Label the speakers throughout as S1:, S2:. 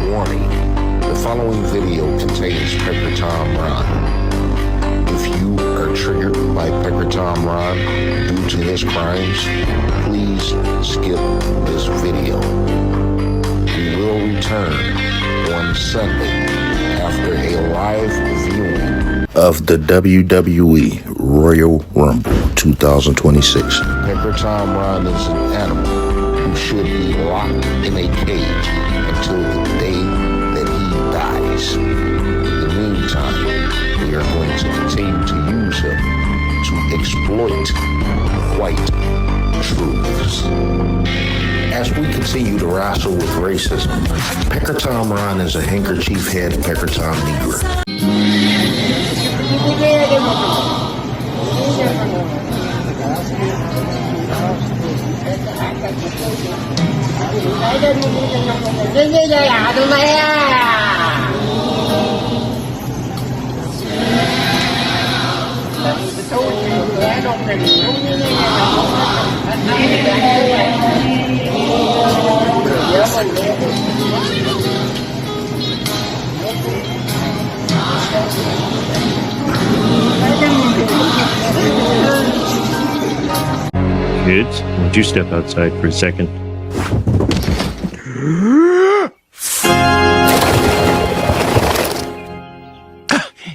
S1: Warning, the following video contains Pecker Tom Ron. If you are triggered by Pecker Tom Ron due to his crimes, please skip this video. We will return on Sunday after a live viewing of the WWE Royal Rumble 2026. Pecker Tom Ron is an animal who should be locked in a cage until the day that he dies. In the meantime, we are going to continue to use him to exploit white truths. As we continue to wrestle with racism, Pecker Tom Ron is a handkerchief head Pecker Tom Negro.
S2: Kids, won't you step outside for a second?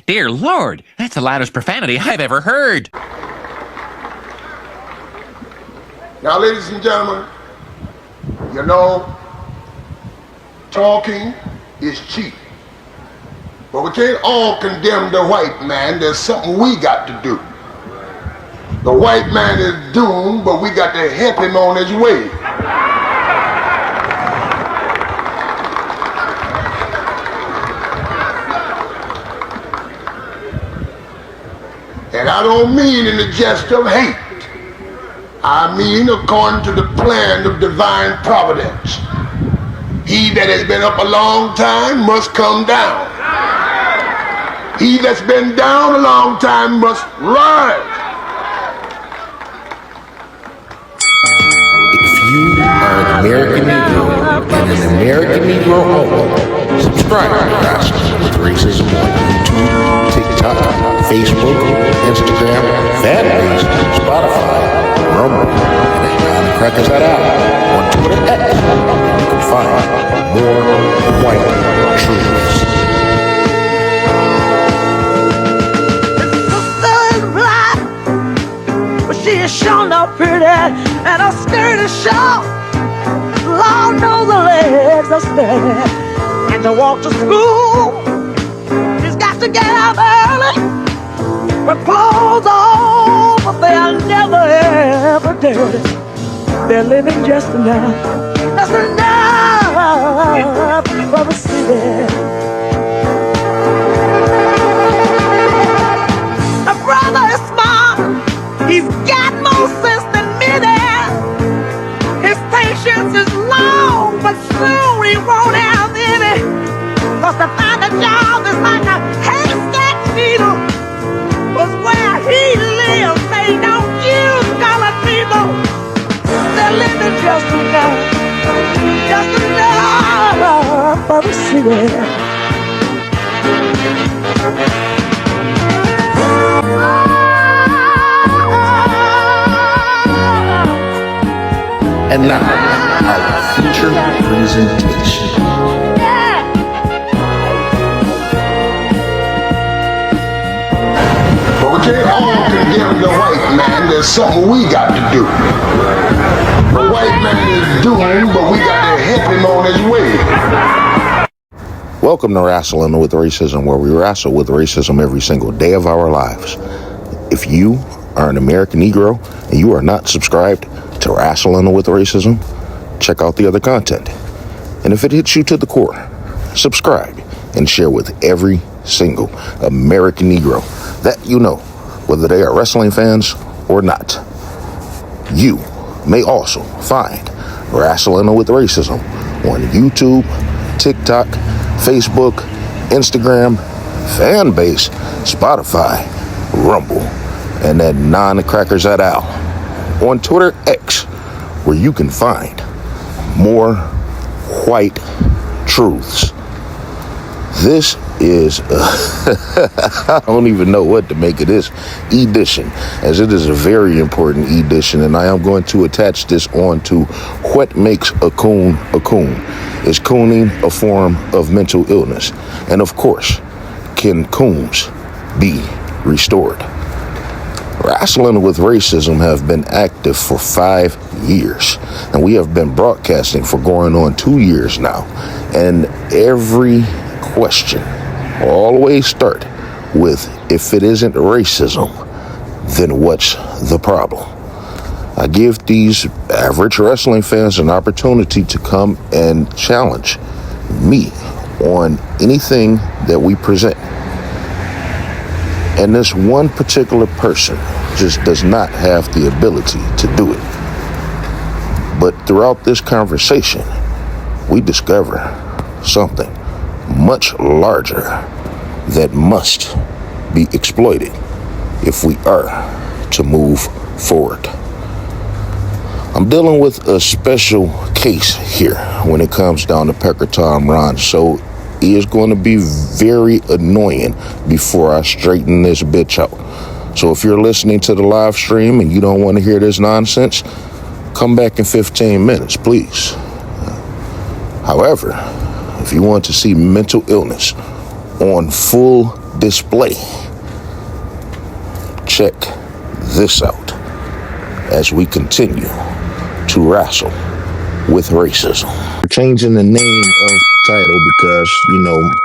S3: Dear Lord, that's the loudest profanity I've ever heard.
S4: Now, ladies and gentlemen, you know, talking is cheap. But we can't all condemn the white man. There's something we got to do. The white man is doomed, but we got to help him on his way. And I don't mean in the jest of hate. I mean according to the plan of divine providence. He that has been up a long time must come down. He that's been down a long time must rise.
S1: If you are an American Negro and an American Negro only, subscribe to Wrestling with Racism on YouTube, TikTok, Facebook, Instagram, Fanbase, Spotify, Rumble, and at Crackers That Out on Twitter X. You can find more white truths.
S5: She is sure not pretty, and her skirt is short. Lord knows the legs are steady. And to walk to school, she's got to get up early. With clothes on, but they are never ever dirty. They're living just enough for the city. My brother is smart. He's got more sense than many. His patience is long, but soon he won't have any. 'Cause to find a job is like a haystack needle. 'Cause where he lives, they don't use colored people. They're living just enough for the city.
S1: And now, our feature presentation.
S4: But we can't all condemn the white man. There's something we got to do. The white man is doomed, but we got to help him on his way.
S1: Welcome to Wrestling with Racism, where we wrestle with racism every single day of our lives. If you are an American Negro and you are not subscribed to Wrestling with Racism, check out the other content. And if it hits you to the core, subscribe and share with every single American Negro that you know, whether they are wrestling fans or not. You may also find Wrestling with Racism on YouTube, TikTok, Facebook, Instagram, Fanbase, Spotify, Rumble, and at Crackers That Out on Twitter X, where you can find more white truths. This is, I don't even know what to make of this edition, as it is a very important edition, and I am going to attach this on to what makes a coon a coon. Is cooning a form of mental illness? And of course, can coons be restored? Wrestling with Racism have been active for 5 years, and we have been broadcasting for going on 2 years now, and every question always start with, if it isn't racism, then what's the problem? I give these average wrestling fans an opportunity to come and challenge me on anything that we present. And this one particular person just does not have the ability to do it. But throughout this conversation, we discover something much larger that must be exploited if we are to move forward. I'm dealing with a special case here when it comes down to Pecker Tom Ron, so he is going to be very annoying before I straighten this bitch out. So if you're listening to the live stream and you don't want to hear this nonsense, come back in 15 minutes, please. However, if you want to see mental illness on full display, check this out as we continue to wrestle with racism. We're changing the name of the title because,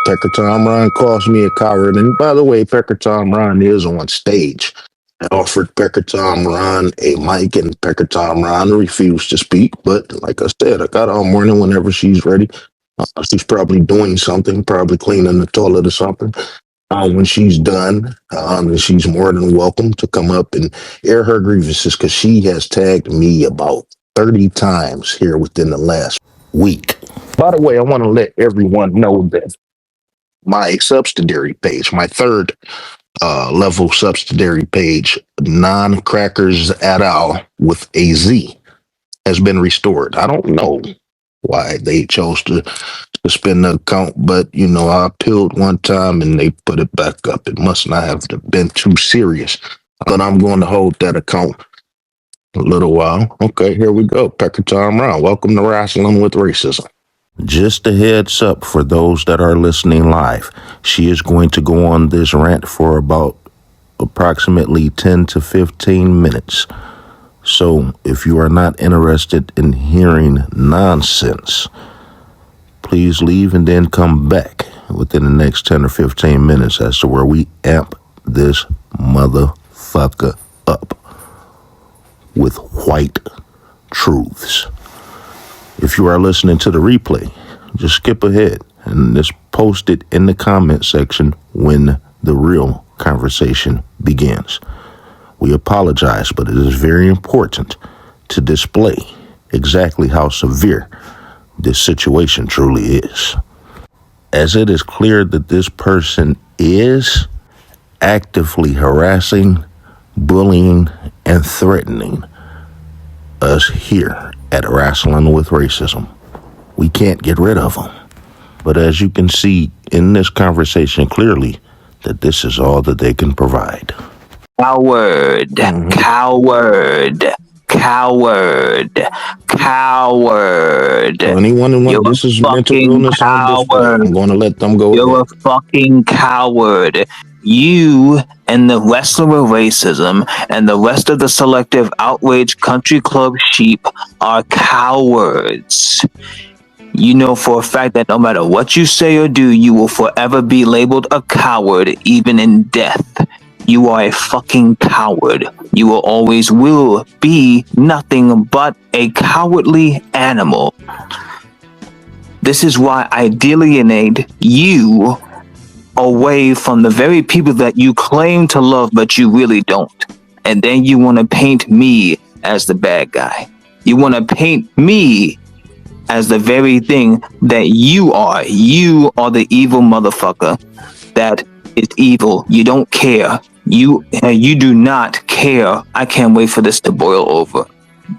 S1: Pecker Tom Ron calls me a coward. And by the way, Pecker Tom Ron is on stage. I offered Pecker Tom Ron a mic, and Pecker Tom Ron refused to speak. But like I said, I got her all morning whenever she's ready. She's probably doing something, probably cleaning the toilet or something. When she's done, she's more than welcome to come up and air her grievances, because she has tagged me about 30 times here within the last week. By the way, I want to let everyone know that my subsidiary page, my third level subsidiary page, Non-Crackers et al. With a Z, has been restored. I don't know why they chose to suspend the account, but I appealed one time and they put it back up. It must not have been too serious, but I'm going to hold that account a little while. Okay, here we go. Pecker Tom Ron, welcome to Wrestling with Racism. Just a heads up for those that are listening live, she is going to go on this rant for about approximately 10 to 15 minutes. So if you are not interested in hearing nonsense, please leave and then come back within the next 10 or 15 minutes as to where we amp this motherfucker up with white truths. If you are listening to the replay, just skip ahead and just post it in the comment section when the real conversation begins. We apologize, but it is very important to display exactly how severe this situation truly is, as it is clear that this person is actively harassing, bullying, and threatening us here at Wrestling with Racism. We can't get rid of them. But as you can see in this conversation clearly, that this is all that they can provide.
S6: Coward, coward, coward, coward.
S1: So anyone who wants, this is mental illness on display. I'm going to let them go.
S6: You're a fucking coward. You and the Wrestler with Racism and the rest of the Selective Outrage Country Club sheep are cowards. You know for a fact that no matter what you say or do, you will forever be labeled a coward, even in death. You are a fucking coward. You will always will be nothing but a cowardly animal. This is why I alienate you away from the very people that you claim to love, but you really don't. And then you want to paint me as the bad guy. You want to paint me as the very thing that you are. You are the evil motherfucker that is evil. You don't care. You do not care. I can't wait for this to boil over.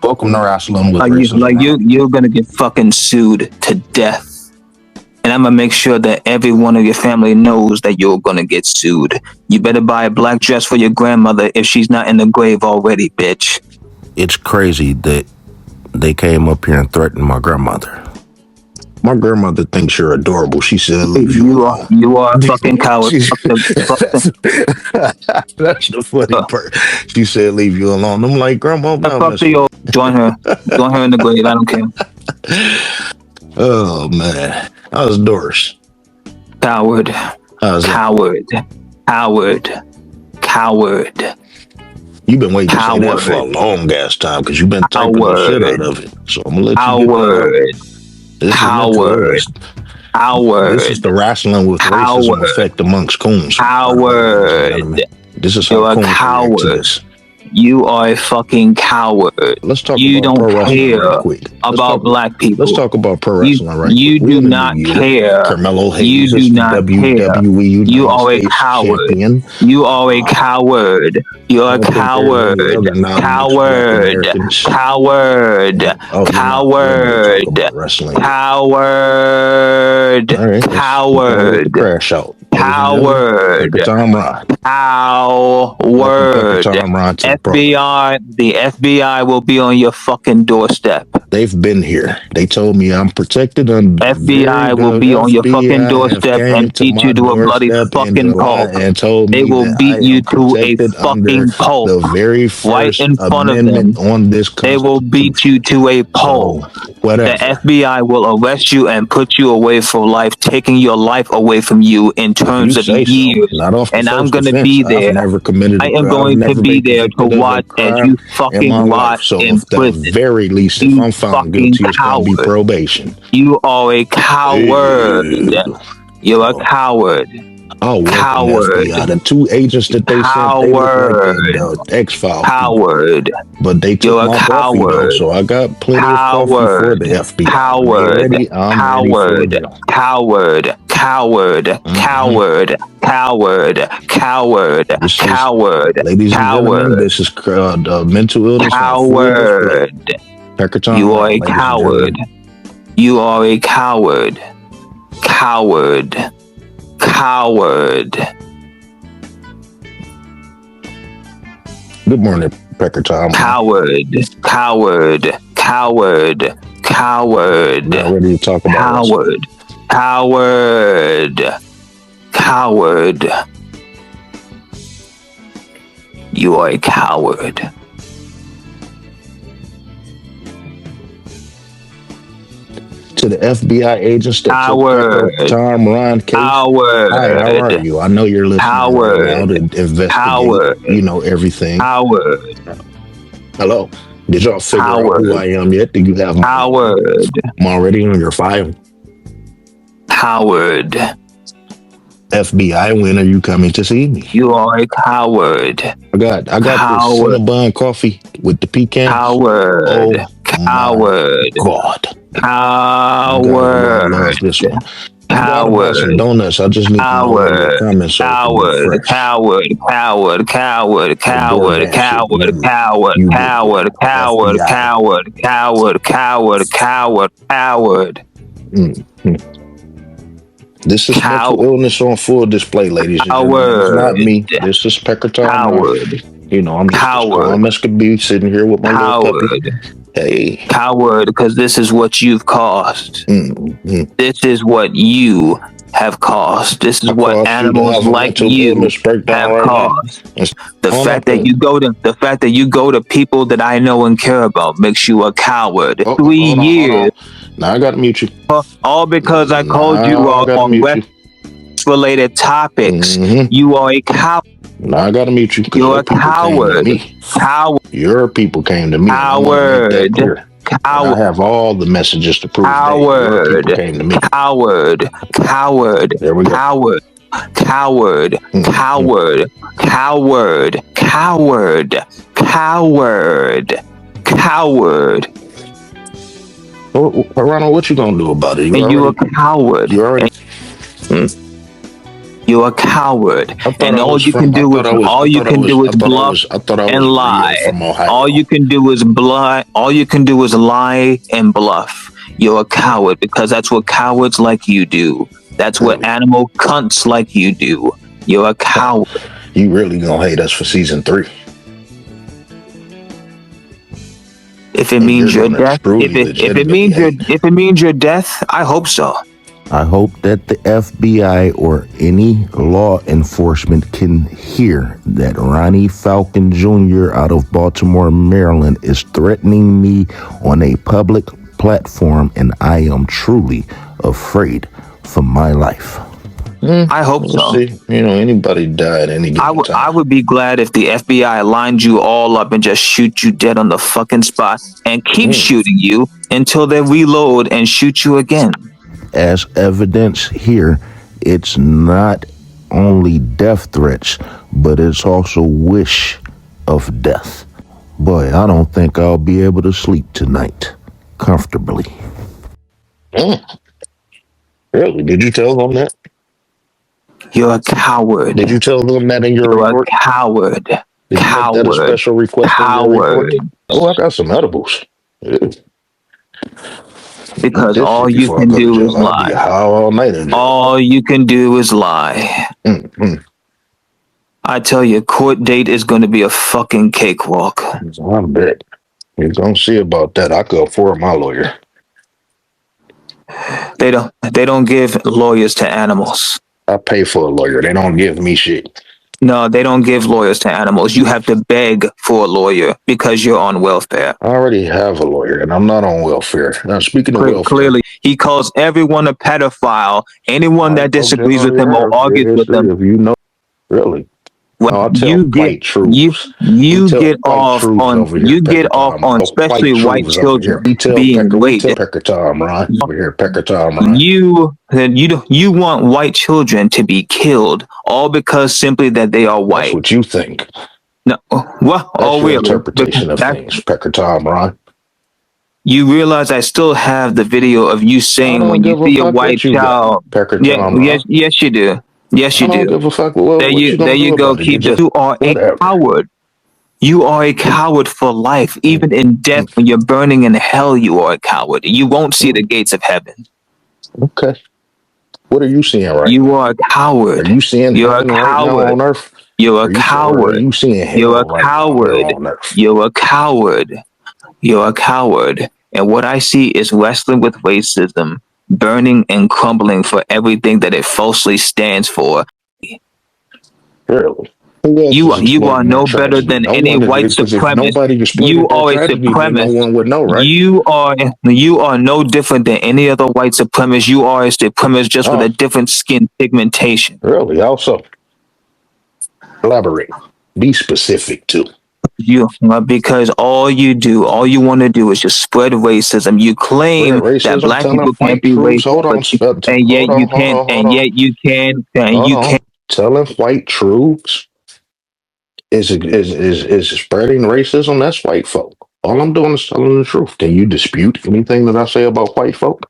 S1: Welcome to Wrestling with Racism.
S6: You're gonna get fucking sued to death. and I'm gonna make sure that every one of your family knows that you're gonna get sued. You better buy a black dress for your grandmother if she's not in the grave already, bitch.
S1: It's crazy that they came up here and threatened my grandmother. My grandmother thinks you're adorable. She said, leave you alone.
S6: You are a fucking coward.
S1: That's the funny part. She said, leave you alone. I'm like, Grandma,
S6: Fuck you. Join her in the grave. I don't care.
S1: Oh, man. How's Doris?
S6: Coward. Coward.
S1: You've been waiting to say that for a long ass time because you've been typing the shit out of it. So I'm going to let you get that. This is the wrestling with racism effect amongst coons.
S6: Coward.
S1: This is how coons react to this.
S6: You are a fucking coward.
S1: Let's talk
S6: you
S1: about pro wrestling right quick.
S6: About black people.
S1: Let's talk about pro wrestling right quick.
S6: You do not care.
S1: Carmelo Hayes
S6: you do not care. You are a coward.
S1: Champion.
S6: You are a coward. You are a coward. Coward. Coward. Coward. Coward. Coward.
S1: Crash out.
S6: Coward. Coward. FBI. The FBI will be on your fucking doorstep.
S1: They've been here. They told me I'm protected.
S6: FBI will be on your fucking doorstep and beat you to a bloody fucking pulp.
S1: And told me
S6: they will beat you to a fucking pulp.
S1: The very first
S6: right in front of them.
S1: On this
S6: they will beat you to a pulp. The FBI will arrest you and put you away for life, taking your life away from you in terms of years. And I'm going to be there. I am going to be there to watch as you fucking rot in prison.
S1: At the very least, if I'm found guilty, it's going to be probation.
S6: You are a coward. You're a coward.
S1: Oh,
S6: coward.
S1: The two agents that they sent, they look like X-Files.
S6: Coward.
S1: But they took my coffee, though, so I got plenty of coffee for the FBI.
S6: Coward. Coward. Coward. Coward. Coward. Coward. Coward.
S1: Ladies and gentlemen, this is mental illness.
S6: Coward. You are a coward. You are a coward. Coward. Coward.
S1: Good morning, Pecker Tom.
S6: Coward. Coward. Coward. Coward.
S1: Not ready to talk about
S6: coward. Coward. Coward. You are a coward.
S1: To the FBI agents that took Tom Ron case.
S6: Coward.
S1: Hi, how are you? I know you're listening right now to investigate, you know, everything.
S6: Coward.
S1: Hello. Did y'all figure out who I am yet? Do you have I'm already on your file?
S6: Coward.
S1: FBI, when are you coming to see me?
S6: You are a coward.
S1: I got this Cinnabon coffee with the pecan.
S6: Coward.
S1: Oh,
S6: coward.
S1: God.
S6: Coward.
S1: I love this one.
S6: Coward.
S1: Some donuts. I just need
S6: coward.
S1: Comments
S6: Coward. Coward. Coward. Coward. Coward. Coward. Coward. Coward. Coward. Coward. Coward. Coward. Coward. Coward.
S1: This is mental illness on full display, ladies and gentlemen. It's not me. This is Pecker Tom.
S6: Coward.
S1: You know, I'm just as calm as could be sitting here with my little puppy. Hey.
S6: Coward, because this is what you've caused. This is what you have caused. This is what animals like you have caused. The fact that you go to people that I know and care about makes you a coward. 3 years.
S1: Now I gotta mute you.
S6: All because I called you on West-related topics. You are a coward.
S1: Now I gotta mute you.
S6: You're a coward. Coward.
S1: Your people came to me.
S6: Coward.
S1: I have all the messages to prove
S6: coward.
S1: Your people came to me.
S6: Coward. Coward.
S1: There we go.
S6: Coward. Coward. Coward. Coward. Coward. Coward. Coward.
S1: Ronald, what you gonna do about it?
S6: You're a coward.
S1: You already.
S6: You're a coward, and all you can do is bluff and lie. All you can do is lie and bluff. you're a coward because that's what cowards like you do. That's what animal cunts like you do. You're a coward.
S1: You really gonna hate us for season 3?
S6: If it means your
S1: gonna
S6: death,
S1: truly,
S6: if it
S1: legitimately hate.
S6: if it means your death, I hope so.
S1: I hope that the FBI or any law enforcement can hear that Ronnie Falcon Jr. out of Baltimore, Maryland is threatening me on a public platform, and I am truly afraid for my life.
S6: I hope so.
S1: See, anybody die at any given time.
S6: I would be glad if the FBI lined you all up and just shoot you dead on the fucking spot and keep shooting you until they reload and shoot you again.
S1: As evidence here, it's not only death threats, but it's also wish of death. Boy, I don't think I'll be able to sleep tonight comfortably. Really? Did you tell them that?
S6: You're a coward.
S1: Did you tell them that in your report?
S6: You're a coward.
S1: Did you make that a special request in your report? Oh, I got some edibles. Yeah.
S6: Because all you can do is lie.
S1: All night in jail.
S6: All you can do is lie. I tell you, court date is going to be a fucking cakewalk.
S1: I bet. You're going to see about that. I could afford my lawyer.
S6: They don't give lawyers to animals.
S1: I pay for a lawyer. They don't give me shit.
S6: No, they don't give lawyers to animals. You have to beg for a lawyer because you're on welfare.
S1: I already have a lawyer, and I'm not on welfare. Now, speaking of welfare...
S6: Clearly, he calls everyone a pedophile. Anyone that disagrees with him or argues with him...
S1: If you know, really.
S6: Well, you get off on especially white children being raped.
S1: Pecker Tom, Ron. Over here, Pecker Tom, Ron.
S6: You want white children to be killed all because simply that they are white.
S1: That's what you think.
S6: No, well,
S1: that's your interpretation of things, Pecker Tom, Ron.
S6: You realize I still have the video of you saying when you see a white child.
S1: Pecker Tom,
S6: yes, you do. Yes, you do.
S1: I don't give a fuck. Well,
S6: there you go. You are a coward. You are a coward for life. Even in death, when you're burning in hell, you are a coward. You won't see the gates of heaven.
S1: Okay. What are you seeing right now?
S6: You are a coward.
S1: Are you seeing heaven right now on earth?
S6: You're a coward.
S1: Are you seeing hell
S6: You're a
S1: right
S6: coward.
S1: now on earth?
S6: You're a coward. You're a coward. And what I see is wrestling with racism, burning and crumbling for everything that it falsely stands for.
S1: Really?
S6: You are no better than any white supremacist. You are a supremacist.
S1: No one would know, right?
S6: You are no different than any other white supremacist. You are a supremacist just with a different skin pigmentation.
S1: Really? Also, elaborate. Be specific too.
S6: Because all you want to do is just spread racism. You claim that black people can't be racist, and yet you can, and yet you can, and you can.
S1: Telling white truths is spreading racism. That's white folk. All I'm doing is telling the truth. Can you dispute anything that I say about white folk?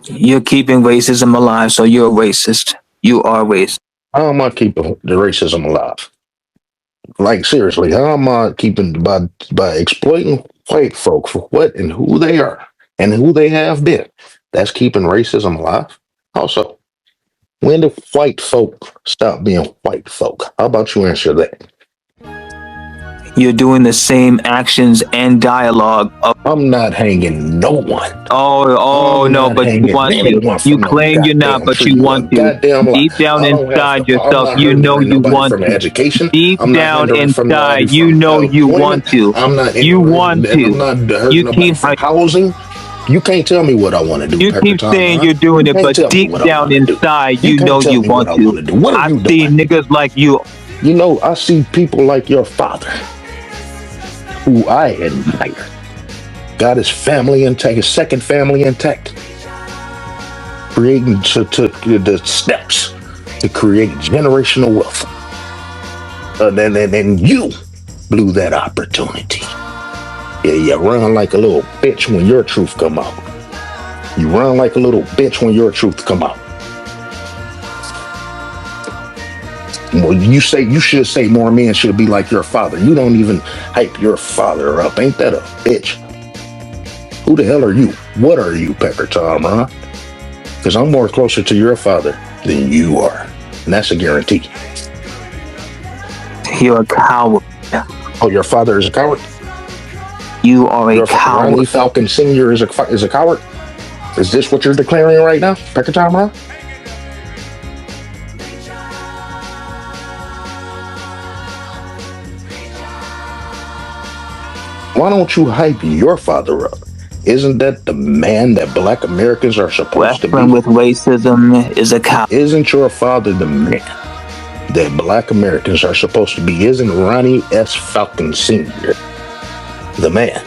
S6: You're keeping racism alive, so you're a racist. You are racist.
S1: How am I keeping the racism alive? Like, seriously, how am I keeping by exploiting white folk for what and who they are and who they have been? That's keeping racism alive. Also, when do white folk stop being white folk? How about you answer that?
S6: You're doing the same actions and dialogue.
S1: I'm not hanging no one.
S6: No, but you want to. You claim you're not, but you want to. Deep down inside yourself, you know you want to. Deep down inside, you know you want to. You want to. You keep
S1: housing. You can't tell me what I want to do.
S6: You keep saying you're doing it, but deep down inside, you know you want to. I see niggas like you.
S1: You know, I see people like your father, who I admire, got his family intact, his second family intact, creating the steps to create generational wealth. And you blew that opportunity. Yeah, you run like a little bitch when your truth come out. You run like a little bitch when your truth come out. Well, you should say more men should be like your father. You don't even hype your father up. Ain't that a bitch? Who the hell are you? What are you, Pecker Tom, huh? Because I'm more closer to your father than you are. And that's a guarantee.
S6: You're a coward.
S1: Oh, your father is a coward?
S6: You are a coward.
S1: Ronnie Falcon Sr. is a coward? Is this what you're declaring right now, Pecker Tom, huh? Why don't you hype your father up? Isn't that the man that black Americans are supposed to be?
S6: Wrestling with racism is a coward.
S1: Isn't your father the man that black Americans are supposed to be? Isn't Ronnie S. Falcon Sr. the man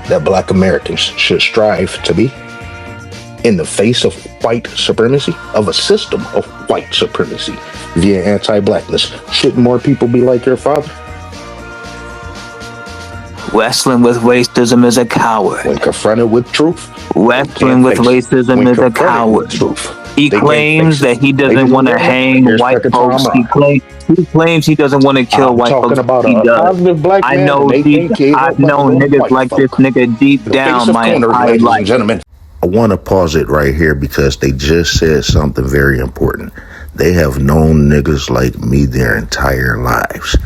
S1: that black Americans should strive to be? In the face of white supremacy, of a system of white supremacy via anti-blackness, shouldn't more people be like your father?
S6: Wrestling with racism is a coward.
S1: When confronted with truth,
S6: Wrestling with racism is a coward. He claims that he doesn't want to hang white folks. He claims he doesn't want to kill white folks. He does. I know niggas like this nigga deep down my entire life.
S1: I want to pause it right here because they just said something very important. They have known niggas like me their entire lives.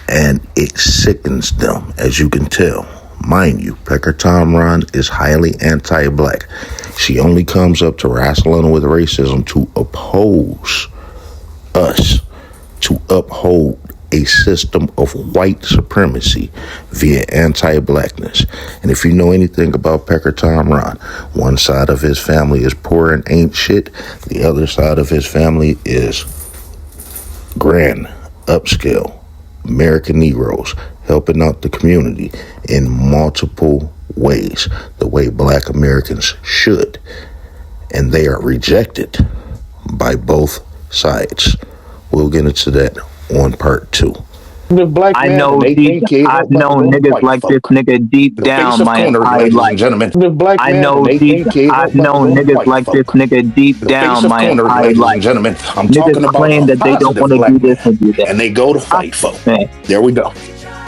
S1: And it sickens them, as you can tell. Mind you, Pecker Tom Ron is highly anti-black. She only comes up to wrestling with racism to oppose us, to uphold a system of white supremacy via anti-blackness. And if you know anything about Pecker Tom Ron, one side of his family is poor and ain't shit. The other side of his family is grand, upscale American Negroes, helping out the community in multiple ways, the way black Americans should. And they are rejected by both sides. We'll get into that on part 2.
S6: I know niggas like this nigga deep down my entire life. I know niggas like this nigga deep down my entire life. Niggas claim that they don't want to do this and do that.
S1: And they go to fight folk. There we go.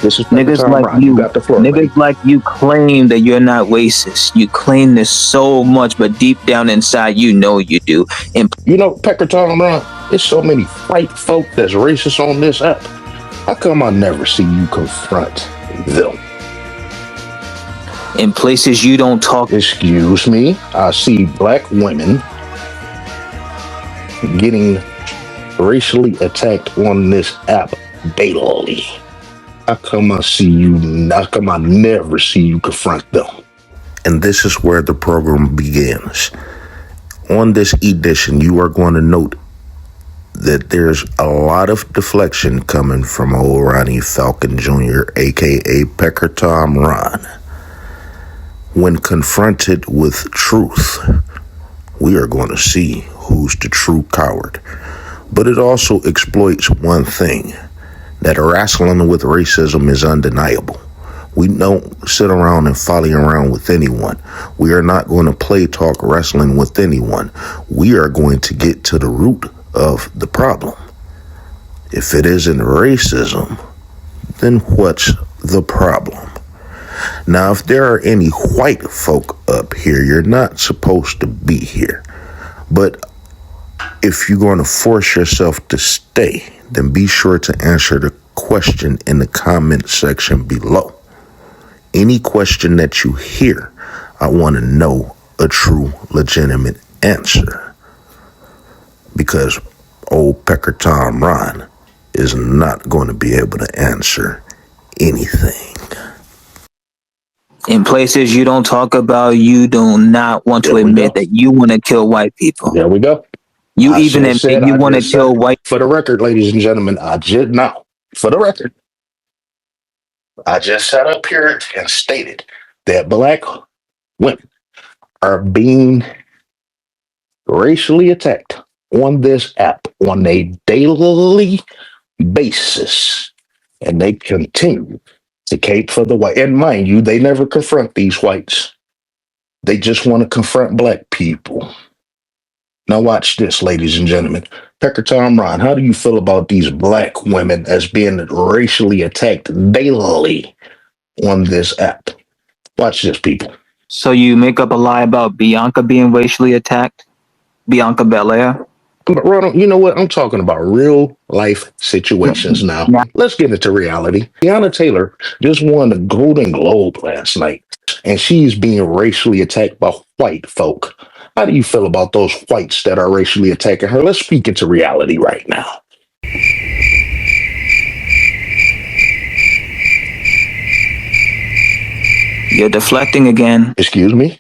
S1: This is
S6: niggas like you. Niggas like you claim that you're not racist. You claim this so much, but deep down inside, you know you do. And
S1: you know, Pecker Tom Ron, there's so many white folk that's racist on this app. How come I never see you confront them?
S6: In places you don't talk.
S1: Excuse me, I see black women getting racially attacked on this app daily. How come I never see you confront them? And this is where the program begins. On this edition, you are going to note that there's a lot of deflection coming from old Ronnie Falcon Jr., aka Pecker Tom Ron. When confronted with truth, we are going to see who's the true coward. But it also exploits one thing, that wrestling with racism is undeniable. We don't sit around and folly around with anyone. We are not going to play talk wrestling with anyone. We are going to get to the root of the problem. If it isn't racism, then what's the problem? Now, if there are any white folk up here, you're not supposed to be here. But if you're going to force yourself to stay, then be sure to answer the question in the comment section below. Any question that you hear, I want to know a true, legitimate answer. Because old Pecker Tom Ron is not going to be able to answer anything.
S6: In places you don't talk about, you do not want to admit that you want to kill white people.
S1: There we go.
S6: You even admit you want to kill white.
S1: For the record, ladies and gentlemen, I just sat up here and stated that black women are being racially attacked on this app on a daily basis, and they continue to cape for the white. And mind you, they never confront these whites. They just want to confront black people. Now watch this, ladies and gentlemen. Pecker Tom Ron, how do you feel about these black women as being racially attacked daily on this app? Watch this, people.
S6: So you make up a lie about Bianca being racially attacked? Bianca Belair?
S1: But Ronald, you know what? I'm talking about real life situations now.
S6: Now,
S1: Let's get into reality. Tiana Taylor just won the Golden Globe last night, and she's being racially attacked by white folk. How do you feel about those whites that are racially attacking her? Let's speak into reality right now.
S6: you're deflecting again.
S1: Excuse me?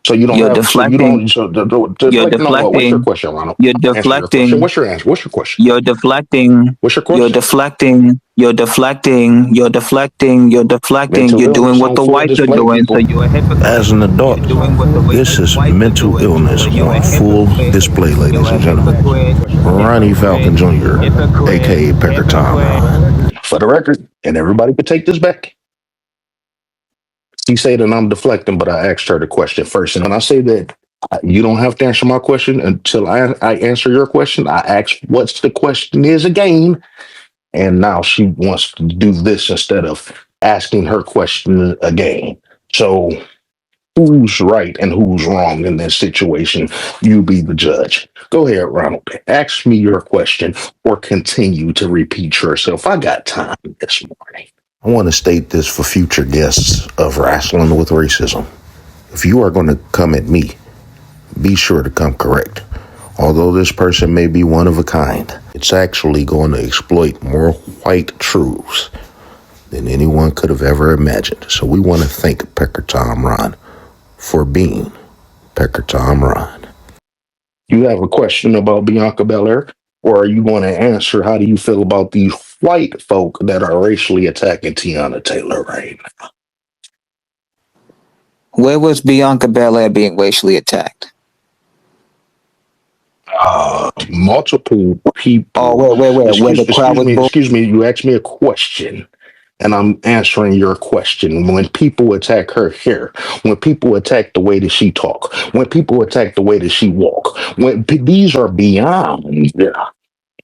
S1: So you don't
S6: You're
S1: have, so you
S6: deflecting.
S1: don't, so
S6: You're
S1: deflecting on what? What's your
S6: deflecting.
S1: question, Ronald?
S6: You're
S1: Answer your question.
S6: deflecting.
S1: What's your answer? What's your question?
S6: You're deflecting.
S1: What's your
S6: You're
S1: question?
S6: deflecting. You're deflecting. You're deflecting. You're deflecting.
S1: Mental
S6: You're doing
S1: illness
S6: what
S1: on
S6: the
S1: full
S6: whites are
S1: display,
S6: doing. So
S1: people.
S6: you're a hypocrite.
S7: As an adult,
S6: You're doing what the
S7: this is
S6: whites are
S7: mental
S6: doing.
S7: illness
S6: So you're a
S7: on full
S6: hypocrite.
S7: display, ladies
S6: You're a
S7: and gentlemen.
S6: hypocrite.
S7: Ronnie Falcon Jr.,
S6: Hypocrite.
S7: aka Pecker Tom Ron.
S1: For the record, and everybody could take this back. She said that I'm deflecting, but I asked her the question first. And when I say that you don't have to answer my question until I answer your question, I ask what's the question is again. And now she wants to do this instead of asking her question again. So who's right and who's wrong in this situation? You be the judge. Go ahead, Ronald. Ask me your question or continue to repeat yourself. I got time this morning. I want to state this for future guests of Wrestling with Racism. If you are going to come at me, be sure to come correct. Although this person may be one of a kind, it's actually going to exploit more white truths than anyone could have ever imagined. So we want to thank Pecker Tom Ron for being Pecker Tom Ron. You have a question about Bianca Belair, or are you going to answer how do you feel about these white folk that are racially attacking Tiana Taylor right now?
S6: Where was Bianca Belair being racially attacked?
S1: Multiple people.
S6: Oh, wait. Where the crowd was booing?
S1: Excuse me. You asked me a question, and I'm answering your question. When people attack her hair, when people attack the way that she talk, when people attack the way that she walk, when these are beyond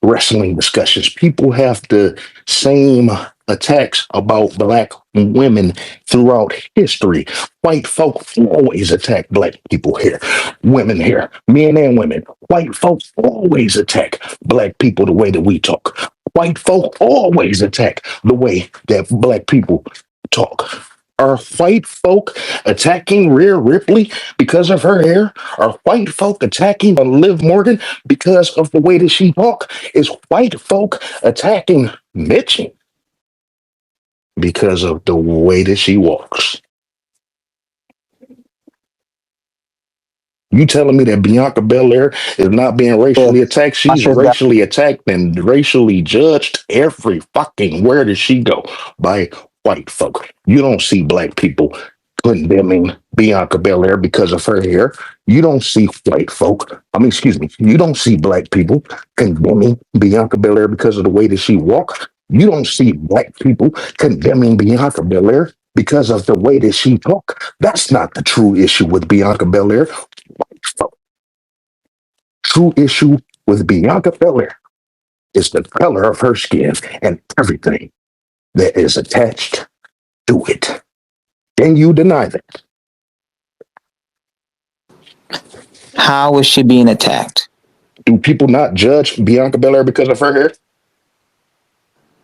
S1: wrestling discussions. People have the same attacks about black women throughout history. White folk always attack black people here, women here, men and women. White folks always attack black people the way that we talk. White folk always attack the way that black people talk. Are white folk attacking Rhea Ripley because of her hair? Are white folk attacking Liv Morgan because of the way that she talk? Is white folk attacking Mitchie because of the way that she walks? You telling me that Bianca Belair is not being racially attacked? She's racially attacked and racially judged every fucking where does she go by white folk. You don't see black people condemning Bianca Belair because of her hair. You don't see white folk. You don't see black people condemning Bianca Belair because of the way that she walk. You don't see black people condemning Bianca Belair because of the way that she talk. That's not the true issue with Bianca Belair. True issue with Bianca Belair is the color of her skin and everything that is attached to it. Can you deny that?
S6: How is she being attacked?
S1: Do people not judge Bianca Belair because of her hair?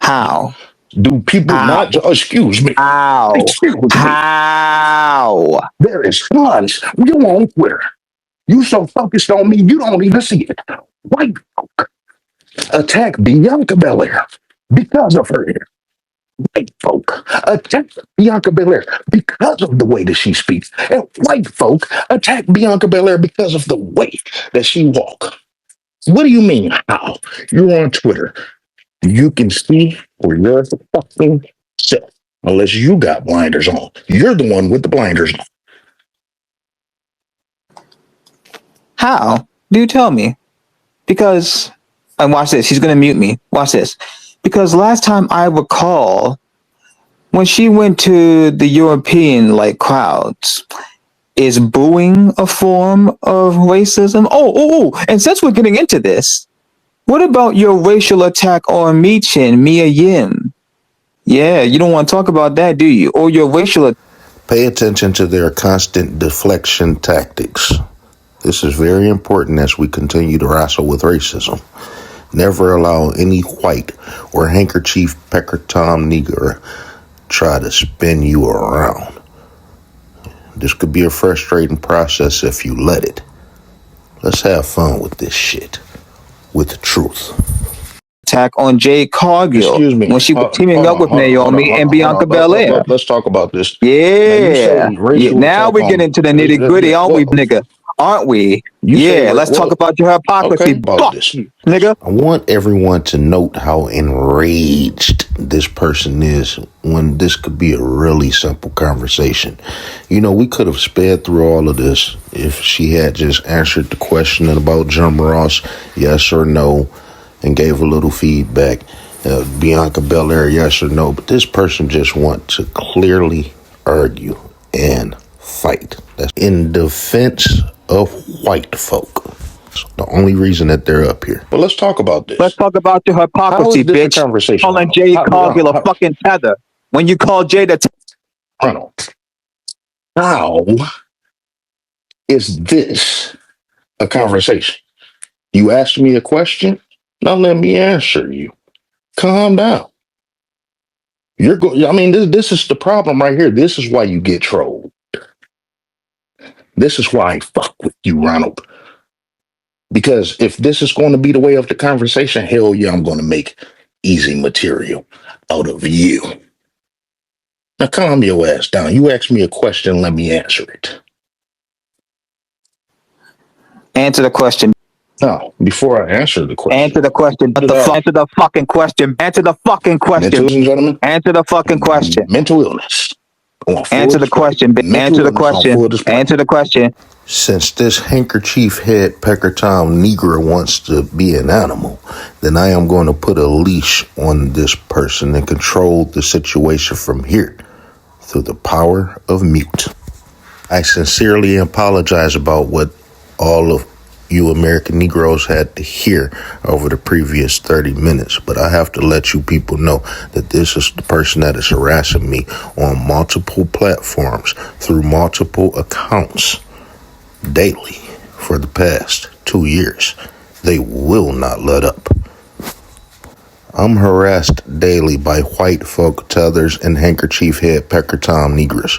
S6: How?
S1: Do people not? Excuse me.
S6: How?
S1: Excuse me.
S6: How?
S1: There is tons. You on Twitter. You so focused on me, you don't even see it. White folk attack Bianca Belair because of her hair. White folk attack Bianca Belair because of the way that she speaks. And white folk attack Bianca Belair because of the way that she walks. What do you mean, how? You're on Twitter. You can see for your fucking self. Unless you got blinders on. You're the one with the blinders on.
S6: How? Do tell me. Because, and watch this, he's going to mute me. Watch this. Because last time I recall, when she went to the European crowds, is booing a form of racism? And since we're getting into this, what about your racial attack on Mia Yim? Yeah, you don't want to talk about that, do you? Or your racial
S1: Pay attention to their constant deflection tactics. This is very important as we continue to wrestle with racism. Never allow any white or handkerchief pecker Tom nigger try to spin you around. This could be a frustrating process if you let it. Let's have fun with this shit. With the truth.
S6: Attack on Jade Cargill.
S4: Excuse me.
S6: When she was teaming up with Naomi and Bianca Belair.
S4: Let's talk about this.
S6: Yeah. Now we get into the nitty gritty, aren't we, nigga? Aren't we? Yeah, let's talk about your hypocrisy.
S4: Okay, about this.
S6: Nigga.
S1: I want everyone to note how enraged this person is when this could be a really simple conversation. You know, we could have sped through all of this if she had just answered the question about Jim Ross, yes or no, and gave a little feedback. Bianca Belair, yes or no. But this person just wants to clearly argue and fight. That's in defense of white folk. It's the only reason that they're up here.
S4: Well, let's talk about this.
S6: Let's talk about the hypocrisy, bitch. Calling Jade Cargill a fucking tether. When you call Jade a
S4: Ronald, how is this a conversation? You asked me a question. Now let me answer you. Calm down. This is the problem right here. This is why you get trolled. This is why I fuck with you, Ronald. Because if this is going to be the way of the conversation, hell yeah, I'm going to make easy material out of you. Now calm your ass down. You asked me a question, let me answer it.
S6: Answer the question.
S4: Now, before I answer the question.
S6: Answer the question. Answer the fucking question. Answer the fucking question.
S4: Ladies and gentlemen.
S6: Answer the fucking question.
S4: Mental illness.
S6: Answer the question. Answer the question. Answer the question.
S1: Since this handkerchief head pecker Tom Negro wants to be an animal, then I am going to put a leash on this person and control the situation from here through the power of mute. I sincerely apologize about what all of you American Negroes had to hear over the previous 30 minutes, but I have to let you people know that this is the person that is harassing me on multiple platforms through multiple accounts daily for the past 2 years. They will not let up. I'm harassed daily by white folk tethers and handkerchief head pecker Tom Negroes,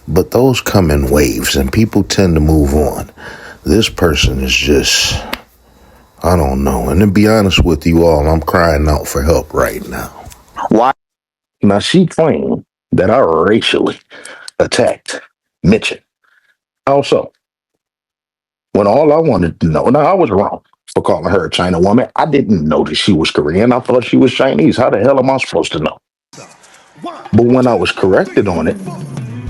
S1: but those come in waves and people tend to move on. This person is just, I don't know. And to be honest with you all, I'm crying out for help right now.
S6: Why?
S4: Now she claimed that I racially attacked Mitchell. Also, when all I wanted to know, now I was wrong for calling her a China woman. I didn't know that she was Korean. I thought she was Chinese. How the hell am I supposed to know? But when I was corrected on it,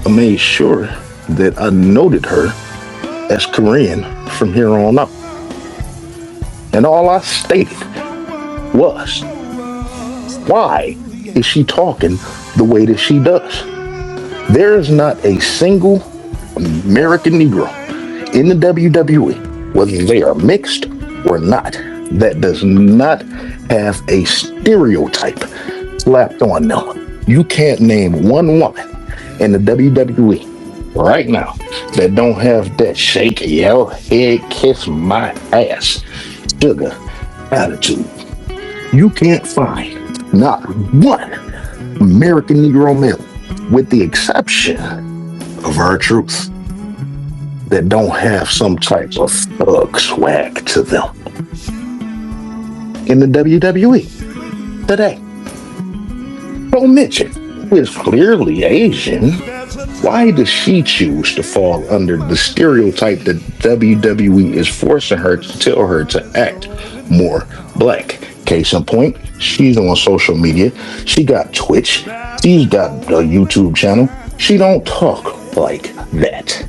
S4: I made sure that I noted her as Korean from here on out. And all I stated was, why is she talking the way that she does? There is not a single American Negro in the WWE, whether they are mixed or not, that does not have a stereotype slapped on them. You can't name one woman in the WWE right now that don't have that shake your head, kiss my ass, sugar attitude. You can't find not one American Negro male, with the exception of R-Truth, that don't have some type of thug swag to them in the WWE today. Don't mention who is clearly Asian. Why does she choose to fall under the stereotype that WWE is forcing her to tell her to act more black? Case in point, she's on social media. She got Twitch. She's got a YouTube channel. She don't talk like that,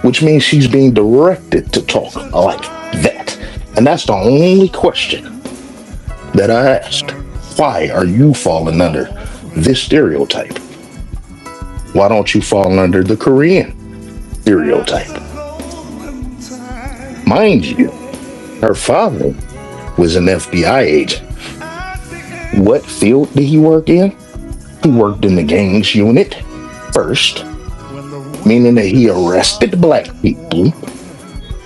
S4: which means she's being directed to talk like that. And that's the only question that I asked. Why are you falling under this stereotype? Why don't you fall under the Korean stereotype? Mind you, her father was an FBI agent. What field did he work in? He worked in the gangs unit first,
S1: meaning that he arrested black people,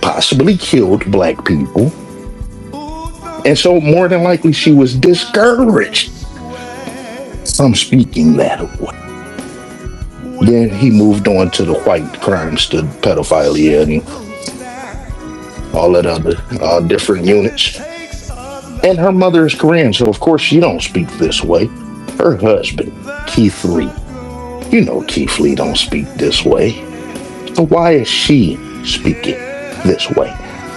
S1: possibly killed black people. And so more than likely she was discouraged from speaking that way. Then he moved on to the white crimes, to pedophilia and all that other different units. And her mother is Korean, so of course she don't speak this way. Her husband, Keith Lee, you know Keith Lee don't speak this way. So why is she speaking this way?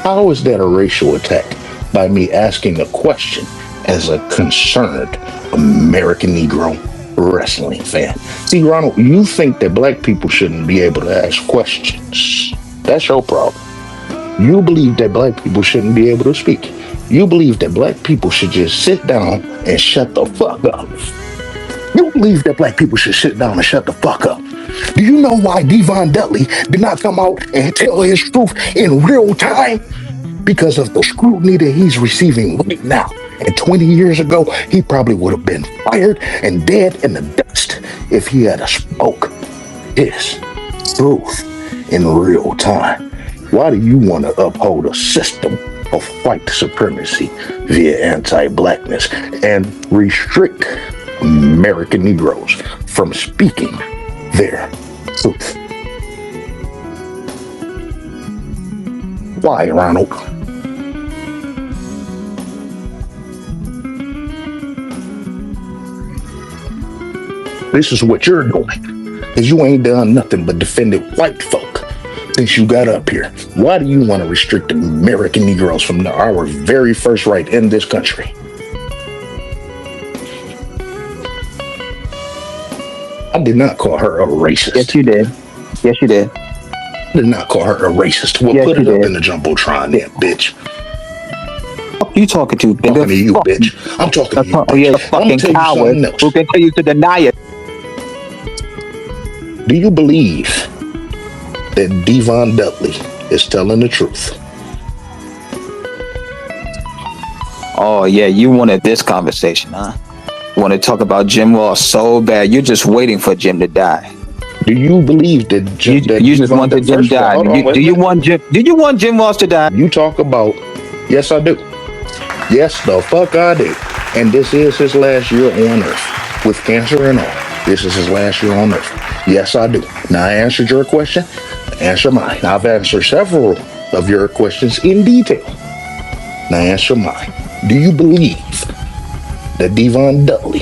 S1: How is that a racial attack? By me asking a question as a concerned American Negro wrestling fan. See, Ronald, you think that black people shouldn't be able to ask questions. That's your problem. You believe that black people shouldn't be able to speak. You believe that black people should just sit down and shut the fuck up. You believe that black people should sit down and shut the fuck up. Do you know why Devon Dudley did not come out and tell his truth in real time? Because of the scrutiny that he's receiving right now. And 20 years ago, he probably would have been fired and dead in the dust if he had spoke his truth in real time. Why do you want to uphold a system of white supremacy via anti-blackness and restrict American Negroes from speaking their truth? Why, Ronald? This is what you're doing, is you ain't done nothing but defended white folk since you got up here. Why do you want to restrict American Negroes from our very first right in this country? I did not call her a racist.
S6: Yes, you did. Yes, you did.
S1: I did not call her a racist. Well,
S6: yes,
S1: put it up
S6: did.
S1: in the Jumbotron then, bitch.
S6: What you talking to, bitch?
S1: I'm talking to you, bitch. I'm talking to you, bitch.
S6: Oh, you're a fucking coward who continues to deny it.
S1: Do you believe that Devon Dudley is telling the truth?
S6: Oh, yeah, you wanted this conversation, huh? You want to talk about Jim Ross so bad. You're just waiting for Jim to die.
S1: Do you believe that Jim?
S6: You just want Jim to die. Do you want Jim Ross to die?
S1: You talk about, yes, I do. Yes, the fuck I do. And this is his last year on Earth with cancer and all. This is his last year on Earth. Yes, I do. Now, I answered your question. Answer mine. I've answered several of your questions in detail. Now, answer mine. Do you believe that Devon Dudley?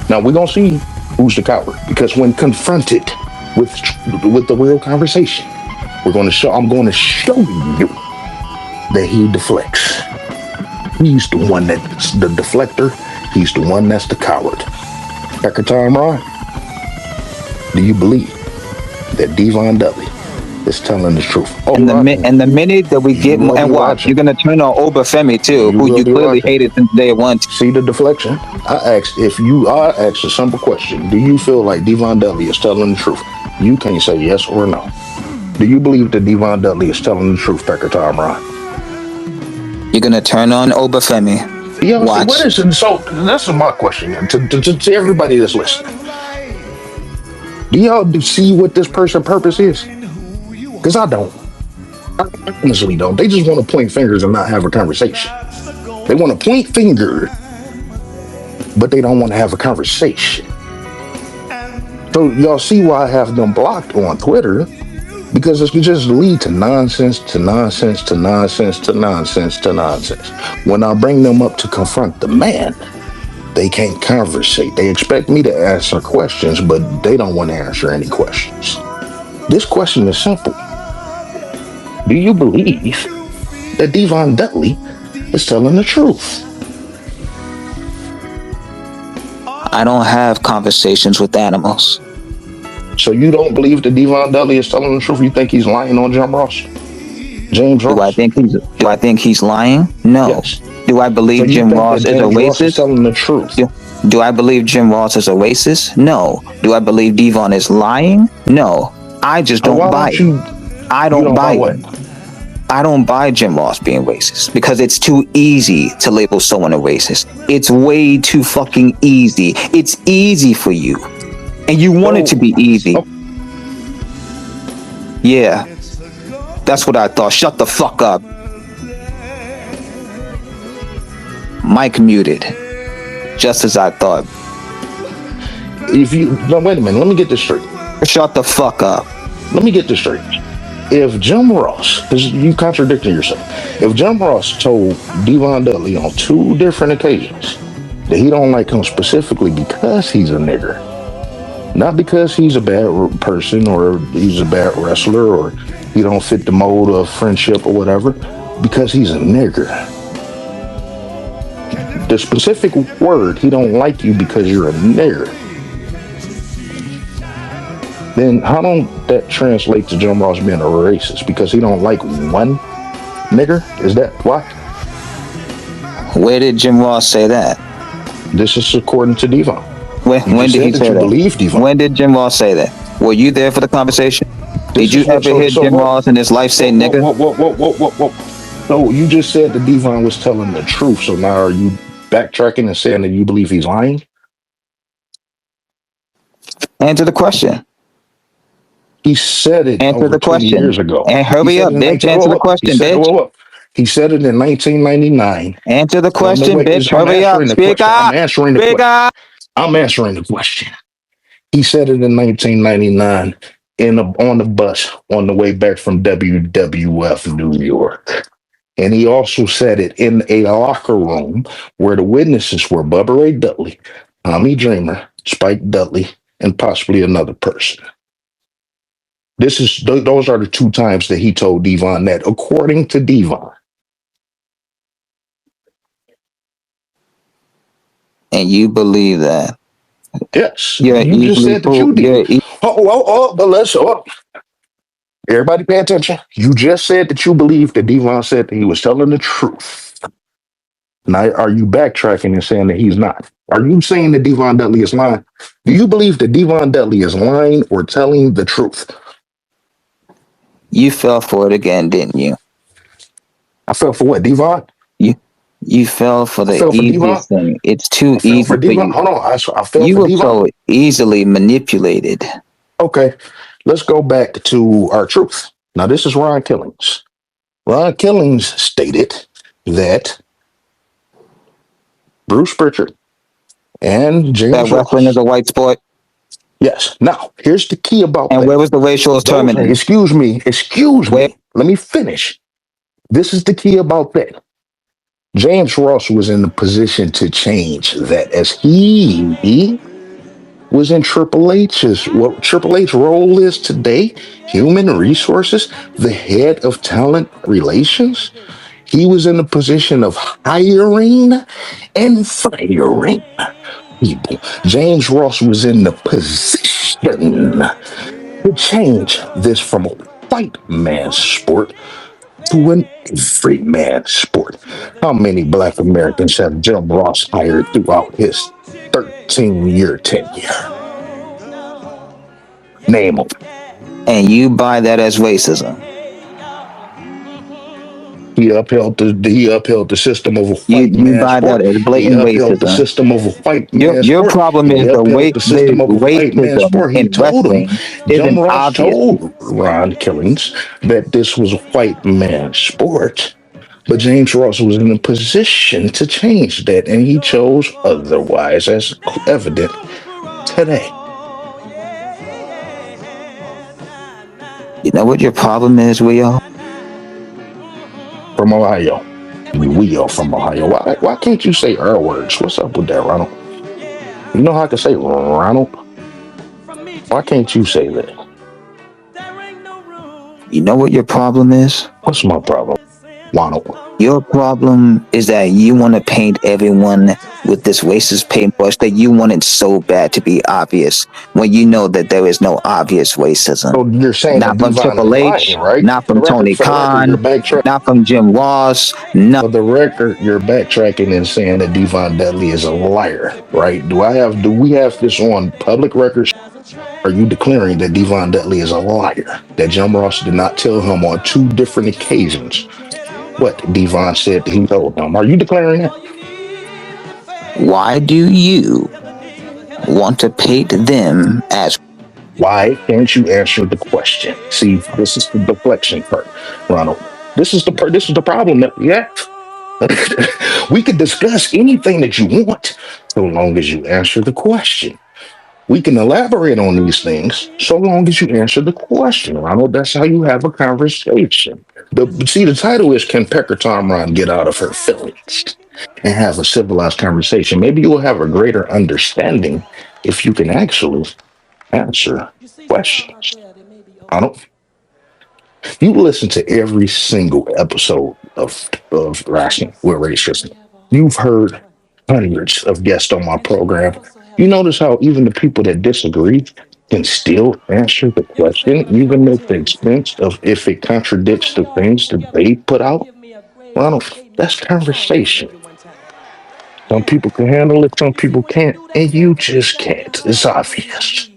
S1: Now, we're going to see who's the coward, because when confronted with the real conversation, I'm going to show you that he deflects. He's the one that's the deflector. He's the one that's the coward. Dr. Tom Ron, do you believe that Devon Dudley is telling the truth? Oh,
S6: and the minute that we get and watch, you're gonna turn on Obafemi too, who you clearly hated since day one.
S1: See the deflection? I asked a simple question. Do you feel like Devon Dudley is telling the truth? You can't say yes or no. Do you believe that Devon Dudley is telling the truth, Dr. Tom Ron?
S6: You're gonna turn on Obafemi.
S1: Yeah, watch. What is it? So this is my question to everybody that's listening. Do y'all see what this person's purpose is? Because I don't. I honestly don't. They just want to point fingers and not have a conversation. They want to point fingers, but they don't want to have a conversation. So y'all see why I have them blocked on Twitter, because it can just lead to nonsense, to nonsense, to nonsense, to nonsense, to nonsense. When I bring them up to confront the man, they can't conversate. They expect me to answer questions, but they don't want to answer any questions. This question is simple. Do you believe that Devon Dudley is telling the truth?
S6: I don't have conversations with animals.
S1: So you don't believe that Devon Dudley is telling the truth? You think he's lying on Jim Ross? James Ross?
S6: Do I think he's lying? No. Yes. Do I believe Jim Ross is a racist? Is
S1: telling the truth.
S6: Do I believe Jim Ross is a racist? No. Do I believe Devon is lying? No. I just don't buy it. I don't buy it. I don't buy Jim Ross being racist because it's too easy to label someone a racist. It's way too fucking easy. It's easy for you. And you want it to be easy. Yeah, that's what I thought. Shut the fuck up. Mic muted. Just as I thought.
S7: If you no, wait a minute, let me get this straight.
S6: Shut the fuck up.
S7: Let me get this straight. If Jim Ross, because you contradicting yourself, if Jim Ross told Devon Dudley on 2 different occasions that he don't like him specifically because he's a nigger, not because he's a bad person or he's a bad wrestler or he don't fit the mold of friendship or whatever, because he's a nigger. The specific word, he don't like you because you're a nigger. Then how don't that translate to Jim Ross being a racist? Because he don't like one nigger? Is that why?
S6: Where did Jim Ross say that?
S7: This is according to Devon.
S6: When did he say that?
S7: Believe Devon.
S6: When did Jim Ross say that? Were you there for the conversation? Did you ever hear Jim Ross in his life say nigga?
S7: Whoa. So you just said that Devon was telling the truth. So now are you backtracking and saying that you believe he's lying?
S6: Answer the question.
S7: He said it
S6: Answer
S7: over
S6: the
S7: 20
S6: question.
S7: years ago.
S6: And hurry up, bitch. Answer the question, bitch.
S7: He said it in 1999.
S6: Answer the question, bitch. Hurry up. Speak up.
S7: I'm answering the
S6: Speak
S7: question.
S6: up.
S7: I'm answering the question. He said it in 1999 on the bus on the way back from WWF New York. And he also said it in a locker room where the witnesses were Bubba Ray Dudley, Tommy Dreamer, Spike Dudley, and possibly another person. Those are the 2 times that he told Devon that, according to Devon.
S6: And you believe that?
S7: Yes.
S6: You
S7: just said that you did. But everybody pay attention. You just said that you believe that Devon said that he was telling the truth. Now, are you backtracking and saying that he's not? Are you saying that Devon Dudley is lying? Do you believe that Devon Dudley is lying or telling the truth?
S6: You fell for it again, didn't you?
S7: I fell for what, Devon?
S6: You fell for the easiest thing. It's too easy for you.
S7: Hold on. I fell for Devon.
S6: You were so easily manipulated.
S7: Okay, let's go back to our truth. Now, this is Ron Killings. Ron Killings stated that Bruce Pritchard and James
S6: that wrestling is a white sport.
S7: Yes. Now, here's the key about that.
S6: And where was the racial terminated?
S7: Excuse me. Let me finish. This is the key about that. James Ross was in the position to change that as he was in Triple H's. What Triple H's role is today, human resources, the head of talent relations. He was in the position of hiring and firing people. James Ross was in the position to change this from a white man's sport to an everyman sport. How many Black Americans have Jim Ross hired throughout his 13-year tenure? Name them.
S6: And you buy that as racism?
S7: He upheld the system of a white
S6: you
S7: man's
S6: buy
S7: sport.
S6: That as blatant
S7: He upheld
S6: racism.
S7: the system of a white man's
S6: Your
S7: sport.
S6: problem is the
S7: system of a white man's sport. He told him, Jim Ross
S6: obvious.
S7: told Ron Killings that this was a white man's sport. But James Ross was in a position to change that, and he chose otherwise, as evident today.
S6: You know what your problem is, Rio?
S7: From Ohio. We are from Ohio. Why can't you say our words? What's up with that, Ronald? You know how I can say Ronald? Why can't you say that?
S6: You know what your problem is?
S7: What's my problem, Ronald?
S6: Your problem is that you want to paint everyone with this racist paintbrush, that you want it so bad to be obvious when you know that there is no obvious racism.
S7: So you're saying
S6: not from Triple H,
S7: lying, right?
S6: not from Tony Khan, not from Jim Ross.
S7: For the record, you're backtracking and saying that Devon Dudley is a liar, right? Do we have this on public record? Are you declaring that Devon Dudley is a liar? That Jim Ross did not tell him on 2 different occasions what Devon said that he told him? Are you declaring that?
S6: Why do you want to paint them as
S7: Why can't you answer the question? See, this is the deflection part, Ronald. This is the problem that we have. We could discuss anything that you want so long as you answer the question. We can elaborate on these things so long as you answer the question, Ronald. That's how you have a conversation. See, the title is Can Pecker Tomron Get Out of Her Feelings and Have a Civilized Conversation? Maybe you will have a greater understanding if you can actually answer questions. Ronald, you listen to every single episode of Wrestling with Racism. You've heard hundreds of guests on my program. You notice how even the people that disagree can still answer the question, even at the expense of if it contradicts the things that they put out? Ronald, that's conversation. Some people can handle it, some people can't, and you just can't. It's obvious.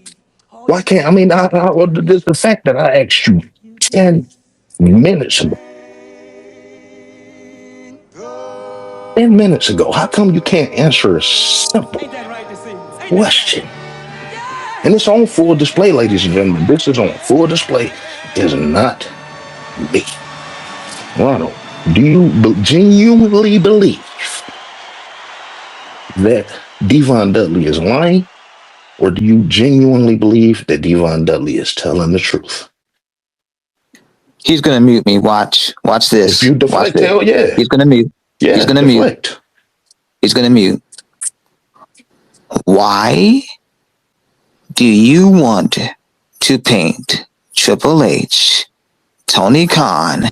S7: Why can't the fact that I asked you 10 minutes ago, 10 minutes ago, how come you can't answer a simple question? And it's on full display, ladies and gentlemen. This is on full display. Is not me. Ronald, do you genuinely believe that Devon Dudley is lying? Or do you genuinely believe that Devon Dudley is telling the truth?
S6: He's gonna mute me. Watch this.
S7: If you deflect, hell yeah.
S6: He's gonna mute.
S7: Yeah,
S6: He's gonna
S7: deflect.
S6: mute. He's gonna mute. Why do you want to paint Triple H, Tony Khan?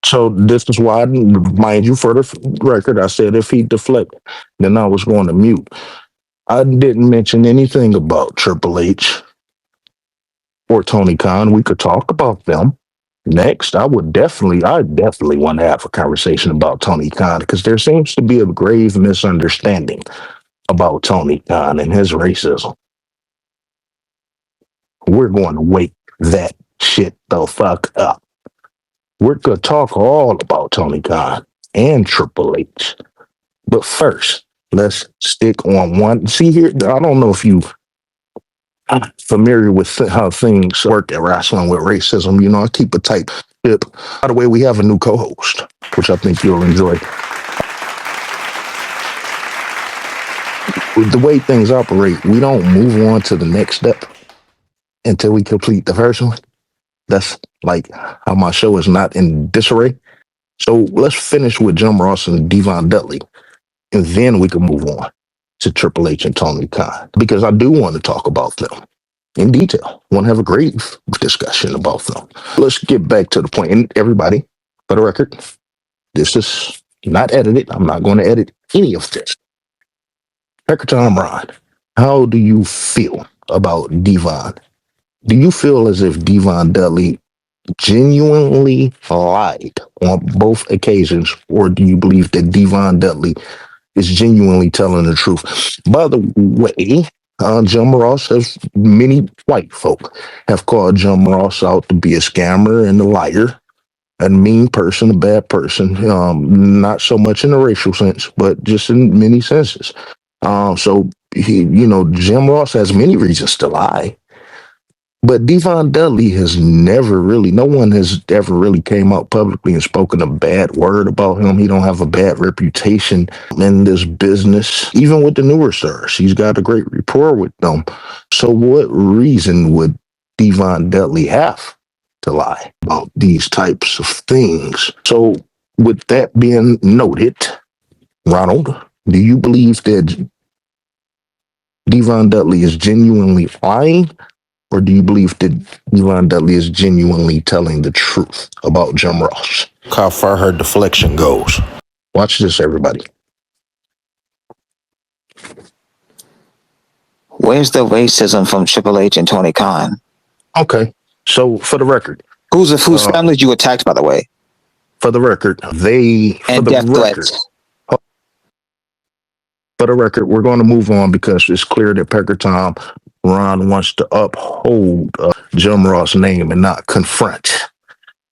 S7: So this is why, mind you, for the record, I said if he deflect, then I was going to mute. I didn't mention anything about Triple H or Tony Khan. We could talk about them. Next, I definitely want to have a conversation about Tony Khan because there seems to be a grave misunderstanding about Tony Khan and his racism. We're going to wake that shit the fuck up. We're going to talk all about Tony Khan and Triple H. But first, let's stick on one. See here, I don't know if you are familiar with how things work at Wrestling with Racism. You know, I keep a tight ship. By the way, we have a new co-host, which I think you'll enjoy. The way things operate, we don't move on to the next step until we complete the first one. That's like how my show is not in disarray. So let's finish with Jim Ross and Devon Dudley, and then we can move on to Triple H and Tony Khan, because I do want to talk about them in detail. I want to have a great discussion about them. Let's get back to the point. And everybody, for the record, this is not edited. I'm not going to edit any of this. Pecker Tom Rod, how do you feel about Devon? Do you feel as if Devon Dudley genuinely lied on both occasions, or do you believe that Devon Dudley is genuinely telling the truth? By the way, Jim Ross, as many white folk have called Jim Ross out to be a scammer and a liar, a mean person, a bad person, not so much in a racial sense, but just in many senses. So Jim Ross has many reasons to lie. But Devon Dudley has no one has ever really came out publicly and spoken a bad word about him. He don't have a bad reputation in this business. Even with the newer stars, he's got a great rapport with them. So what reason would Devon Dudley have to lie about these types of things? So with that being noted, Ronald, do you believe that Devon Dudley is genuinely lying? Or do you believe that Devon Dudley is genuinely telling the truth about Jim Ross? How far her deflection goes. Watch this, everybody.
S6: Where's the racism from Triple H and Tony Khan?
S7: Okay, so for the record.
S6: Whose families you attacked, by the way?
S7: For the record, For the record, we're going to move on because it's clear that Pecker Tom Ron wants to uphold Jim Ross' name and not confront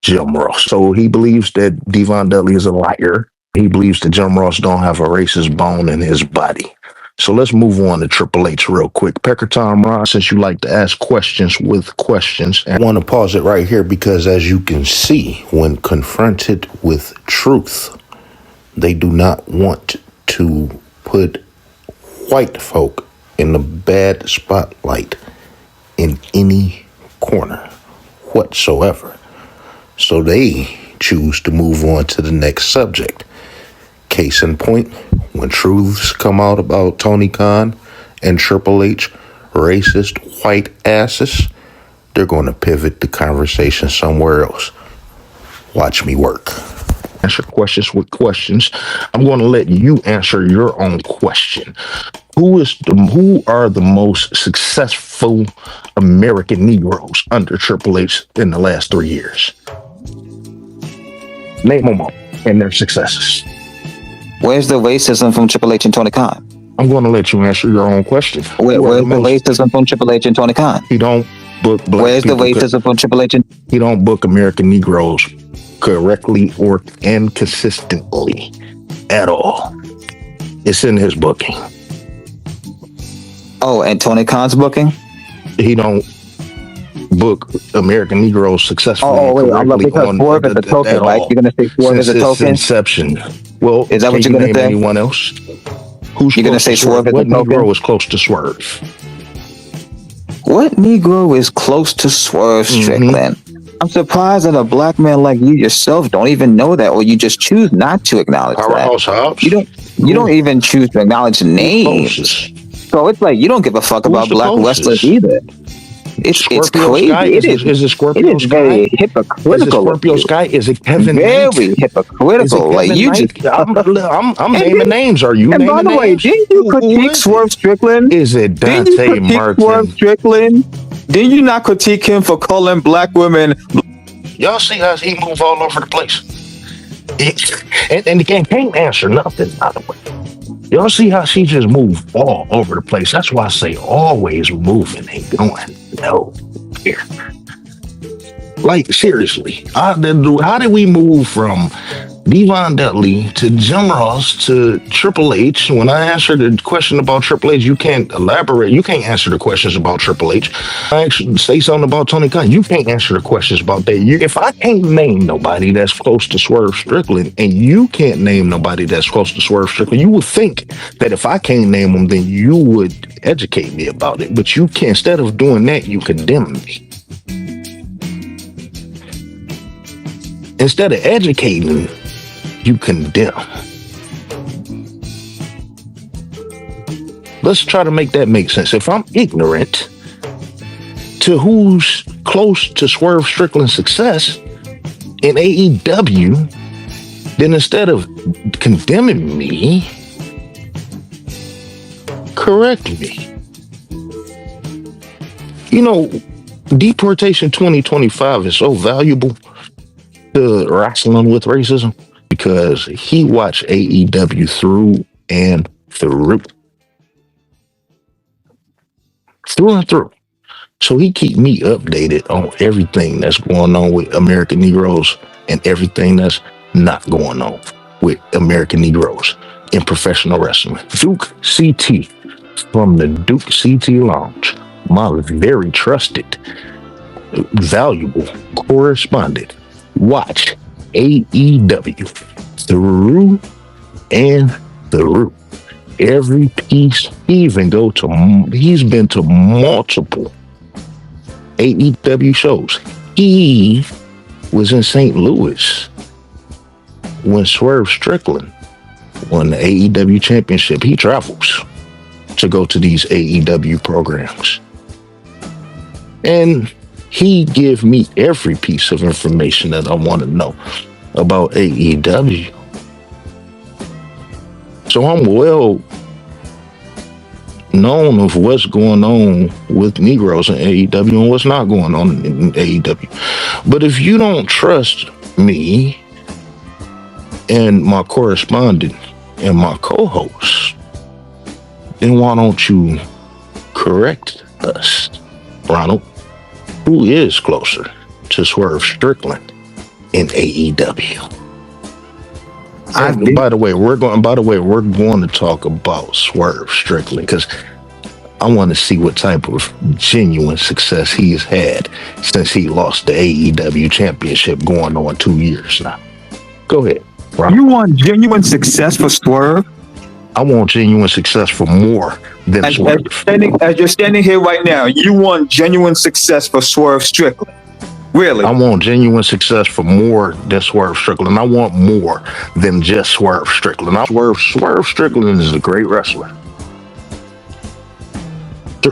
S7: Jim Ross. So he believes that Devon Dudley is a liar. He believes that Jim Ross don't have a racist bone in his body. So let's move on to Triple H real quick. Pecker Tom Ron, since you like to ask questions with questions, and I want to pause it right here because as you can see, when confronted with truth, they do not want to put white folk in the bad spotlight in any corner whatsoever. So they choose to move on to the next subject. Case in point, when truths come out about Tony Khan and Triple H, racist white asses, they're going to pivot the conversation somewhere else. Watch me work. Answer questions with questions. I'm going to let you answer your own question. Who are the most successful American Negroes under Triple H in the last 3 years? Name them all and their successes.
S6: Where's the racism from Triple H and Tony Khan?
S7: I'm going to let you answer your own question.
S6: Where's the racism from Triple H and Tony Khan?
S7: He don't book black
S6: Where's the
S7: people.
S6: racism from Triple H and...
S7: He don't book American Negroes correctly and consistently at all. It's in his booking.
S6: Oh, and Tony Khan's booking?
S7: He don't book American Negroes successfully.
S6: Oh, wait, I'm
S7: correctly
S6: because
S7: on
S6: Swerve is a token, right? You're going to say Swerve is a token?
S7: Inception. Well,
S6: is that what you're going to say?
S7: Anyone else? Who's
S6: you're going to say Swerve is a token?
S7: What Negro is close to Swerve?
S6: What Negro is close to Swerve Strickland? I'm surprised that a black man like you yourself don't even know that, or you just choose not to acknowledge
S7: Powerhouse
S6: that.
S7: Hobbs?
S6: You don't even choose to acknowledge names. So it's like you don't give a fuck about black wrestlers either. It's crazy.
S7: Sky? Is it Scorpio
S6: it is
S7: Sky?
S6: Very hypocritical.
S7: Is it Scorpio Sky? Is it Kevin
S6: Very
S7: Knight?
S6: hypocritical. Like you
S7: Knight?
S6: just
S7: I'm naming names. Are you naming names?
S6: And by the way, didn't you critique Swerve Strickland?
S7: Is it Dante Martin?
S6: Swerve Strickland? Didn't you not critique him for calling black women?
S7: Y'all see how he move all over the place? And again, can't answer nothing, by the way. Y'all see how she just moved all over the place? That's why I say always moving ain't going nowhere. Like, seriously, how did we move from Devon Dudley to Jim Ross to Triple H? When I answered the question about Triple H, you can't elaborate. You can't answer the questions about Triple H. I actually say something about Tony Khan. You can't answer the questions about that. If I can't name nobody that's close to Swerve Strickland, and you can't name nobody that's close to Swerve Strickland, you would think that if I can't name them, then you would educate me about it. But you can't. Instead of doing that, you condemn me. Instead of educating, you condemn. Let's try to make that make sense. If I'm ignorant to who's close to Swerve Strickland's success in AEW, then instead of condemning me, correct me. You know, Deportation 2025 is so valuable to wrestling with racism because he watched AEW through and through. Through and through. So he keep me updated on everything that's going on with American Negroes and everything that's not going on with American Negroes in professional wrestling. Duke CT from the Duke CT Lounge, my very trusted, valuable correspondent, watch AEW through and through. Every piece, he's been to multiple AEW shows. He was in St. Louis when Swerve Strickland won the AEW championship. He travels to go to these AEW programs. And he give me every piece of information that I want to know about AEW. So I'm well known of what's going on with Negroes in AEW and what's not going on in AEW. But if you don't trust me and my correspondent and my co-host, then why don't you correct us, Ronald? Who is closer to Swerve Strickland in AEW? And by the way, we're going to talk about Swerve Strickland because I want to see what type of genuine success he's had since he lost the AEW championship going on 2 years now. Go ahead, Ron.
S6: You want genuine success for Swerve?
S7: I want genuine success for more than Swerve.
S6: As you're standing here right now, you want genuine success for Swerve Strickland. Really?
S7: I want genuine success for more than Swerve Strickland. I want more than just Swerve Strickland. Swerve Strickland is a great wrestler.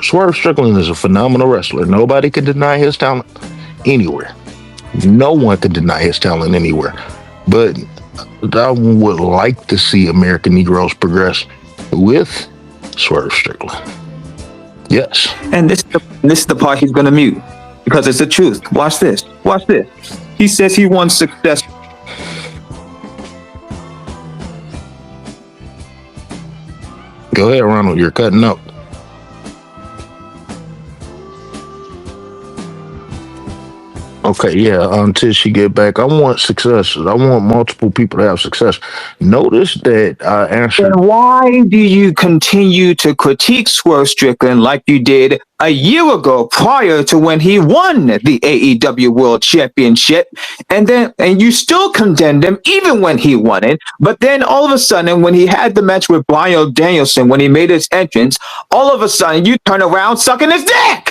S7: Swerve Strickland is a phenomenal wrestler. Nobody can deny his talent anywhere. No one can deny his talent anywhere. But I would like to see American Negroes progress with Swerve Strickland. Yes.
S6: And this is the part he's going to mute because it's the truth. Watch this. Watch this. He says he wants success.
S7: Go ahead, Ronald. You're cutting up. Okay, yeah, until she get back. I want successes. I want multiple people to have success. Notice that I answered.
S6: And why do you continue to critique Swerve Strickland like you did a year ago prior to when he won the AEW World Championship? And you still condemned him even when he won it. But then all of a sudden, when he had the match with Bryan Danielson, when he made his entrance, all of a sudden you turn around sucking his dick.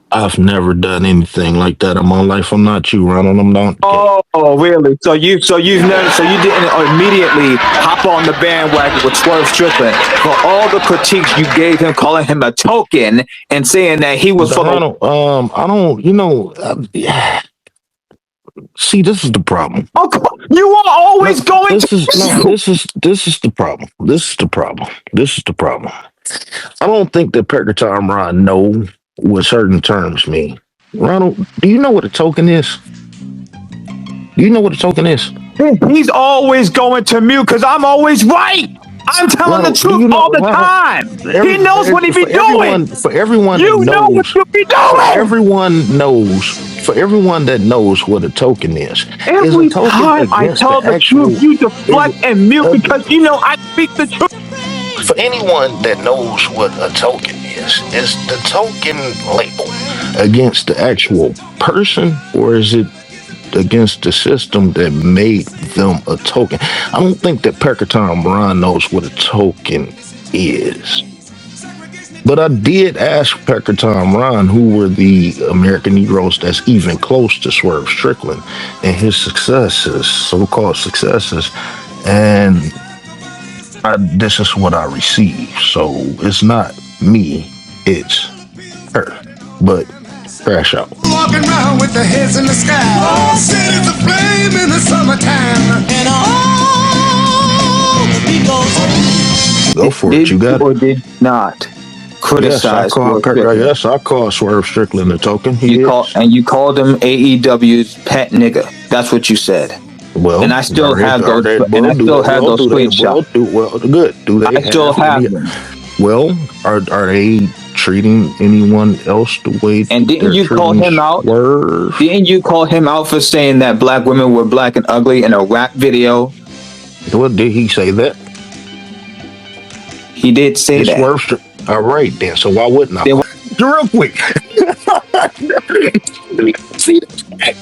S7: I've never done anything like that in my life. I'm not you, Ronald. I'm not.
S6: Oh, really? So you didn't immediately hop on the bandwagon with Swerve Strickland for all the critiques you gave him, calling him a token and saying that he was
S7: Ronald, I don't. See, this is the problem.
S6: Oh, you are always going
S7: This is the problem. This is the problem. I don't think that Peckatron Ron know what certain terms mean. Ronald, do you know what a token is? Do you know what a token is?
S6: He's always going to mute because I'm always right. I'm telling the truth all the time. He knows what he be doing.
S7: For everyone
S6: you know what you be doing.
S7: For everyone that knows what a token is.
S6: Every time I tell the truth, you deflect and mute because you know I speak the truth.
S7: For anyone that knows what a token is the token label against the actual person, or is it against the system that made them a token? I don't think that Peckatron Ron knows what a token is. But I did ask Peckatron Ron who were the American Negroes that's even close to Swerve Strickland and his successes, so-called successes, and this is what I received. So it's not me, it's her. But crash out.
S8: Walking around with the heads in the sky. All cities aflame in the summertime. And all people.
S7: Go for it. You got it.
S6: Or did not criticize.
S7: Yes, I call Swerve Strickland a token. You
S6: called him AEW's pet nigga. That's what you said.
S7: Well,
S6: and I still have those. And I still have those screenshots.
S7: Well, good. Do they?
S6: I still have them.
S7: Well, are they treating anyone else the way?
S6: And didn't you call him out? Didn't you call him out for saying that black women were black and ugly in a rap video?
S7: Well, did he say that?
S6: He did say that.
S7: All right, then. So why wouldn't I? Real quick. See that?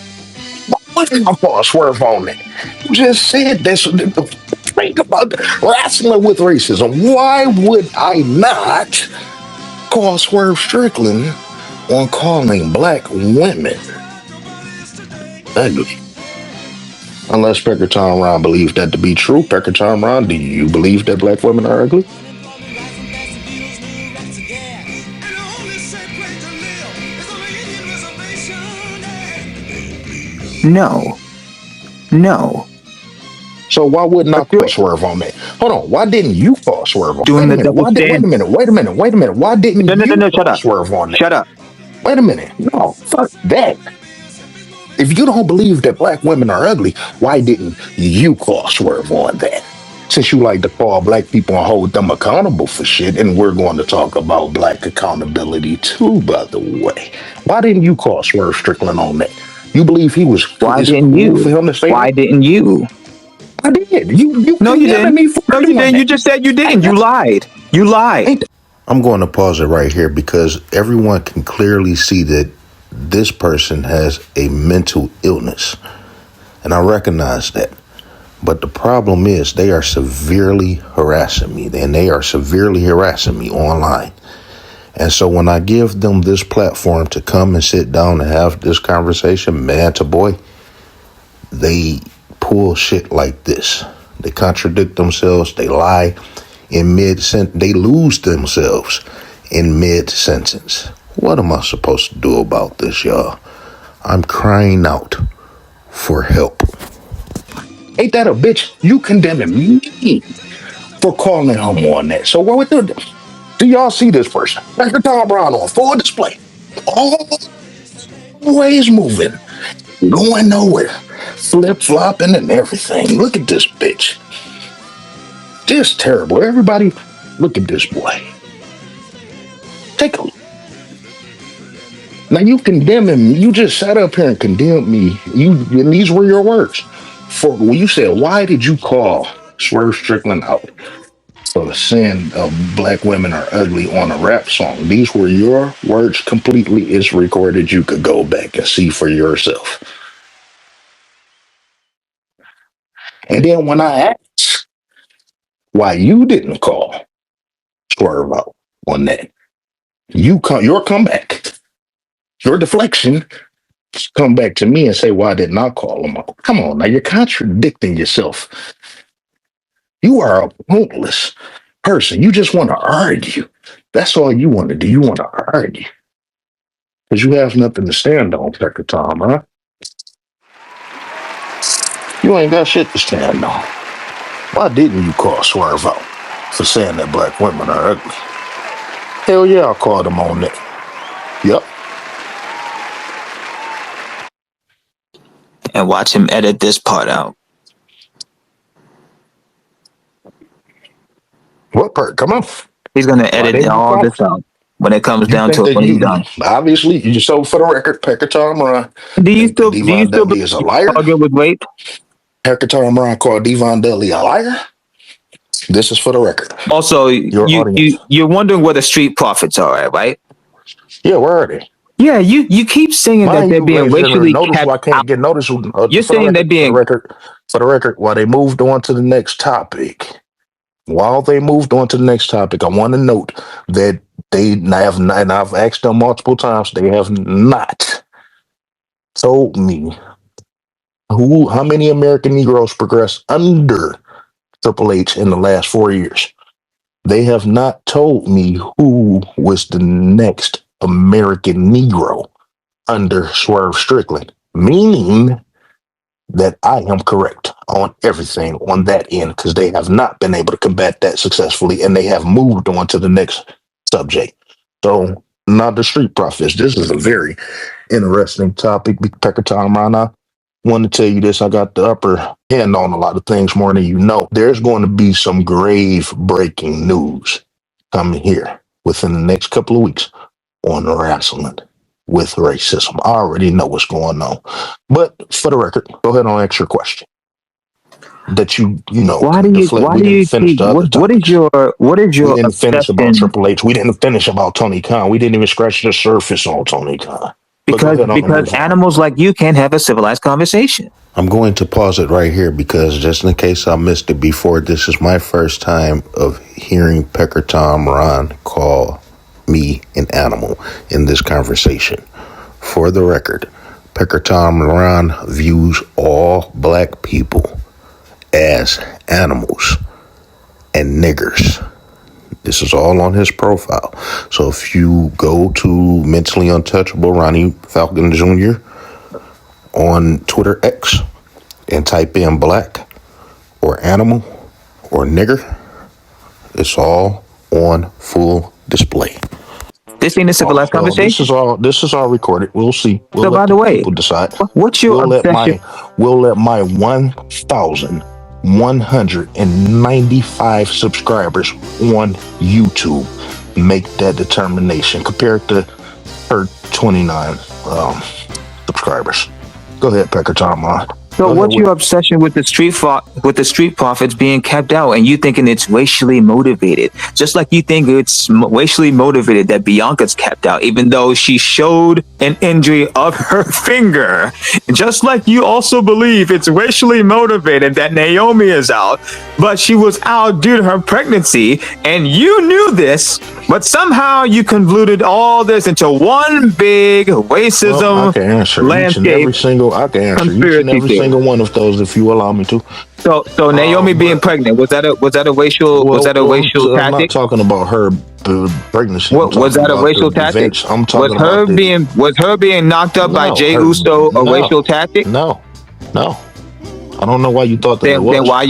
S7: Why didn't I call Swerve on that? You just said this. Think about wrestling with racism. Why would I not call Swerve Strickland on calling black women ugly? Unless Peckatron Ron believes that to be true. Peckatron Ron, do you believe that black women are ugly?
S6: No.
S7: So why wouldn't I call Swerve on that? Hold on. Why didn't you call Swerve on
S6: that?
S7: Wait a minute. Why didn't you
S6: call
S7: Swerve on that?
S6: Shut up.
S7: Wait a minute. No, fuck that. If you don't believe that black women are ugly, why didn't you call Swerve on that? Since you like to call black people and hold them accountable for shit, and we're going to talk about black accountability too, by the way. Why didn't you call Swerve Strickland on that? You believe he was?
S6: Why didn't you?
S7: For him to say
S6: why didn't you?
S7: I did. You
S6: No, you
S7: condemning
S6: didn't.
S7: me for
S6: No, you
S7: doing
S6: didn't.
S7: that.
S6: You just said you didn't. You lied. You lied.
S1: I'm going to pause it right here because everyone can clearly see that this person has a mental illness. And I recognize that. But the problem is they are severely harassing me, and they are severely harassing me online. And so when I give them this platform to come and sit down and have this conversation, man to boy, they pull shit like this. They contradict themselves. They lie in mid-sentence. They lose themselves in mid-sentence. What am I supposed to do about this, y'all? I'm crying out for help.
S7: Ain't that a bitch? You condemning me for calling him on that. So what we do y'all see this person? Dr. Tom Brown on full display. Always moving. Going nowhere. Flip-flopping and everything. Look at this bitch. Just terrible. Everybody, look at this boy. Take a look. Now you condemning me. You just sat up here and condemned me. And these were your words. For when you said, why did you call Swerve Strickland out for saying black women are ugly on a rap song? These were your words completely. It's recorded. You could go back and see for yourself. And then when I asked why you didn't call Swerve out on that, your comeback, your deflection, come back to me and say, why didn't I call him out? Come on, now you're contradicting yourself. You are a pointless person. You just want to argue. That's all you want to do. You want to argue. Because you have nothing to stand on, Pecker Tom, huh? You ain't got shit to stand on. Why didn't you call Swerve out for saying that black women are ugly? Hell yeah, I called him on that. Yep.
S6: And watch him edit this part out.
S7: What part? Come on.
S6: He's gonna
S7: Why
S6: edit
S7: didn't you
S6: all
S7: call?
S6: this out when it comes
S7: You
S6: down
S7: think
S6: to it
S7: that
S6: when he's done.
S7: obviously, you just so for the record, Pecker Tom Ron
S6: Do you
S7: think
S6: still
S7: that
S6: do you
S7: Devon
S6: still
S7: Dudley
S6: believe
S7: is a liar?
S6: Target was rape?
S7: Pecker Tom Ron called Devon Dudley a liar? This is for the record.
S6: Also,
S7: Your audience.
S6: you're wondering where the street profits are at, right?
S7: Yeah, where are they?
S6: Yeah, you keep saying that
S7: Mind
S6: they're
S7: you,
S6: being
S7: ladies and gentlemen,
S6: racially
S7: notice
S6: kept
S7: why I
S6: out.
S7: can't get notice.
S6: You're saying they're being
S7: For the record, while they moved on to the next topic, I want to note that they have not, and I've asked them multiple times, they have not told me how many American Negroes progressed under Triple H in the last 4 years. They have not told me who was the next American Negro under Swerve Strickland, meaning that I am correct on everything on that end because they have not been able to combat that successfully and they have moved on to the next subject. So, not the street profits. This is a very interesting topic. Pecker Tom Rana, want to tell you this. I got the upper hand on a lot of things more than you know. There's going to be some grave breaking news coming here within the next couple of weeks on wrestling with racism. I already know what's going on. But for the record, go ahead and ask your question. That you know, we didn't finish the other topics.
S6: What is
S7: We
S6: your
S7: didn't finish about
S6: obsession?
S7: Triple H. We didn't finish about Tony Khan. We didn't even scratch the surface on Tony Khan. But go ahead on and
S6: Because
S7: move on.
S6: animals like you can't have a civilized conversation.
S1: I'm going to pause it right here because just in case I missed it before, this is my first time of hearing Pecker Tom Ron call me an animal in this conversation. For the record, Pecker Tom Ron views all black people as animals and niggers. This is all on his profile. So if you go to Mentally Untouchable Ronnie Falcon Jr. on Twitter X and type in black or animal or nigger, it's all on full display.
S6: This ain't a civilized conversation.
S7: This is all recorded. We'll see. We'll
S6: So,
S7: let
S6: by the
S7: the
S6: way,
S7: people decide.
S6: what's your obsession?
S7: We'll let my 1,195 subscribers on YouTube make that determination compared to her 29 subscribers. Go ahead, Pecker Tom Ron.
S6: So
S7: Go ahead
S6: what's your obsession with the street profits being kept out, and you thinking it's racially motivated? Just like you think it's racially motivated that Bianca's kept out, even though she showed an injury of her finger. Just like you also believe it's racially motivated that Naomi is out, but she was out due to her pregnancy, and you knew this, but somehow you convoluted all this into one big racism
S7: Well, I can answer each and every
S6: landscape.
S7: single. I can answer each and
S6: Conspiracy
S7: every
S6: theory.
S7: single one of those if you allow me to.
S6: So Naomi being pregnant, was that a racial
S7: I'm not
S6: tactic?
S7: talking about her pregnancy. I'm
S6: What was
S7: talking
S6: that a
S7: about
S6: racial
S7: the
S6: tactic?
S7: events. I'm talking about the
S6: Was her being knocked up by
S7: no,
S6: Jey
S7: her,
S6: Uso a
S7: no,
S6: racial tactic?
S7: no, no. I don't know why you thought that it
S6: Then
S7: was.
S6: why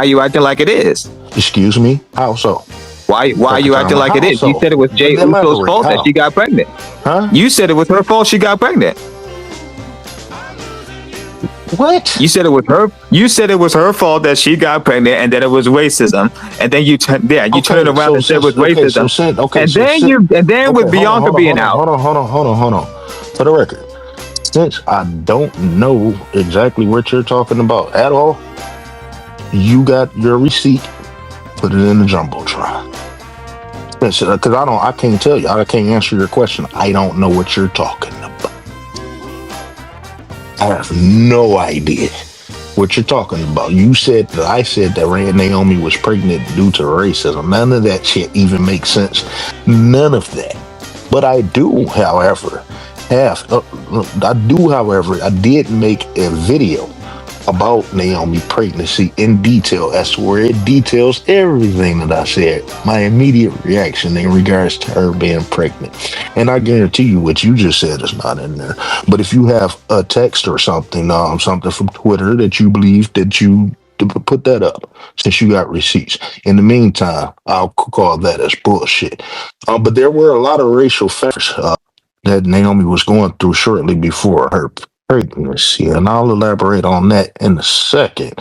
S6: you acting like it is?
S7: Excuse me. How so?
S6: Why you acting like it
S7: How
S6: is?
S7: so?
S6: You said it was Jey Uso's
S7: Elaborate.
S6: fault that
S7: How?
S6: she got pregnant.
S7: Huh?
S6: You said it was her fault she got pregnant.
S7: What?
S6: You said it was her. You said it was her fault that she got pregnant, and that it was racism. And then you turn it around and said it was racism. And then with Bianca being out.
S7: Hold on. For the record, since I don't know exactly what you're talking about at all, you got your receipt. Put it in the jumbotron. Because I can't tell you. I can't answer your question. I don't know what you're talking about. I have no idea what you're talking about. I said that Naomi was pregnant due to racism. None of that shit even makes sense. None of that. But I do, however, I did make a video about Naomi pregnancy in detail as to where it details everything that I said, my immediate reaction in regards to her being pregnant. And I guarantee you what you just said is not in there. But if you have a text or something from Twitter that you believe that you put that up, since you got receipts. In the meantime, I'll call that as bullshit. But there were a lot of racial factors that Naomi was going through shortly before her pregnancy, and I'll elaborate on that in a second.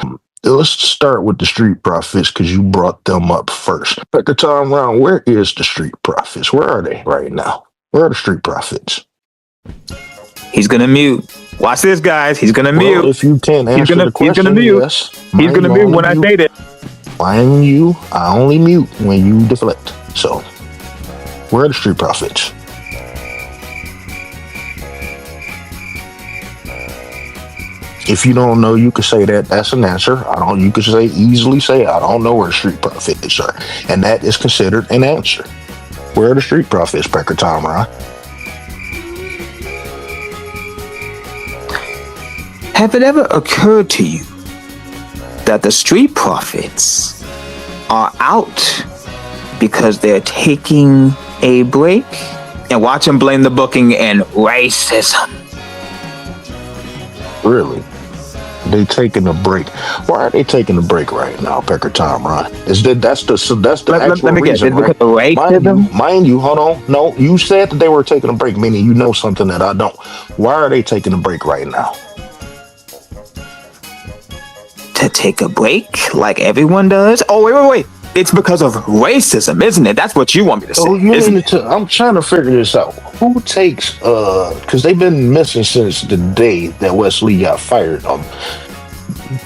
S7: Let's start with the Street Profits because you brought them up first. Pecker Tom Round, where is the Street Profits? Where are they right now? Where are the Street Profits?
S6: He's gonna mute. Watch this, guys. He's gonna mute.
S7: If you can't answer the question,
S6: he's gonna mute.
S7: yes.
S6: He's gonna mute when I say that.
S7: Mind you, I only mute when you deflect. So, where are the Street Profits? If you don't know, you could say that. That's an answer. You could easily say, I don't know where Street Profits are. And that is considered an answer. Where are the Street Profits, Pecker Tom Ron?
S6: Have it ever occurred to you that the Street Profits are out because they're taking a break? And watch them blame the booking and racism.
S7: Really? They taking a break. Why are they taking a break right now, Pecker Tom Ron? That's the actual reason, right? Mind you, hold on. No, you said that they were taking a break, meaning you know something that I don't. Why are they taking a break right now?
S6: To take a break like everyone does? Oh, wait. It's because of racism, isn't it? That's what you want me to say.
S7: I'm trying to figure this out. Who takes, because they've been missing since the day that Wesley got fired on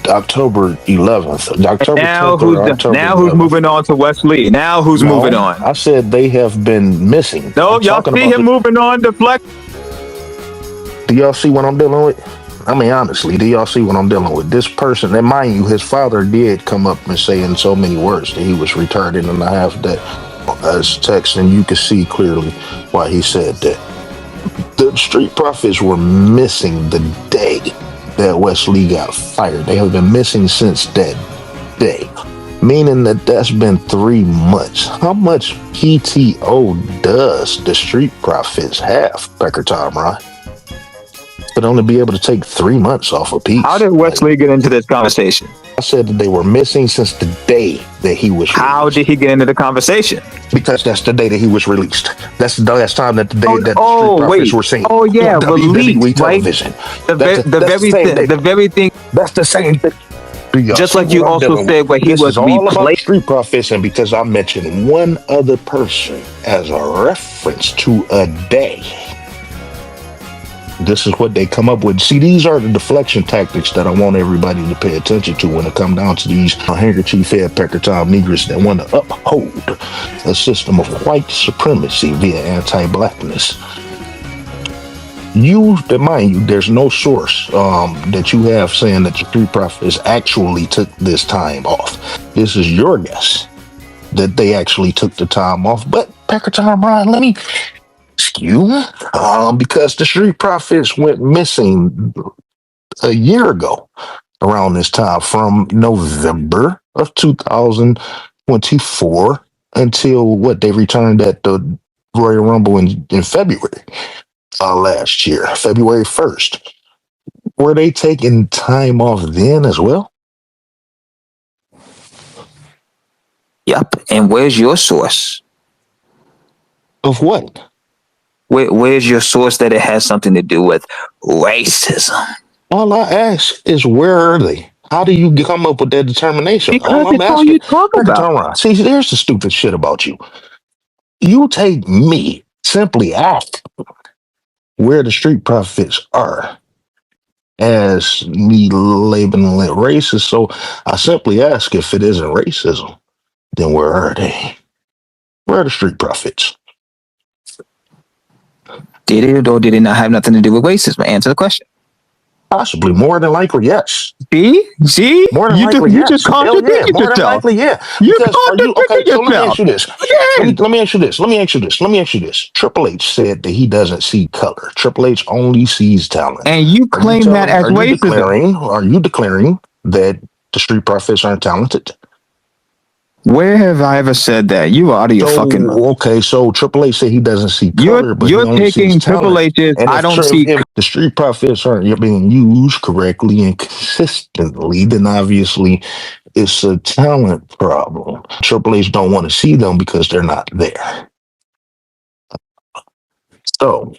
S7: October 11th.
S6: Now who's moving on to Wesley? Now who's moving on?
S7: I said they have been missing.
S6: No, y'all see him moving on to Flex?
S7: Do y'all see what I'm dealing with? I mean, honestly, do y'all see what I'm dealing with? This person, and mind you, his father did come up and say in so many words that he was retarded, and I have that as text, and you can see clearly why he said that. The Street Profits were missing the day that Wesley got fired. They have been missing since that day, meaning that that's been 3 months. How much PTO does the Street Profits have, Pecker Tom Ron? Could only be able to take 3 months off a piece.
S6: How did Wesley get into this conversation?
S7: I said that they were missing since the day that he was released.
S6: How did he get into the conversation?
S7: Because that's the day that he was released. That's the last time that the Street Profits were seen.
S6: Oh yeah,
S7: WWE
S6: released,
S7: television.
S6: Right? The very thing.
S7: That's the same thing.
S6: Just like you also said where he was
S7: all about Street Profits, and because I mentioned one other person as a reference to a day, This is what they come up with. See, these are the deflection tactics that I want everybody to pay attention to when it come down to these handkerchief-head Pecker Tom Negroes that want to uphold a system of white supremacy via anti-blackness. Mind you, there's no source that you have saying that the Street Profits actually took this time off. This is your guess that they actually took the time off. But Pecker Tom Ryan, let me excuse me, because the Street Profits went missing a year ago around this time, from November of 2024 until they returned at the Royal Rumble in February last year, February 1st. Were they taking time off then as well?
S6: Yep. And where's your source?
S7: Of what?
S6: Where's your source that it has something to do with racism?
S7: All I ask is, where are they? How do you come up with that determination?
S6: Because it's all you talk about.
S7: See, here's the stupid shit about you. You take me, simply ask where the Street Profits are, as me labeling it racist. So I simply ask, if it isn't racism, then where are they? Where are the Street Profits?
S6: Did it or did it not have nothing to do with racism? Answer the question.
S7: Possibly, more than likely, yes.
S6: See?
S7: More than likely,
S6: you
S7: yes.
S6: just contradicted
S7: More
S6: yourself.
S7: than likely, yeah.
S6: You
S7: Because
S6: contradicted
S7: so let me
S6: yourself.
S7: ask you this. Let me ask you this. Triple H said that he doesn't see color. Triple H only sees talent.
S6: And you claim that as racism.
S7: Are you declaring that the Street Profits aren't talented?
S6: Where have I ever said that? You are out of your fucking mind.
S7: Okay, so Triple H said he doesn't see color, but
S6: you're
S7: he only
S6: taking
S7: sees
S6: Triple
S7: talent.
S6: H's.
S7: And
S6: I don't see.
S7: If the Street Profits aren't being used correctly and consistently, then obviously it's a talent problem. Triple H don't want to see them because they're not there. So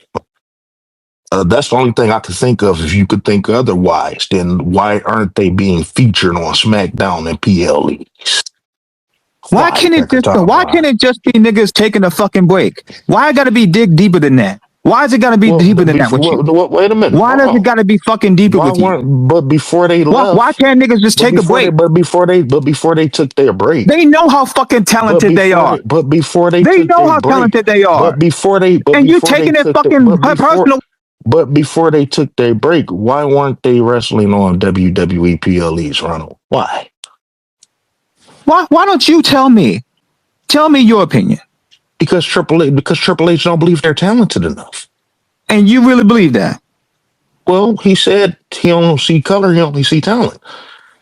S7: that's the only thing I could think of. If you could think otherwise, then why aren't they being featured on SmackDown and PLE?
S6: Why can't it just be niggas taking a fucking break? Why it gotta be dig deeper than that? Why is it gotta be deeper than that with you?
S7: Wait a minute.
S6: Why does it gotta be fucking deeper with you?
S7: But before they left,
S6: why can't niggas just take a break?
S7: But before they took their break,
S6: they know how fucking talented they are.
S7: But before they
S6: know how talented they are.
S7: But before they,
S6: and you taking it fucking personal.
S7: But before they took their break, why weren't they wrestling on WWE PLEs, Ronald? Why?
S6: Why don't you tell me? Tell me your opinion.
S7: Because Triple H don't believe they're talented enough.
S6: And you really believe that?
S7: Well, he said he don't see color, he only see talent.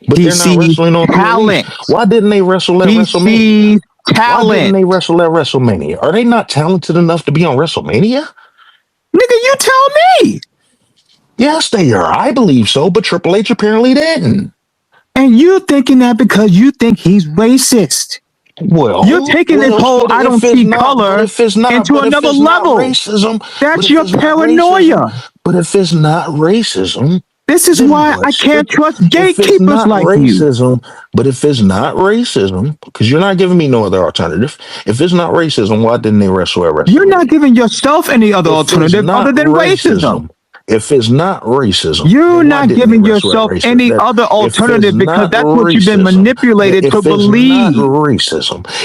S7: But they're not wrestling on
S6: talent.
S7: PLEs. Why didn't they wrestle at WrestleMania?
S6: Sees talent.
S7: Why didn't they wrestle at WrestleMania? Are they not talented enough to be on WrestleMania?
S6: Nigga, you tell me.
S7: Yes, they are. I believe so, but Triple H apparently didn't.
S6: And you thinking that because you think he's racist.
S7: Well,
S6: you're taking this whole I don't see color into another level. That's your paranoia.
S7: But if it's not racism,
S6: this is why I can't trust gatekeepers like you.
S7: But if it's not racism, because you're not giving me no other alternative. If it's not racism, why didn't they wrestle at WrestleMania?
S6: You're not giving yourself any other alternative other than racism.
S7: If it's not racism,
S6: you're not giving yourself any other alternative because that's what you've been manipulated to believe.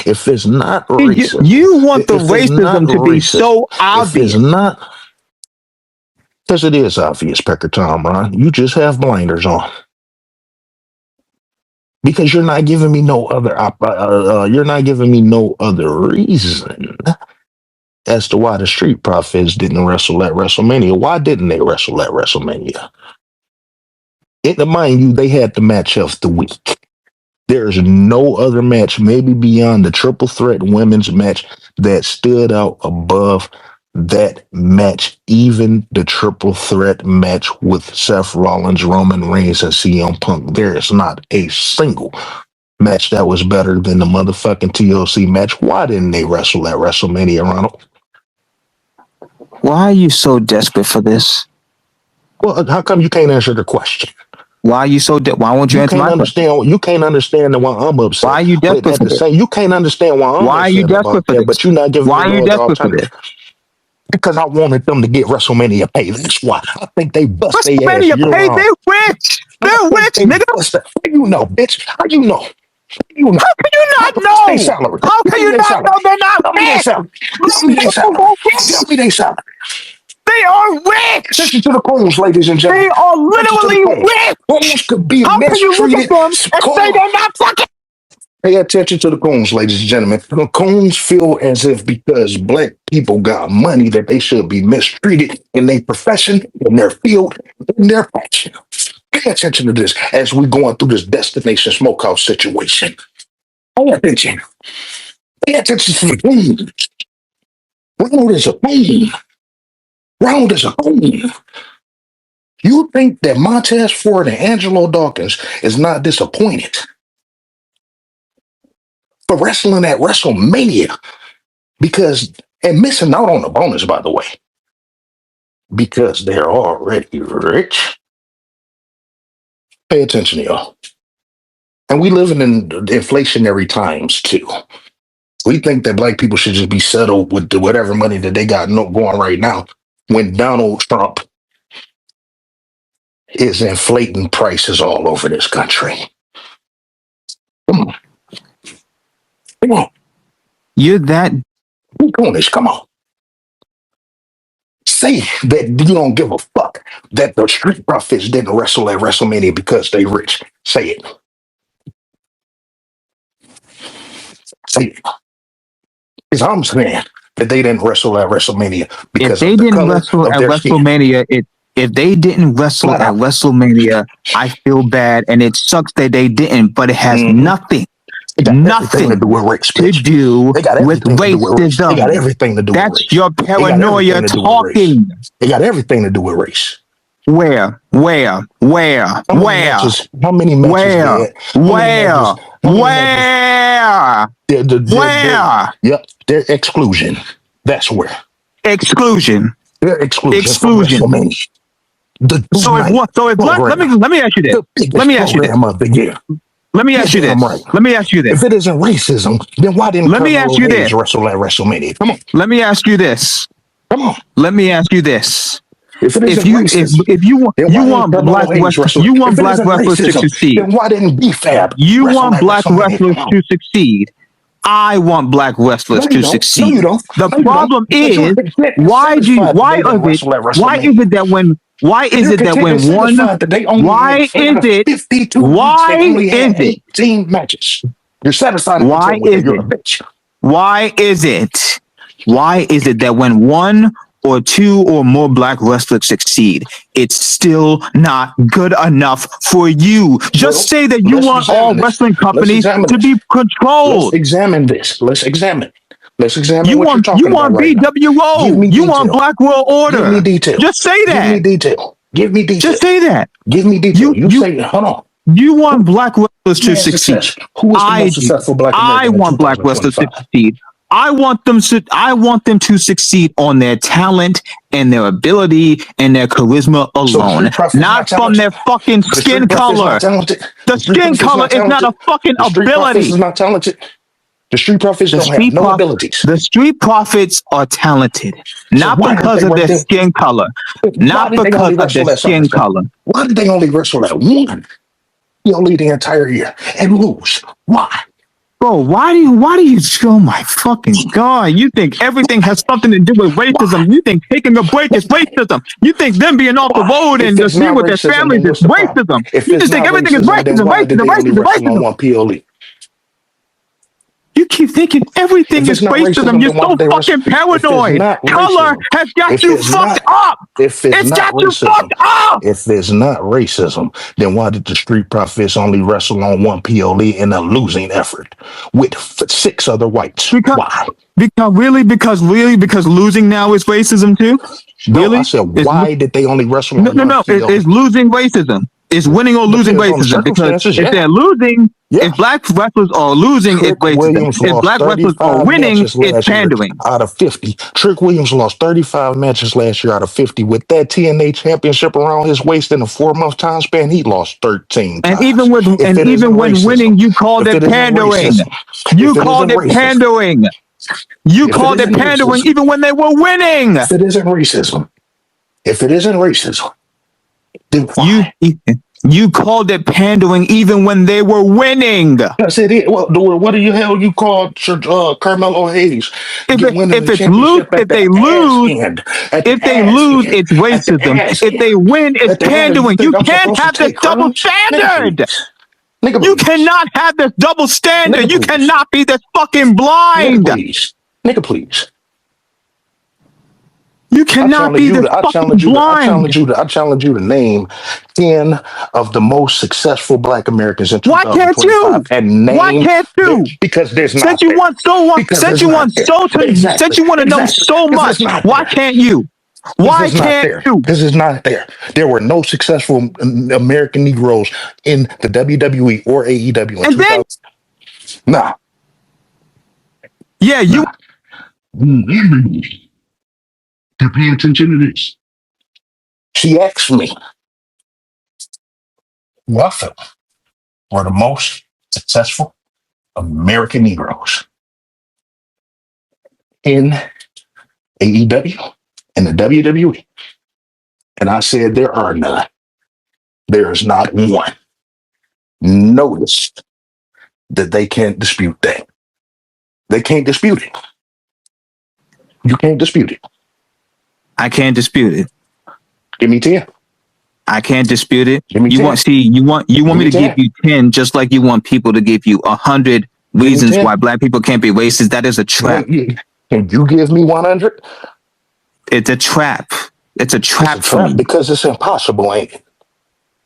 S7: If it's not racism,
S6: you want the racism to be so obvious.
S7: If it's not, because it is obvious, Pecker Tom, Ron. You just have blinders on. Because you're not giving me no other. You're not giving me no other reason as to why the Street Profits didn't wrestle at WrestleMania. Why didn't they wrestle at WrestleMania? Mind you, they had the match of the week. There's no other match, maybe beyond the triple threat women's match, that stood out above that match. Even the triple threat match with Seth Rollins, Roman Reigns, and CM Punk. There is not a single match that was better than the motherfucking TLC match. Why didn't they wrestle at WrestleMania, Ronald?
S6: Why are you so desperate for this?
S7: Well, how come you can't answer the question?
S6: Why are you so why won't you answer my question?
S7: You can't understand why I'm upset.
S6: Why are you desperate for this?
S7: You can't understand why I'm upset.
S6: Why are you desperate for this?
S7: But you're not giving me no other alternative. Because I wanted them to get WrestleMania pay. That's why. I think they bust their ass
S6: WrestleMania
S7: year
S6: pay,
S7: round.
S6: they rich. They're rich,
S7: They
S6: nigga.
S7: bust that. How you know, bitch? How you know? You know.
S6: How can you not
S7: They
S6: know?
S7: salary.
S6: How can you not know they're not
S7: Tell me their
S6: rich?
S7: salary. Tell me their salary. Tell me their salary.
S6: They are rich.
S7: Attention to the coons, ladies and gentlemen.
S6: They are
S7: Attention to the
S6: literally
S7: coons.
S6: rich.
S7: Coons could be
S6: How can you look
S7: mistreated.
S6: at them and say they're not fucking?
S7: Pay attention to the coons, ladies and gentlemen. The coons feel as if because black people got money that they should be mistreated in their profession, in their field, in their passion. Pay attention to this as we're going through this destination smokehouse situation. Pay attention. Pay attention to the coons. Ronald is a coon. Ronald is a coon. You think that Montez Ford and Angelo Dawkins is not disappointed for wrestling at WrestleMania because, and missing out on the bonus, by the way, because they're already rich? Pay attention, y'all. And we live in inflationary times too. We think that black people should just be settled with whatever money that they got going right now when Donald Trump is inflating prices all over this country. Come on. Come on.
S6: You're that.
S7: Be coonish. Come on. Say that you don't give a fuck that the Street Profits didn't wrestle at WrestleMania because they rich. Say it. Say it. Because I'm saying that they didn't wrestle at WrestleMania because
S6: If they
S7: of the
S6: didn't
S7: color
S6: wrestle
S7: of
S6: at
S7: their skin.
S6: WrestleMania, if they didn't wrestle
S7: Flat
S6: at
S7: out.
S6: WrestleMania, I feel bad, and it sucks that they didn't. But it has
S7: Mhm.
S6: nothing
S7: It got everything to
S6: nothing
S7: do with race,
S6: to
S7: bitch.
S6: do
S7: They got
S6: with
S7: everything to do with race. They got
S6: racism.
S7: everything to do with
S6: That's
S7: race.
S6: your
S7: They got
S6: paranoia
S7: everything to do with race.
S6: talking.
S7: They got everything to do with race.
S6: Where?
S7: How many matches? How many matches?
S6: Where?
S7: They had? How many matches? How many matches?
S6: Where?
S7: Yep, their exclusion. That's where.
S6: Exclusion.
S7: Their exclusion.
S6: Exclusion.
S7: From WrestleMania. The
S6: So if what? So if
S7: program.
S6: let me ask you this.
S7: The biggest
S6: Let me ask you this.
S7: program of the year.
S6: Let me ask you
S7: Yeah,
S6: this.
S7: damn right.
S6: Let me ask you this.
S7: If it isn't racism, then why didn't
S6: Let me
S7: Carmelo
S6: ask you
S7: Hayes
S6: this.
S7: wrestle at WrestleMania? Come on,
S6: Let me ask you this.
S7: come on.
S6: Let me ask you this.
S7: If it isn't
S6: If
S7: racism,
S6: you
S7: then why
S6: want
S7: didn't
S6: black
S7: Carmelo Hayes wrestle?
S6: you want
S7: If it
S6: black
S7: isn't
S6: wrestlers to
S7: racism,
S6: succeed.
S7: then why didn't B-Fab
S6: You
S7: wrestle
S6: want
S7: at
S6: black
S7: WrestleMania?
S6: wrestlers
S7: Come on.
S6: to succeed. I want black wrestlers
S7: No, you
S6: to
S7: don't.
S6: succeed.
S7: No, you don't.
S6: The
S7: No, you
S6: problem
S7: don't. Because
S6: is
S7: you're
S6: why
S7: satisfied that they didn't
S6: is
S7: wrestle at WrestleMania.
S6: why is it that when one
S7: Satisfied that they only had out of 52 weeks, they only had 18 matches. You're satisfied and content with it. You're a bitch.
S6: why is it that when one or two or more black wrestlers succeed, it's still not good enough for you? Just say that you want all wrestling companies to be controlled.
S7: Let's examine this. Let's examine what you're
S6: You
S7: talking about
S6: want
S7: right now.
S6: BWO.
S7: Give me
S6: You
S7: detail.
S6: want Black World Order.
S7: Give me detail.
S6: Just say that.
S7: Give me detail. Give me detail.
S6: Just say that.
S7: Give me detail. You say, hold on.
S6: You want black wrestlers to succeed.
S7: Who is the most successful black American?
S6: I want black wrestlers to succeed. I want them to succeed on their talent and their ability and their charisma alone, not from their fucking skin color. The skin color is not a fucking ability.
S7: Is not talented. The Street Profits don't have no abilities.
S6: The Street Profits are talented, not because of their skin color. Not because of their skin color.
S7: Why did they only wrestle at one? Only the entire year and lose. Why?
S6: Bro, why do you, oh my fucking God, you think everything has something to do with racism? Why? You think taking a break is racism? You think them being off the road and just being with their families is racism? You just think everything is racism. You keep thinking everything is racism. You're so fucking paranoid. Color has got you fucked up. It's got you fucked up.
S7: If it's not racism, then why did the Street Profits only wrestle on one PLE in a losing effort with 6 other whites? Why?
S6: Because losing now is racism too?
S7: Really? No, I said, why did they only wrestle on one PLE?
S6: It's losing racism. It's winning or losing racism, because if they're losing, if black wrestlers are losing, it's racism. If black wrestlers are winning, it's pandering.
S7: Out of 50, Trick Williams lost 35 matches last year out of 50. With that TNA championship around his waist in a 4-month time span, he lost 13 times.
S6: And even when winning, you called it pandering. You called it pandering. You
S7: If it
S6: called it
S7: isn't
S6: pandering
S7: racism,
S6: even when they were winning.
S7: if it isn't racism, then
S6: You
S7: why?
S6: you called it pandering even when they were winning.
S7: I said it. Well, what the hell you called Carmelo Hayes winning
S6: If
S7: the
S6: it's lose,
S7: championship at
S6: if they
S7: the ass
S6: lose,
S7: end? At
S6: if
S7: the
S6: they
S7: ass
S6: lose,
S7: end.
S6: it's
S7: At the
S6: racism.
S7: ass
S6: If they
S7: end.
S6: win, it's
S7: At the ass. You
S6: pandering. You
S7: think I'm
S6: can't
S7: supposed to
S6: have this
S7: take
S6: double
S7: crowns? Nigga,
S6: standard.
S7: please. Nigga,
S6: You
S7: please.
S6: cannot have this double standard.
S7: Nigga,
S6: You
S7: please.
S6: cannot be this fucking
S7: Nigga,
S6: blind.
S7: please. Nigga, please.
S6: You cannot be this fucking blind.
S7: I challenge you to name 10 of the most successful black Americans in
S6: Why can't
S7: 2025
S6: you?
S7: and
S6: Why
S7: name
S6: can't you?
S7: because there's
S6: Since
S7: not
S6: you
S7: there.
S6: want so want,
S7: Because
S6: since
S7: there's
S6: you
S7: not
S6: want
S7: there.
S6: so to, since
S7: Exactly.
S6: you want to know
S7: Exactly.
S6: so
S7: Because it's
S6: much,
S7: not
S6: why
S7: there.
S6: can't you?
S7: Because
S6: Why
S7: it's not
S6: can't
S7: there.
S6: you?
S7: Because it's not there. There were no successful American Negroes in the WWE or AEW in
S6: And then,
S7: 2000. Nah.
S6: yeah, you
S7: Nah. To pay attention to this. She asked me who I felt were the most successful American Negroes in AEW and the WWE. And I said, there are none. There is not one. Notice that they can't dispute that. They can't dispute it. You can't dispute it.
S6: I can't dispute it.
S7: Give me 10.
S6: I can't dispute it.
S7: Give me
S6: You
S7: 10.
S6: want you want
S7: Give
S6: me
S7: me
S6: to give
S7: 10.
S6: you 10, just like you want people to give you 100
S7: Give me
S6: reasons
S7: 10.
S6: why black people can't be racist. That is a trap.
S7: Can you give me 100?
S6: It's a trap. It's a
S7: It's
S6: trap
S7: a
S6: for
S7: trap
S6: me.
S7: because it's impossible, ain't it?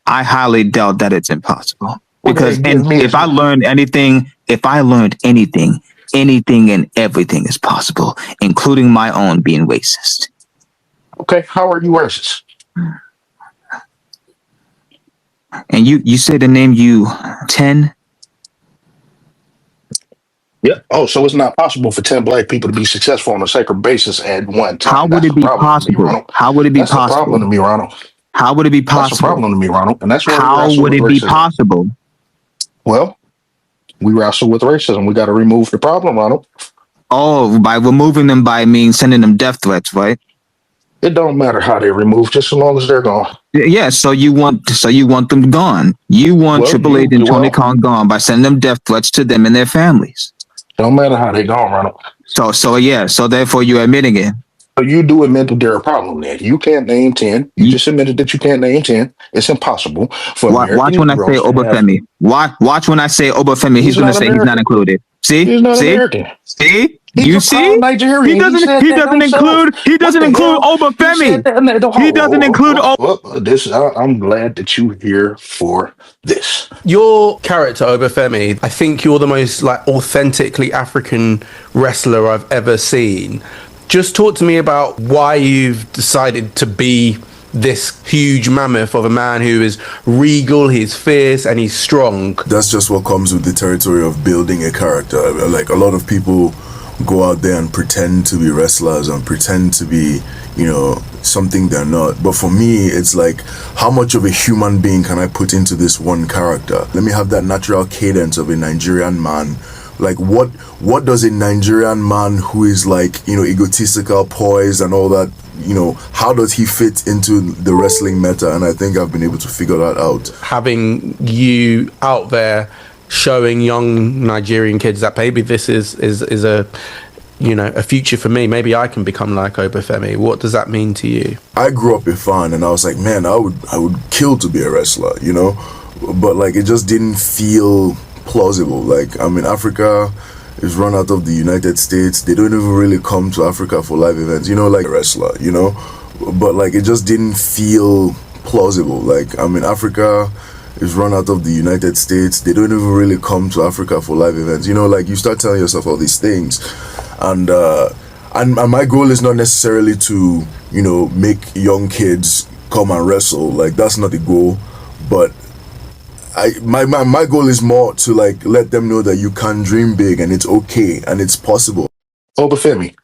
S6: I highly doubt that it's impossible.
S7: Well,
S6: Because
S7: then give me
S6: if I learned anything, anything and everything is possible, including my own being racist.
S7: okay, how are you racist?
S6: And you said to name you 10?
S7: Yeah. Oh, so it's not possible for 10 black people to be successful on a sacred basis at one
S6: How
S7: time.
S6: would
S7: That's
S6: it
S7: the
S6: be
S7: problem to me,
S6: possible?
S7: Ronald.
S6: How would it be
S7: That's the
S6: possible?
S7: problem to me, Ronald.
S6: How would it be
S7: That's the
S6: possible?
S7: problem to me, Ronald. And that's where we
S6: How
S7: wrestle
S6: would
S7: with
S6: it be
S7: racism.
S6: possible?
S7: Well, we wrestle with racism. We got to remove the problem, Ronald.
S6: Oh, by removing them by means sending them death threats, right?
S7: It don't matter how they remove, just as long as they're gone.
S6: Yeah, so you want them gone. You want
S7: Well,
S6: Triple H and Tony Khan gone by sending them death threats to them and their families.
S7: Don't matter how they gone, Ronald.
S6: So therefore you're admitting it.
S7: So you do admit that there are a problem there. You can't name 10. You just admitted that you can't name 10. It's impossible for American
S6: Watch when I say
S7: Negroes to have.
S6: Obafemi. Watch when I say Obafemi, he's
S7: He's
S6: gonna
S7: not
S6: say he's not
S7: American.
S6: included. See?
S7: He's not
S6: See?
S7: American.
S6: See?
S7: He's
S6: You
S7: a
S6: see?
S7: proud Nigerian.
S6: He doesn't include
S7: What the hell?
S6: Obafemi. He doesn't include
S7: I'm glad that you're here for this.
S9: Your character Obafemi, I think you're the most like authentically African wrestler I've ever seen. Just talk to me about why you've decided to be this huge mammoth of a man who is regal, he's fierce, and he's strong.
S10: That's just what comes with the territory of building a character. Like, a lot of people go out there and pretend to be wrestlers and pretend to be, something they're not. But for me, it's like, how much of a human being can I put into this one character? Let me have that natural cadence of a Nigerian man. Like, what does a Nigerian man who is like, egotistical, poised and all that, how does he fit into the wrestling meta? And I think I've been able to figure that out.
S9: Having you out there showing young Nigerian kids that maybe this is a future for me. Maybe I can become like Obafemi. What does that mean to you?
S10: I grew up a fan and I was like, man, I would kill to be a wrestler, but like, it just didn't feel plausible. Like, Africa is run out of the United States. They don't even really come to Africa for live events, like a wrestler, but like, it just didn't feel plausible. Like, Africa is run out of the United States. They don't even really come to Africa for live events, like, you start telling yourself all these things. And my goal is not necessarily to, make young kids come and wrestle. Like, that's not the goal. But my goal is more to like let them know that you can dream big and it's okay and it's possible.
S7: Obafemi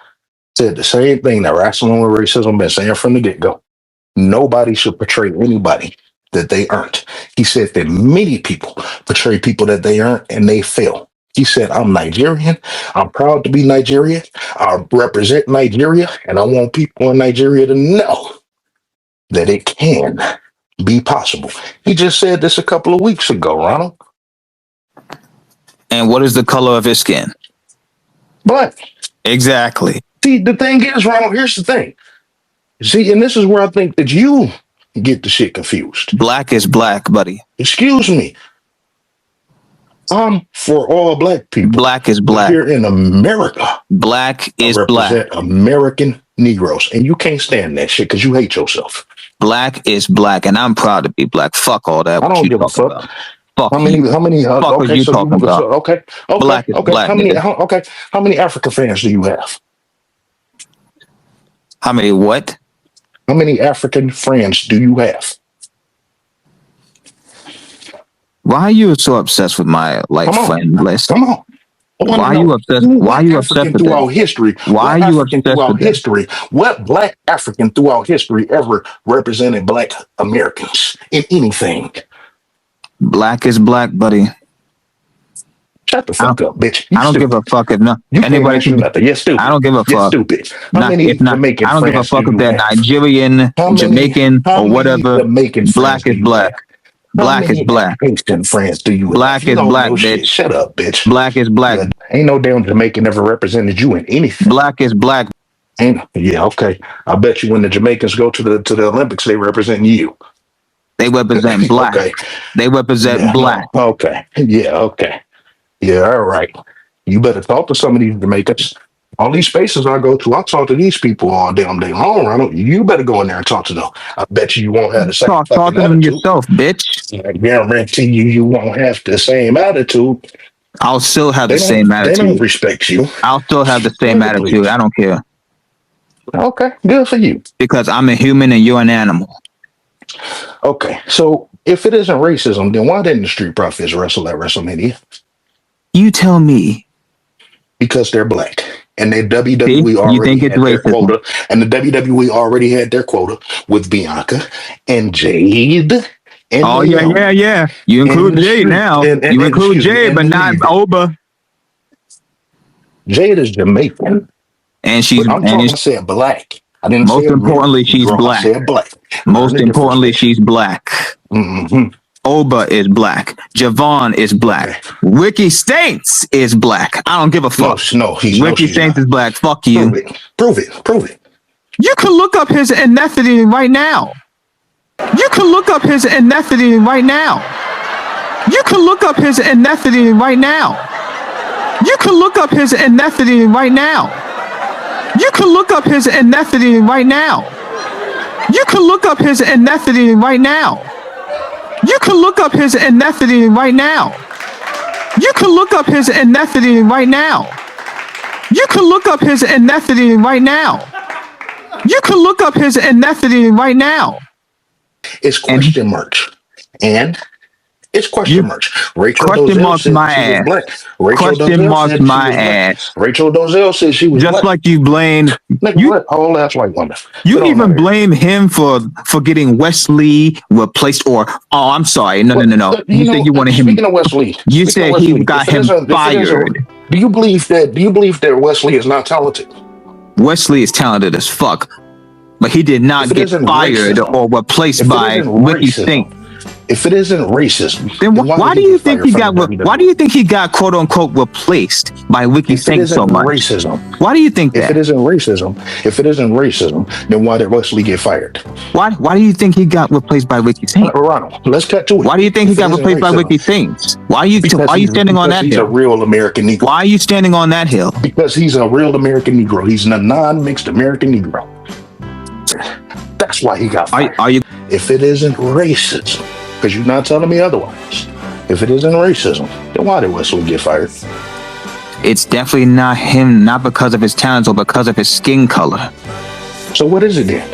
S7: said the same thing that Wrestling with Racism been saying from the get-go. Nobody should portray anybody that they aren't. He said that many people portray people that they aren't and they fail. He said, I'm Nigerian. I'm proud to be Nigerian. I represent Nigeria, and I want people in Nigeria to know that it can be possible. He just said this a couple of weeks ago, Ronald.
S6: And what is the color of his skin?
S7: Black.
S6: Exactly.
S7: See, the thing is, Ronald, here's the thing. See, and this is where I think that you get the shit confused.
S6: Black is black, buddy.
S7: Excuse me. I'm for all black people.
S6: Black is
S7: But
S6: black.
S7: here in America,
S6: Black is
S7: I
S6: black.
S7: represent American Negroes, and you can't stand that shit because you hate yourself.
S6: Black is black, and I'm proud to be black. Fuck all that.
S7: I
S6: What
S7: don't
S6: you
S7: give a
S6: talking
S7: fuck.
S6: about? Fuck
S7: How many?
S6: you.
S7: How many?
S6: Fuck are
S7: Okay,
S6: you
S7: so
S6: talking about?
S7: okay,
S6: Black is
S7: okay.
S6: black,
S7: How many?
S6: nigga.
S7: Okay, how many African fans do you have?
S6: How many what?
S7: How many African friends do you have?
S6: Why are you so obsessed with my
S7: Come on.
S6: friend list?
S7: Come on.
S6: Why are you obsessed? Why are you obsessed
S7: African
S6: with
S7: throughout
S6: that?
S7: history?
S6: Why
S7: What
S6: are you
S7: African
S6: obsessed
S7: throughout
S6: with that?
S7: history? What black African throughout history ever represented black Americans in anything?
S6: Black is black, buddy.
S7: Shut the fuck up, bitch.
S6: I don't give a fuck if
S7: You can't
S6: anybody
S7: answer
S6: can.
S7: nothing. You're stupid.
S6: I don't give a
S7: You're
S6: fuck.
S7: stupid. How
S6: Not,
S7: many
S6: if not,
S7: Jamaican
S6: I don't give a
S7: friends
S6: fuck
S7: do
S6: if
S7: you
S6: they're
S7: have?
S6: Nigerian, Jamaican,
S7: How
S6: or
S7: many
S6: whatever.
S7: Jamaican
S6: Black
S7: friends do
S6: is
S7: you
S6: black.
S7: have? How
S6: Black is
S7: many
S6: black.
S7: Haitian friends do you have?
S6: Black
S7: You
S6: is
S7: don't
S6: black,
S7: know shit.
S6: bitch.
S7: Shut up, bitch.
S6: Black is black.
S7: Yeah, ain't no damn Jamaican ever represented you in anything.
S6: Black is black.
S7: Ain't yeah, okay. I bet you when the Jamaicans go to the Olympics, they represent you.
S6: They represent black.
S7: Okay.
S6: They represent
S7: Yeah,
S6: black.
S7: no. Okay. Yeah, okay. Yeah, all right. You better talk to some of these Jamaicans. All these spaces I go to, I talk to these people all damn day long, Ronald. You better go in there and talk to them. I bet you won't have the same
S6: Talk
S7: fucking
S6: to them
S7: attitude.
S6: yourself, bitch.
S7: I guarantee you won't have the same attitude.
S6: I'll still have
S7: They
S6: the same
S7: don't
S6: attitude.
S7: respect you.
S6: I'll still have the same
S7: Really,
S6: attitude.
S7: please.
S6: I don't care.
S7: Okay, good for you.
S6: Because I'm a human and you're an animal.
S7: Okay, so if it isn't racism, then why didn't the Street Profits wrestle at WrestleMania?
S6: You tell me.
S7: Because they're black. And the WWE
S6: See? You
S7: already
S6: think it's
S7: had their
S6: racism.
S7: quota. And the WWE already had their quota with Bianca and Jade. And
S6: Oh, yeah. You include
S7: And the
S6: Jade
S7: street-
S6: now.
S7: and-
S6: You include
S7: excuse me,
S6: Jade,
S7: and
S6: but
S7: the
S6: not
S7: league.
S6: Oba.
S7: Jade is Jamaican.
S6: And she's
S7: But I said black. I didn't
S6: most
S7: say
S6: importantly, she's
S7: Negro,
S6: black.
S7: I said black.
S6: Most
S7: Learn the
S6: importantly,
S7: difference,
S6: she's black.
S7: Mm-hmm.
S6: Oba is black. Javon is black. Ricky Stanks is black. I don't give a fuck.
S7: No,
S6: Ricky
S7: she's
S6: Stanks
S7: not.
S6: is black. Fuck you.
S7: Prove it.
S6: You can look up his ethnicity right now. You can look up his ethnicity right now. You can look up his ethnicity right now. You can look up his ethnicity right now. You can look up his ethnicity right now. You can look up his ethnicity right now. You can look up his ethnicity right now. You can look up his ethnicity right now. You can look up his ethnicity right now. You can look up his ethnicity right now.
S7: It's question marks. And it's question marks. Rachel
S6: Question
S7: Dozell
S6: marks
S7: said
S6: my
S7: she was
S6: ass.
S7: black. Rachel
S6: Question
S7: Dozell
S6: marks
S7: said she
S6: my
S7: was black.
S6: ass.
S7: Rachel Dozell said she was
S6: Just
S7: black.
S6: like you blame
S7: Nigga, what whole ass white woman?
S6: you
S7: Get on
S6: even
S7: out of here.
S6: blame him for getting Wesley replaced or I'm sorry. No. You said you wanted him.
S7: Speaking of Wesley,
S6: You
S7: speaking
S6: said
S7: of
S6: he
S7: Wesley,
S6: got
S7: if it
S6: him
S7: isn't- if it
S6: fired.
S7: isn't- Do you believe that Wesley is not talented?
S6: Wesley is talented as fuck, but he did not
S7: If it
S6: get
S7: isn't
S6: fired
S7: racism,
S6: or replaced
S7: if it
S6: by
S7: isn't
S6: Ricky
S7: racism,
S6: Stink.
S7: If it isn't racism,
S6: Then why
S7: did
S6: do you
S7: get
S6: think
S7: fired
S6: he
S7: from
S6: got?
S7: the WWE?
S6: Why do you think he got quote unquote replaced by Ricky
S7: If it
S6: Stink so
S7: isn't
S6: much?
S7: racism,
S6: Why do you think
S7: if
S6: that?
S7: it isn't racism, then why did Wesley get fired?
S6: Why do you think he got replaced by Ricky Stink?
S7: Ronald, let's cut to it.
S6: Why do you think he
S7: If it
S6: got
S7: isn't
S6: replaced by
S7: racism,
S6: Ricky Stink? Why are you
S7: because
S6: standing on that
S7: he's a
S6: hill?
S7: real American Negro.
S6: Why are you standing on that hill?
S7: Because he's a real American Negro. He's a non-mixed American Negro. That's why he got fired.
S6: Are you?
S7: If it isn't racism, because you're not telling me otherwise. If it isn't racism, then why did Wesley get fired?
S6: It's definitely not him, not because of his talents or because of his skin color.
S7: So what is it then?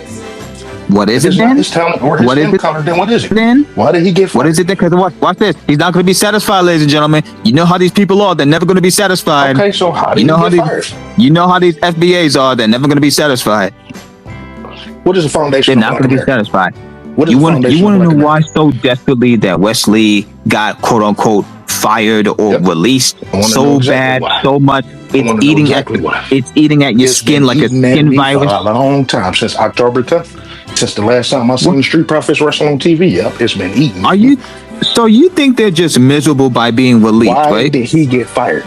S6: What is
S7: If
S6: it
S7: it's not
S6: then?
S7: his talent or his
S6: What is
S7: skin
S6: it
S7: color, then what is it?
S6: Then?
S7: Why did he get fired?
S6: What is it then? Because watch this. He's not going to be satisfied, ladies and gentlemen. You know how these people are. They're never going to be satisfied.
S7: Okay, so how did
S6: You know
S7: he
S6: how
S7: get
S6: these,
S7: fired?
S6: you know how these FBAs are. They're never going to be satisfied.
S7: What is the foundation
S6: They're
S7: of
S6: not
S7: Black
S6: going to be
S7: America?
S6: satisfied.
S7: What is
S6: You
S7: the
S6: want
S7: foundation
S6: to
S7: of
S6: know
S7: Black
S6: why so desperately that Wesley got quote unquote fired or
S7: Yep.
S6: released
S7: I wanna know
S6: so
S7: exactly
S6: bad,
S7: why.
S6: so much,
S7: wanna know exactly why.
S6: it's eating at your
S7: It's
S6: skin
S7: been
S6: like a
S7: eating at
S6: skin
S7: me
S6: virus.
S7: for a long time, since October 10th. Since the last time I seen the Street Profits wrestle on TV. Yep, it's been eating.
S6: Are you? So you think they're just miserable by being released,
S7: Why
S6: right?
S7: did he get fired?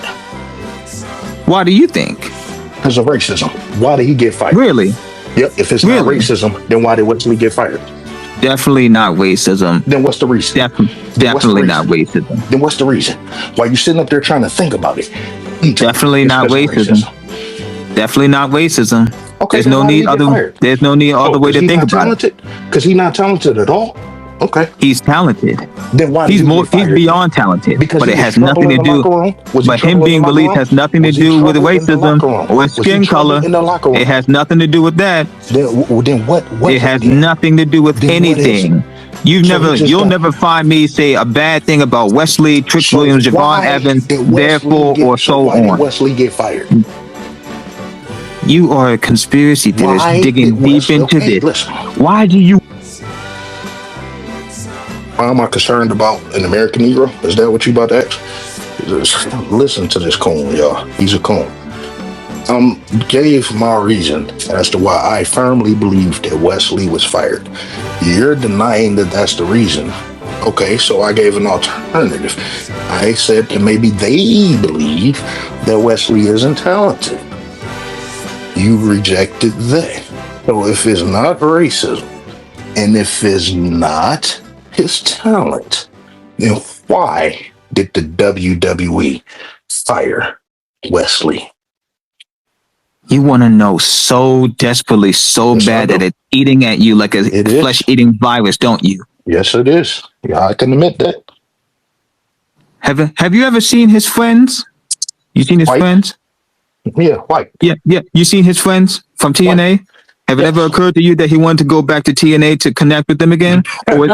S6: Why do you think?
S7: Because of racism. Why did he get fired?
S6: Really?
S7: Yep. If it's not racism, then why did Wesley get fired?
S6: Definitely not racism.
S7: Then what's the reason?
S6: Definitely not racism.
S7: Then what's the reason? Why you sitting up there trying to think about it?
S6: Definitely not racism. Definitely not racism.
S7: Okay,
S6: there's no need other. There's no need other way to think about it.
S7: Because he's not talented at all. Okay.
S6: He's talented.
S7: Then why?
S6: He's beyond talented.
S7: Because
S6: but it has nothing to do. But him being released has nothing to do with racism or skin color. It has nothing to do with that.
S7: Then what?
S6: It has nothing to do with anything. You'll never find me say a bad thing about Wesley, Trick Williams, Javon Evans, therefore, or so on.
S7: Wesley get fired.
S6: You are a conspiracy theorist digging deep into this.
S7: Listen.
S6: Why do you?
S7: Why am I concerned about an American Negro? Is that what you about to ask? Just listen to this coon, y'all. He's a coon. Gave my reason as to why I firmly believe that Wesley was fired. You're denying that that's the reason. Okay, so I gave an alternative. I said that maybe they believe that Wesley isn't talented. You rejected that. So if it's not racism, and if it's not his talent, then why did the WWE fire Wesley?
S6: You want to know so desperately, so bad that it's eating at you like a flesh-eating virus, don't you?
S7: Yes, it is. Yeah, I can admit that.
S6: Have you ever seen his friends? You seen his friends?
S7: Yeah, White.
S6: Yeah. You seen his friends from TNA? Have it ever occurred to you that he wanted to go back to TNA to connect with them again? Or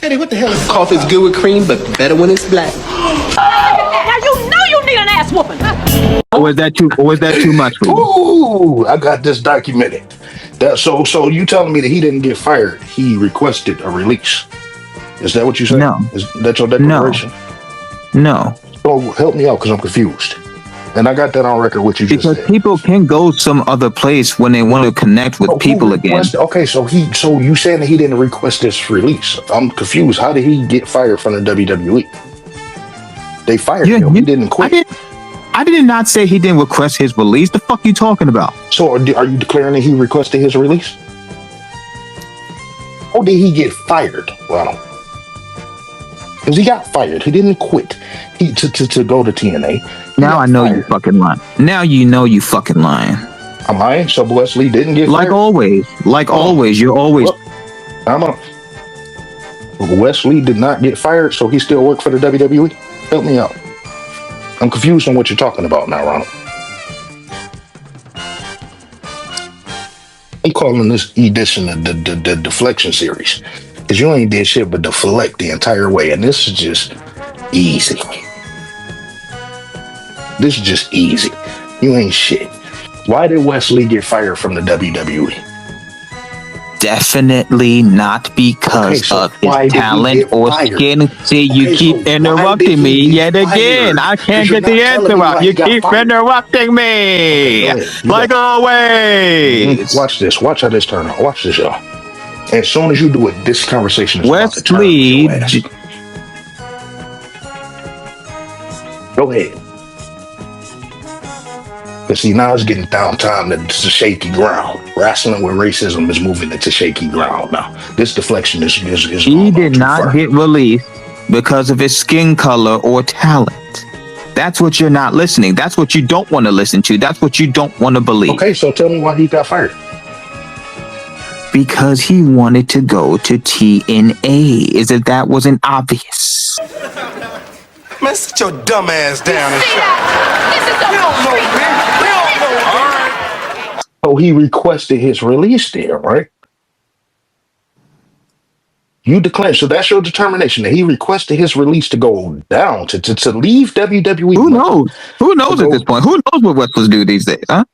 S11: Eddie, what the hell is coffee's good with cream, but better when it's black?
S5: Now you know you need an ass whooping.
S6: Or is that too much for you?
S7: Ooh, I got this documented. So you telling me that he didn't get fired? He requested a release. Is that what you said?
S6: No.
S7: Is that your declaration?
S6: No.
S7: So help me out because I'm confused. And I got that on record what you just said.
S6: Because people can go some other place when they want to connect with people again.
S7: Okay, so you saying that he didn't request this release? I'm confused. How did he get fired from the WWE? They fired him. He didn't quit.
S6: I did not say he didn't request his release. The fuck you talking about?
S7: So are you declaring that he requested his release? Or did he get fired, Ronald? Because he got fired. He didn't quit. He to go to TNA.
S6: Now I know you fucking lying. Now you know you fucking lying.
S7: Am I? So Wesley didn't get fired?
S6: Like always. You're always.
S7: Wesley did not get fired, so he still worked for the WWE? Help me out. I'm confused on what you're talking about now, Ronald. I'm calling this edition the deflection series. Because you ain't did shit but deflect the entire way. And this is just easy. This is just easy. You ain't shit. Why did Wesley get fired from the WWE?
S6: Definitely not because of his talent or skin. See, you keep interrupting me yet again. I can't get the answer out. You keep interrupting me. Like always.
S7: Watch this. Watch how this turn out. Watch this, y'all. As soon as you do it, this conversation is about to turn on your ass. Go ahead. But see, now it's getting downtime to shaky ground. Wrestling with racism is moving into shaky ground now. This deflection is
S6: he did not get released because of his skin color or talent. That's what you're not listening. That's what you don't want to listen to. That's what you don't want to believe.
S7: Okay, so tell me why he got fired.
S6: Because he wanted to go to TNA. That wasn't obvious?
S8: Man, sit your dumb ass down and
S7: So he requested his release there, right? You declare, so that's your determination that he requested his release to go down, to leave WWE.
S6: Who knows? Who knows at this point? Who knows what Wrestlers do these days, huh?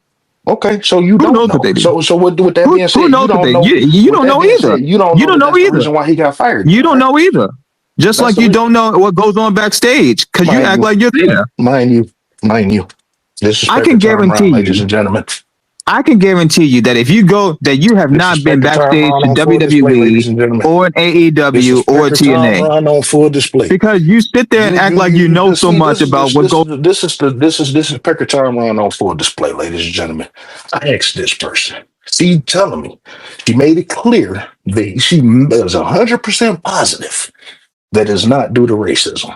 S7: Okay, so you
S6: Who
S7: don't
S6: knows
S7: know.
S6: what they do?
S7: So with that being said,
S6: Who knows
S7: you
S6: what
S7: don't
S6: they?
S7: know.
S6: You don't know either.
S7: You don't
S6: You
S7: know
S6: don't
S7: that
S6: know
S7: that's the
S6: either.
S7: reason why he got fired.
S6: You don't know either. Just
S7: That's
S6: like
S7: the
S6: you
S7: re-
S6: don't know what goes on backstage because you act like you're there.
S7: Mind you. This is
S6: I can
S7: Spectre Time Ron,
S6: guarantee
S7: ladies
S6: you.
S7: and gentlemen.
S6: I can guarantee you that if you go, that you have
S7: This is
S6: not been
S7: Spectre Time
S6: backstage
S7: Ron
S6: to
S7: on full display,
S6: WWE
S7: ladies and gentlemen.
S6: or an
S7: This is
S6: AEW or
S7: Spectre Time
S6: TNA
S7: Ron on full display.
S6: because you sit there and act like you know so much about what goes.
S7: This is Spectre Time Ron on full display, ladies and gentlemen. I asked this person. She telling me she made it clear that she was 100% positive that it's not due to racism.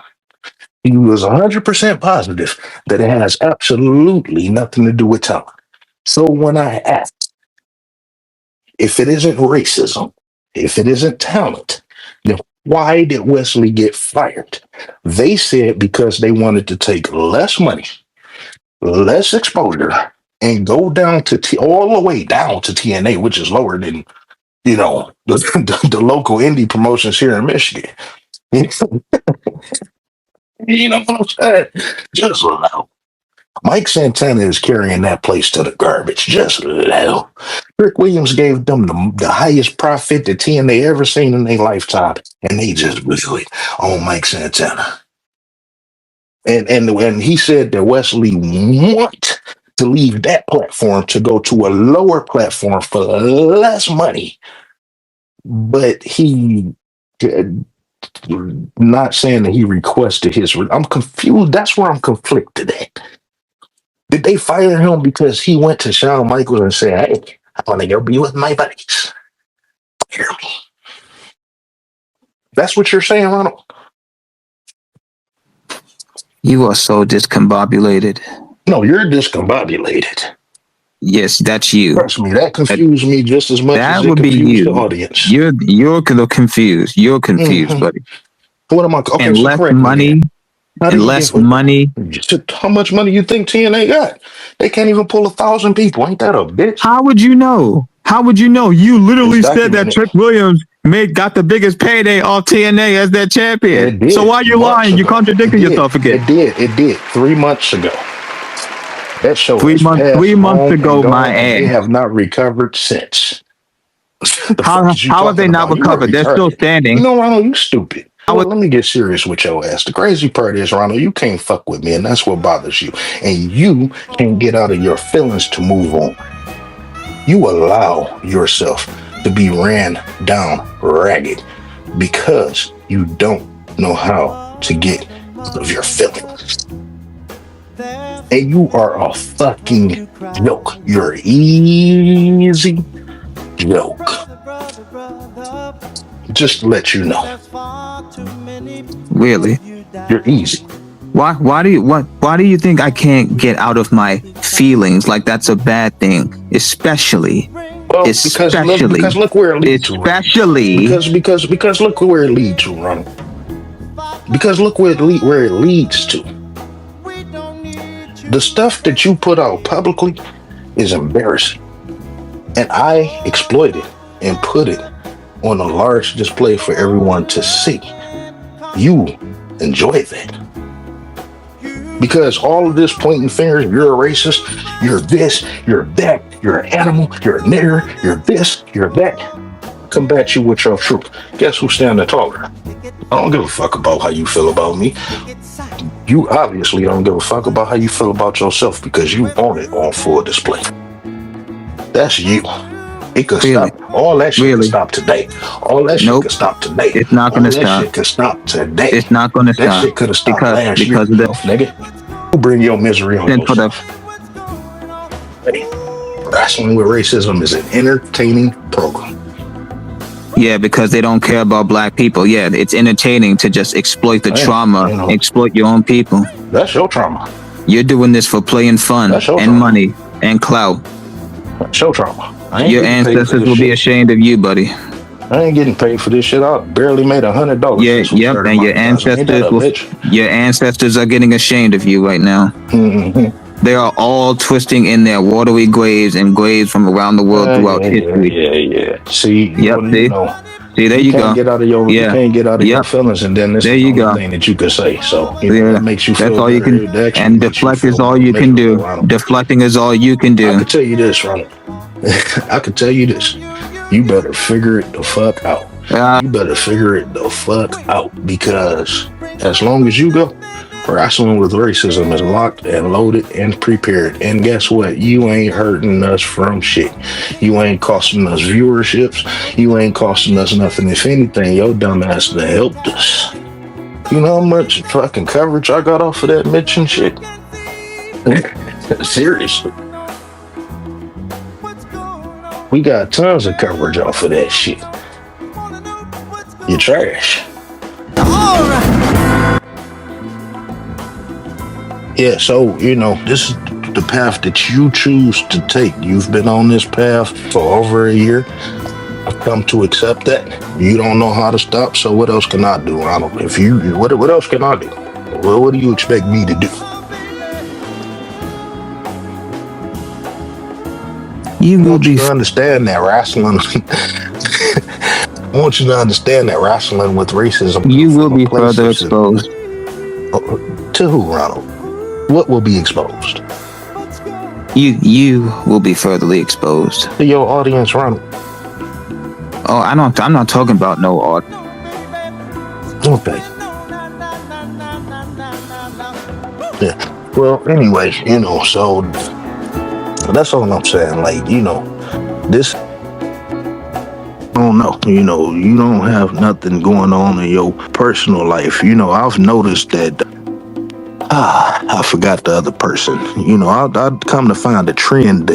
S7: He was 100% positive that it has absolutely nothing to do with talent. So when I asked if it isn't racism, if it isn't talent, then why did Wesley get fired? They said because they wanted to take less money, less exposure, and go down to all the way down to TNA, which is lower than the local indie promotions here in Michigan. You know what I'm saying? Just allow. Mike Santana is carrying that place to the garbage. Just allow. Rick Williams gave them the highest profit that TNA ever seen in their lifetime, and they just blew it on Mike Santana. And he said that Wesley want to leave that platform to go to a lower platform for less money, but he not saying that he requested his. I'm confused. That's where I'm conflicted at. Did they fire him because he went to Shawn Michaels and said, "Hey, I want to go be with my buddies"? Hear me? That's what you're saying, Ronald?
S6: You are so discombobulated.
S7: No, you're discombobulated.
S6: Yes, that's you.
S7: Trust me, that confused me just as much as
S6: That
S7: it
S6: would be
S7: confused the
S6: you.
S7: audience.
S6: You're confused. You're confused, buddy.
S7: What am I? Okay,
S6: And
S7: so
S6: less
S7: correct me
S6: money.
S7: then.
S6: And less money.
S7: How much money you think TNA got? They can't even pull 1,000 people. Ain't that a bitch?
S6: How would you know? How would you know? You literally
S7: It's
S6: said that
S7: documented.
S6: Trick Williams got the biggest payday off TNA as that champion.
S7: It did.
S6: So why are you
S7: Months
S6: lying? You
S7: ago.
S6: contradicting yourself again.
S7: It did 3 months ago. That show
S6: 3
S7: is
S6: months.
S7: past
S6: 3 months
S7: home
S6: ago,
S7: and gone,
S6: my
S7: and they
S6: ass.
S7: have not recovered since.
S6: How have they not recovered? They're still standing.
S7: You know, Ronald, you stupid. Well, let me get serious with your ass. The crazy part is, Ronald, you can't fuck with me, and that's what bothers you. And you can't get out of your feelings to move on. You allow yourself to be ran down ragged because you don't know how to get out of your feelings. And you are a fucking joke. You're easy joke. Just to let you know.
S6: Really?
S7: You're easy.
S6: Why do you think I can't get out of my feelings like that's a bad thing? Especially
S7: Because look where it leads to. Because look where it leads to, Ronald. Because look where it leads to. The stuff that you put out publicly is embarrassing. And I exploit it and put it on a large display for everyone to see. You enjoy that. Because all of this pointing fingers, you're a racist, you're this, you're that, you're an animal, you're a nigger, you're this, you're that. Combat you with your truth. Guess who's standing taller? I don't give a fuck about how you feel about me. You obviously don't give a fuck about how you feel about yourself because you want it on full display. That's you. It could stop. All that shit could stop today. All that shit could stop today.
S6: It's not going to stop.
S7: That shit could stop today.
S6: It's not going to stop.
S7: That shit could have stopped last year.
S6: Because of the
S7: nigga. You bring your misery on yourself. Hey, Wrestling with Racism is an entertaining program.
S6: Yeah, because they don't care about black people. Yeah, it's entertaining to just exploit the trauma, exploit your own people.
S7: That's your trauma.
S6: You're doing this for play and fun and money and clout.
S7: That's your trauma.
S6: Your ancestors will be ashamed of you, buddy.
S7: I ain't getting paid for this shit. I barely made $100.
S6: Yeah, and your ancestors are getting ashamed of you right now.
S7: Mm-hmm.
S6: They are all twisting in their watery graves and graves from around the world throughout history.
S7: Yeah. See,
S6: See, there
S7: You
S6: you
S7: can't
S6: go.
S7: get out of your you
S6: Yeah.
S7: can't get out of your
S6: Yep.
S7: feelings, and then this
S6: There
S7: is the
S6: you
S7: only
S6: go.
S7: thing that you can say. So you know,
S6: Yeah.
S7: that makes you
S6: That's
S7: feel
S6: all you
S7: better.
S6: can.
S7: It actually
S6: And
S7: makes you
S6: deflect is
S7: feel
S6: all
S7: more
S6: you can
S7: miserable,
S6: do.
S7: Ronald.
S6: Deflecting is all you can
S7: I
S6: do.
S7: can tell you this, Ronald. I can tell you this. You better figure it the fuck out. You better figure it the fuck out, because as long as you go, wrestling with racism is locked and loaded and prepared. And guess what? You ain't hurting us from shit. You ain't costing us viewerships. You ain't costing us nothing. If anything, your dumb ass done helped us. You know how much fucking coverage I got off of that Mitch and shit? Seriously. We got tons of coverage off of that shit. You're trash. Yeah, so, you know, this is the path that you choose to take. You've been on this path for over a year. I've come to accept that. You don't know how to stop, so what else can I do, Ronald? What else can I do? Well, what do you expect me to do?
S6: You
S7: I
S6: will
S7: want you
S6: be.
S7: to understand that wrestling. I want you to understand that wrestling with racism.
S6: You
S7: comes
S6: will
S7: from a
S6: be
S7: place
S6: further
S7: of-
S6: exposed.
S7: To who, Ronald? What will be exposed?
S6: You will be furtherly exposed.
S7: To your audience, Ronald.
S6: Oh, I'm not talking about no art.
S7: Okay. Yeah. Well, anyway, you know, so that's all I'm saying. Like, you know, this. I don't know. You know, you don't have nothing going on in your personal life. You know, I've noticed that. I forgot the other person. You know, I'd come to find a trend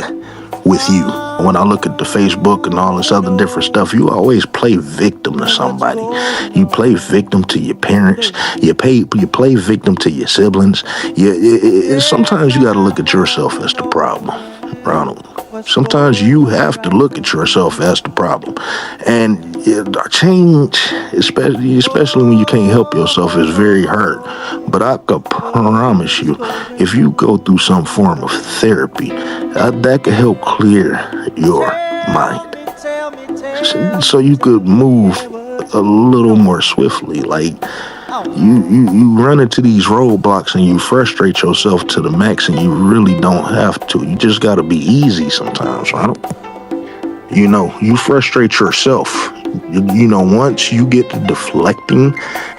S7: with you. When I look at the Facebook and all this other different stuff, you always play victim to somebody. You play victim to your parents. You play victim to your siblings. Sometimes you got to look at yourself as the problem, Ronald. Sometimes you have to look at yourself as the problem. And change, especially when you can't help yourself, is very hard. But I could promise you, if you go through some form of therapy, that could help clear your mind. So you could move a little more swiftly. Like, you run into these roadblocks and you frustrate yourself to the max, and you really don't have to. You just gotta be easy sometimes, right? You know, you frustrate yourself. You know, once you get to deflecting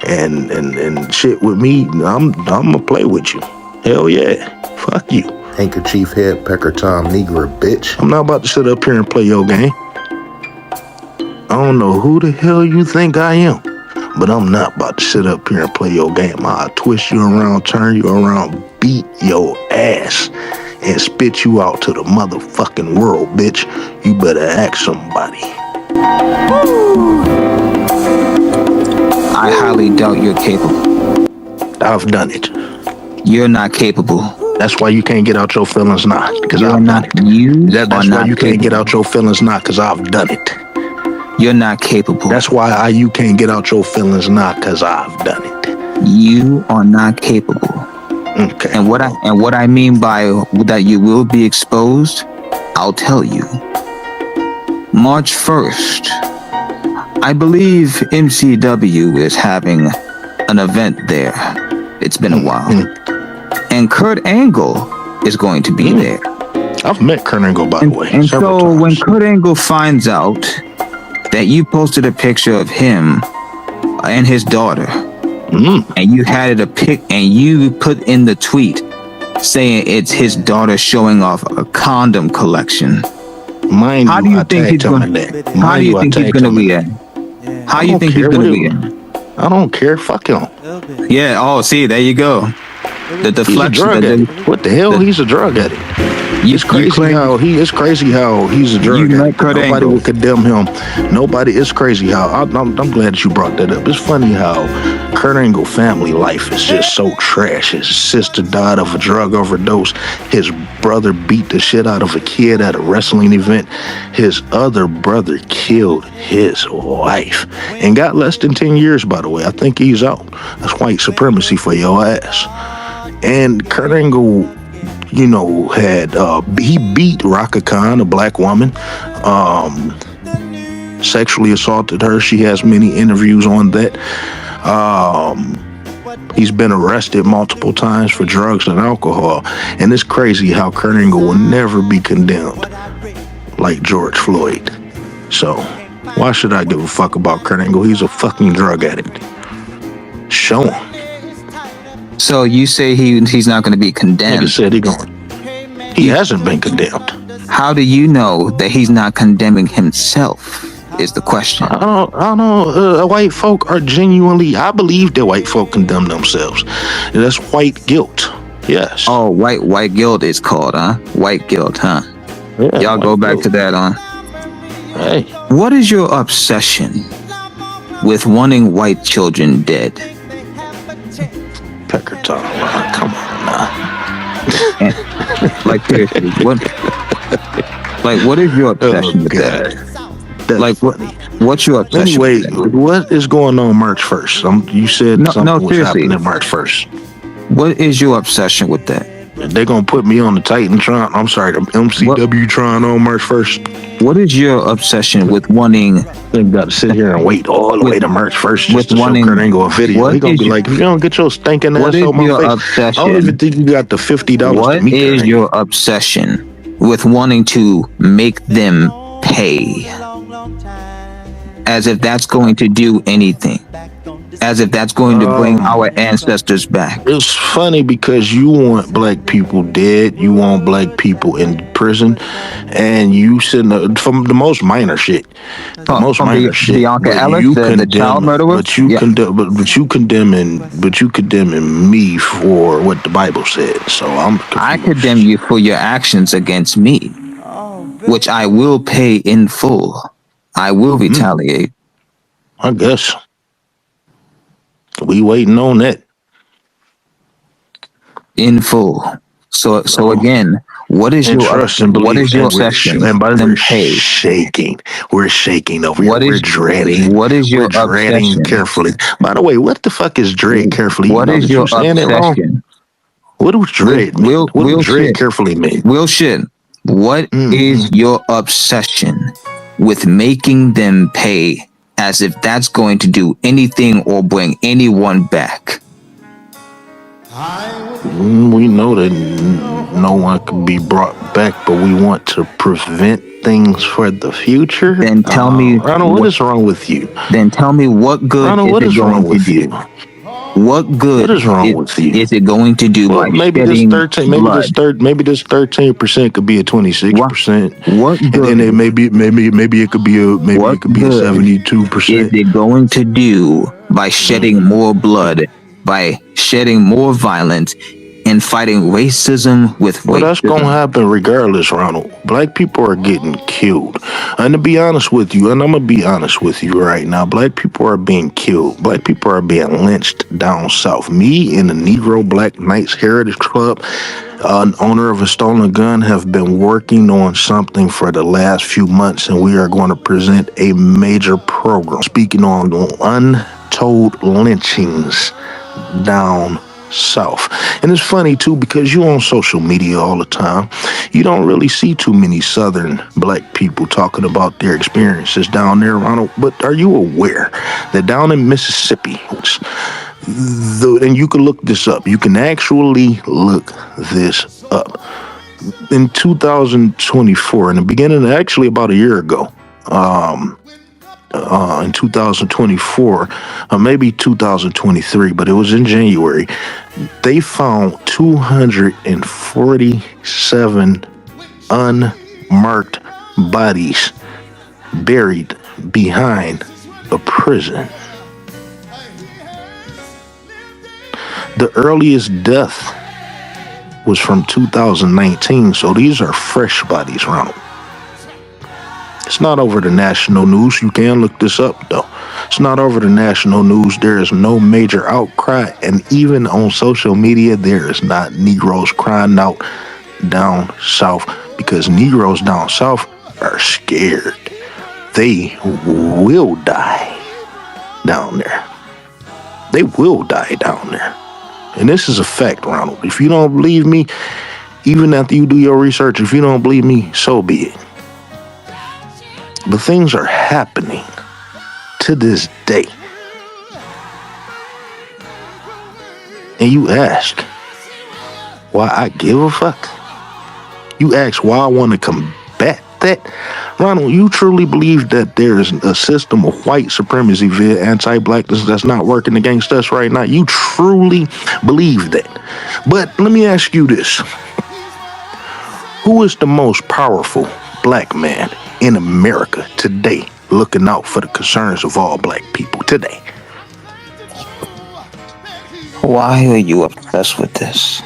S7: and shit with me, I'm gonna play with you. Hell yeah. Fuck you.
S1: Handkerchief head, pecker Tom, Negro, bitch.
S7: I'm not about to sit up here and play your game. I don't know who the hell you think I am, but I'm not about to sit up here and play your game. I'll twist you around, turn you around, beat your ass, and spit you out to the motherfucking world, bitch. You better ask somebody.
S6: I highly doubt you're capable.
S7: I've done it.
S6: You're not capable.
S7: That's why you can't get out your feelings now, because I've done it. That's why you can't get out your feelings now, because I've done it.
S6: You're not capable.
S7: That's why you can't get out your feelings now, because I've done it.
S6: You are not capable.
S7: Okay.
S6: And what I mean by that you will be exposed, I'll tell you. March 1st, I believe MCW is having an event there. It's been a while. And Kurt Angle is going to be there.
S7: I've met Kurt Angle, by the way.
S6: And so when Kurt Angle finds out that you posted a picture of him and his daughter, and you had and you put in the tweet saying it's his daughter showing off a condom collection. How do you think he's going to react? How do you think he's going to react?
S7: I don't care. Fuck him.
S6: Yeah. Oh, see, there you go. The deflection.
S7: He's a drug addict. What the hell? He's a drug addict. It's crazy how he's a drug addict. Nobody will condemn him. It's crazy how I'm glad that you brought that up. It's funny how Kurt Angle family life is just so trash. His sister died of a drug overdose. His brother beat the shit out of a kid at a wrestling event. His other brother killed his wife and got less than 10 years, by the way. I think he's out. That's white supremacy for your ass. And Kurt Angle, you know, he beat Raka Khan, a black woman. sexually assaulted her. She has many interviews on that. He's been arrested multiple times for drugs and alcohol. And it's crazy how Kurt Angle will never be condemned like George Floyd. So, why should I give a fuck about Kurt Angle? He's a fucking drug addict. Show him.
S6: So you say he's not going to be condemned?
S7: Nigga said he hasn't been condemned.
S6: How do you know that he's not condemning himself? Is the question.
S7: I don't know. White folk are genuinely. I believe that white folk condemn themselves. That's white guilt. Yes.
S6: Oh, white guilt is called, huh? White guilt, huh?
S7: Yeah,
S6: y'all go back
S7: guilt.
S6: to that, huh?
S7: Hey.
S6: What is your obsession with wanting white children dead?
S7: Pecker Tom, come on now.
S6: Like seriously, what is your obsession with that?
S7: That's
S6: like
S7: funny.
S6: What's your obsession?
S7: Anyway,
S6: with that?
S7: what is going on March 1st? You said something was happening March 1st.
S6: What is your obsession with that?
S7: They're gonna put me on the Titantron. I'm sorry, the MCW Tron on March 1st.
S6: What is your obsession with wanting?
S7: They got to sit here and wait all the way to March 1st just to show Kurt Angle a video. He gonna be like, if you don't get your stinking ass on my face,
S6: obsession?
S7: I don't even think you got the $50
S6: What
S7: to meet
S6: is your obsession with wanting to make them pay? As if that's going to do anything. As if that's going to bring our ancestors back.
S7: It's funny because you want black people dead, you want black people in prison, and you sitting from the most minor shit.
S6: Bianca Ellis, the child murderer.
S7: But you condemning me for what the Bible said. So I'm confused.
S6: I condemn you for your actions against me, which I will pay in full. I will retaliate.
S7: I guess. We waiting on that.
S6: In full. So again, what is your obsession?
S7: And by the way, we're shaking over here. We're dreading.
S6: What is your
S7: obsession? Carefully. By the way, what the fuck is dread carefully?
S6: What is your obsession?
S7: What does dread mean? What does dread carefully mean?
S6: Will shit. What is your obsession with making them pay as if that's going to do anything or bring anyone back?
S7: We know that no one can be brought back, but we want to prevent things for the future.
S6: Then tell me,
S7: Ronald, what is wrong with you?
S6: Then tell me what good
S7: Ronald, what is wrong with you?
S6: What good
S7: is wrong with you?
S6: Is it going to do?
S7: Well, maybe this 13%, maybe this 13% could be a 26%.
S6: What good?
S7: And then it maybe it could be a 72%.
S6: Is it going to do by shedding more blood, by shedding more violence, and fighting racism with racism?
S7: Well, that's going to happen regardless, Ronald. Black people are getting killed. And to be honest with you, and I'm going to be honest with you right now, black people are being killed. Black people are being lynched down south. Me and the Negro Black Knights Heritage Club, an owner of a stolen gun, have been working on something for the last few months, and we are going to present a major program speaking on untold lynchings down south. And it's funny too, because you on social media all the time, you don't really see too many southern black people talking about their experiences down there, Ronald. But are you aware that down in Mississippi, and you can look this up, you can actually look this up, in 2024, in the beginning, actually about a year ago, in 2024, maybe 2023, but it was in January, they found 247 unmarked bodies buried behind a prison. The earliest death was from 2019, so these are fresh bodies, Ronald. It's not over the national news. You can look this up, though. It's not over the national news. There is no major outcry. And even on social media, there is not Negroes crying out down south, because Negroes down south are scared. They will die down there. They will die down there. And this is a fact, Ronald. If you don't believe me, even after you do your research, if you don't believe me, so be it. But things are happening to this day. And you ask why I give a fuck? You ask why I want to combat that? Ronald, you truly believe that there is a system of white supremacy via anti-blackness that's not working against us right now? You truly believe that? But let me ask you this. Who is the most powerful black man in America today looking out for the concerns of all black people today?
S6: Why are you obsessed with this?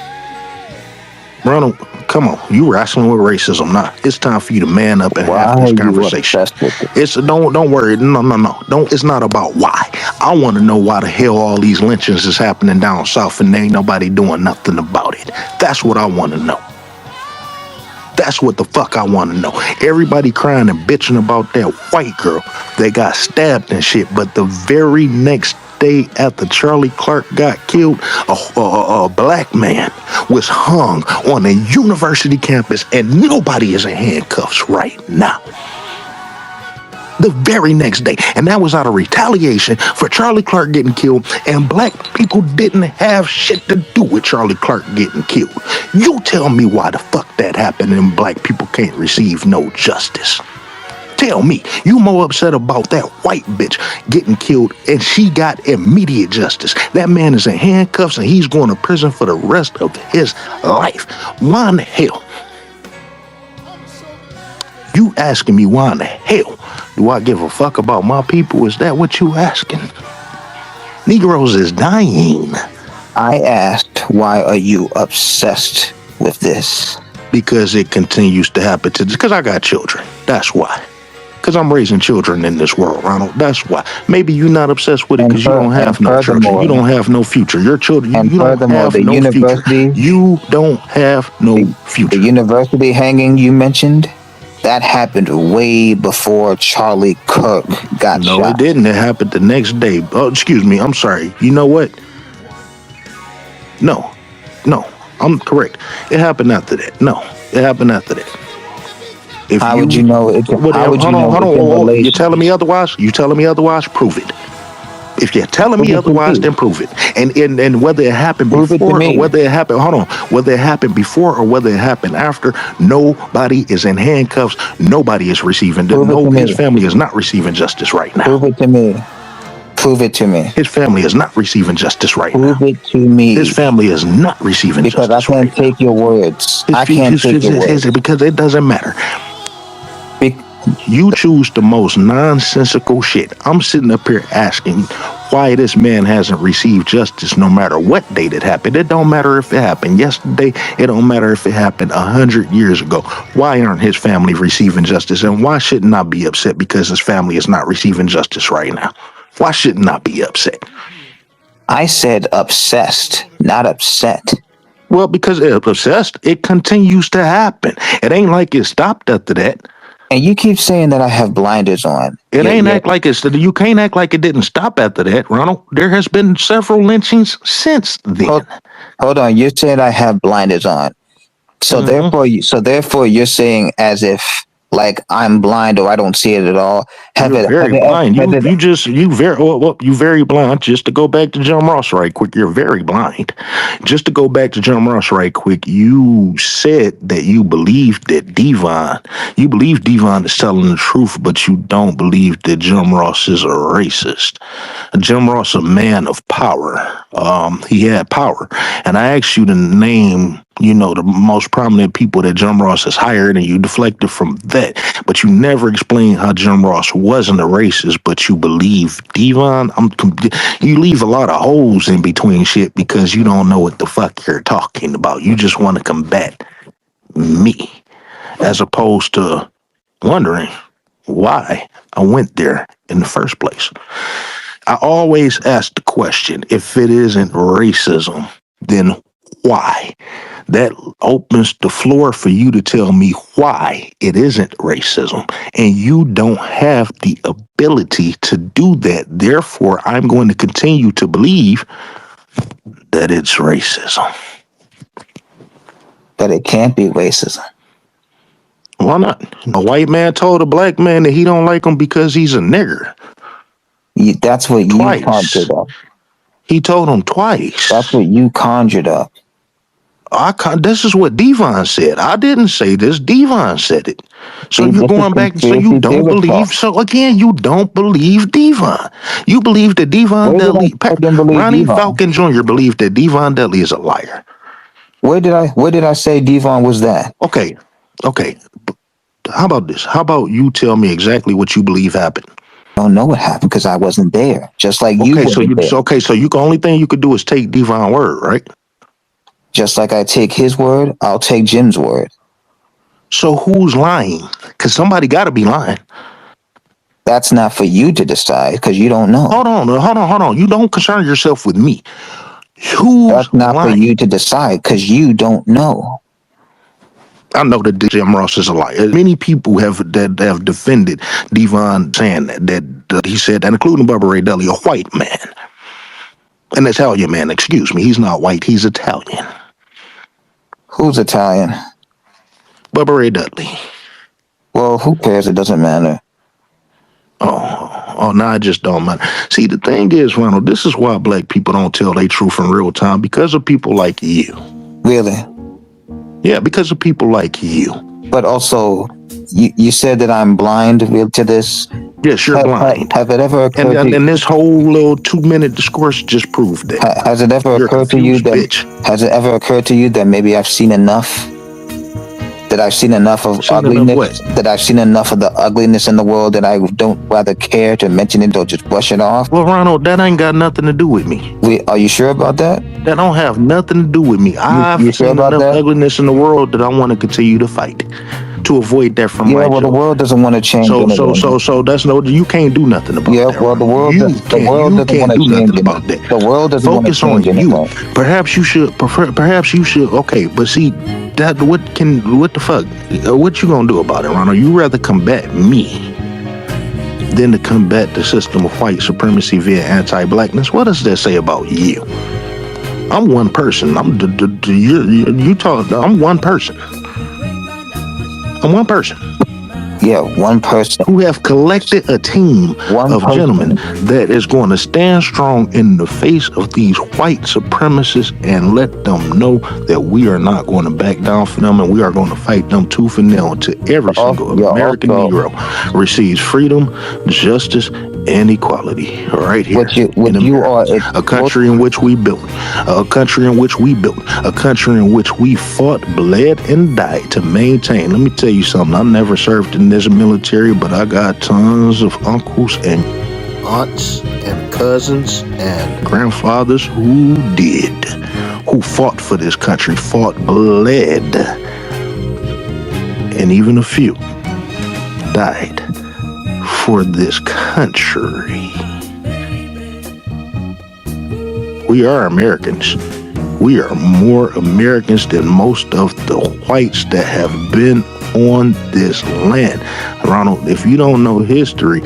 S7: Ronald, come on. You wrestling with racism now. It's time for you to man up and have this conversation. It's don't worry. No. Don't. It's not about why. I want to know why the hell all these lynchings is happening down south and ain't nobody doing nothing about it. That's what I want to know. That's what the fuck I want to know. Everybody crying and bitching about that white girl that got stabbed and shit, but the very next day after Charlie Clark got killed, a black man was hung on a university campus and nobody is in handcuffs right now. The very next day. And that was out of retaliation for Charlie Clark getting killed, and black people didn't have shit to do with Charlie Clark getting killed. You tell me why the fuck that happened and black people can't receive no justice. Tell me, you more upset about that white bitch getting killed and she got immediate justice. That man is in handcuffs and he's going to prison for the rest of his life. Why in the hell? You asking me why in the hell do I give a fuck about my people? Is that what you asking? Negroes is dying.
S6: I asked, why are you obsessed with this?
S7: Because it continues to happen because I got children. That's why. Because I'm raising children in this world, Ronald. That's why. Maybe you're not obsessed with it because you don't have no children. You don't have no future. Your children, you don't have no future. You don't have no future.
S6: The university hanging you mentioned, that happened way before Charlie Kirk got shot.
S7: No, it didn't. It happened the next day. Oh, excuse me. I'm sorry. You know what? No, I'm correct. It happened after that. No, it happened after that.
S6: How would you know it? How would you know?
S7: Hold on. You're telling me otherwise? You telling me otherwise? Prove it. If you're telling me otherwise, then prove it. And whether it happened before or whether it happened, whether it happened before or whether it happened after, nobody is in handcuffs. Nobody is receiving. His family is not receiving justice right now.
S6: Prove it to me. Prove it to me.
S7: His family is not receiving justice right now.
S6: Prove it to me.
S7: His family is not receiving justice.
S6: Because I can't take your words. I can't take your words.
S7: Because it doesn't matter. You choose the most nonsensical shit. I'm sitting up here asking why this man hasn't received justice no matter what date it happened. It don't matter if it happened yesterday. It don't matter if it happened 100 years ago. Why aren't his family receiving justice? And why shouldn't I be upset because his family is not receiving justice right now? Why shouldn't I be upset?
S6: I said obsessed, not upset.
S7: Well, because it's obsessed, it continues to happen. It ain't like it stopped after that.
S6: And you keep saying that I have blinders on.
S7: It ain't act like it's. You can't act like it didn't stop after that, Ronald. There has been several lynchings since then.
S6: Hold on, you said I have blinders on. So therefore, you're saying as if like I'm blind or I don't see it at all.
S7: You're very blind. You very blind. Just to go back to Jim Ross right quick, you're very blind. Just to go back to Jim Ross right quick, you said that you believe that Devon is telling the truth, but you don't believe that Jim Ross is a racist. Jim Ross, a man of power. He had power. And I asked you to name, the most prominent people that Jim Ross has hired, and you deflected from that. But you never explained how Jim Ross wasn't a racist, but you believe Devon. You leave a lot of holes in between shit because you don't know what the fuck you're talking about. You just want to combat me, as opposed to wondering why I went there in the first place. I always ask the question, if it isn't racism, then why? That opens the floor for you to tell me why it isn't racism. And you don't have the ability to do that. Therefore, I'm going to continue to believe that it's racism.
S6: But it can't be racism.
S7: Why not? A white man told a black man that he don't like him because he's a nigger.
S6: That's what
S7: Twice.
S6: you conjured up.
S7: He told him twice.
S6: That's what you conjured up.
S7: This is what Devon said. I didn't say this. Devon said it. So
S6: See,
S7: you're
S6: this is
S7: going back and say you
S6: conspiracy
S7: don't
S6: theory
S7: believe.
S6: talk.
S7: So again, you don't believe Devon. You believe that Devon
S6: Where did
S7: Dudley,
S6: I fucking believe
S7: Ronnie
S6: Devon?
S7: Falcon Jr. believed that Devon Dudley is a liar.
S6: Where did I say Devon was that?
S7: Okay. How about this? How about you tell me exactly what you believe happened?
S6: I don't know what happened because I wasn't there. Just like you wasn't there.
S7: So the only thing you could do is take Devon's word, right?
S6: Just like I take his word, I'll take Jim's word.
S7: So who's lying? Because somebody got to be lying.
S6: That's not for you to decide because you don't know.
S7: Hold on. You don't concern yourself with me.
S6: That's not for you to decide because you don't know.
S7: I know that Jim Ross is a liar. Many people have defended Devon saying that he said that, including Bubba Ray Dudley, a white man, an Italian man. Excuse me, he's not white. He's Italian.
S6: Who's Italian?
S7: Bubba Ray Dudley.
S6: Well, who cares? It doesn't matter.
S7: Oh, no, it just don't matter. See, the thing is, Ronald, this is why black people don't tell their truth in real time, because of people like you.
S6: Really?
S7: Yeah, because of people like you.
S6: But also, you said that I'm blind to this.
S7: Yes, you're blind.
S6: Have it ever occurred to you?
S7: And this whole little 2-minute discourse just proved that.
S6: Has it ever occurred to you that?
S7: Bitch.
S6: Has it ever occurred to you that maybe I've seen enough? That I've seen enough of ugliness. That I've seen enough of the ugliness in the world that I don't rather care to mention it or just brush it off.
S7: Well, Ronald, that ain't got nothing to do with me.
S6: Are you sure about that?
S7: That don't have nothing to do with me. I've seen enough ugliness in the world that I want to continue to fight to avoid that from my
S6: the world doesn't want to change.
S7: So that's you can't do nothing about that.
S6: Yeah, well, the world doesn't want to change
S7: nothing about that.
S6: The world doesn't want to change anything.
S7: Perhaps you should. Okay, but see, what the fuck? What you gonna do about it, Ronald? You rather combat me than to combat the system of white supremacy via anti-blackness. What does that say about you? I'm one person. I'm one person. I'm one person.
S6: Yeah, one person.
S7: Who have collected a team of gentlemen that is going to stand strong in the face of these white supremacists and let them know that we are not going to back down for them and we are going to fight them tooth and nail until every single American Negro receives freedom, justice, and equality right here in America. A country in which we built, a country in which we built, a country in which we fought, bled, and died to maintain. Let me tell you something. I never served in this military, but I got tons of uncles and aunts and cousins and grandfathers who did, who fought for this country, fought, bled, and even a few died for this country. We are Americans. We are more Americans than most of the whites that have been on this land. Ronald, if you don't know history,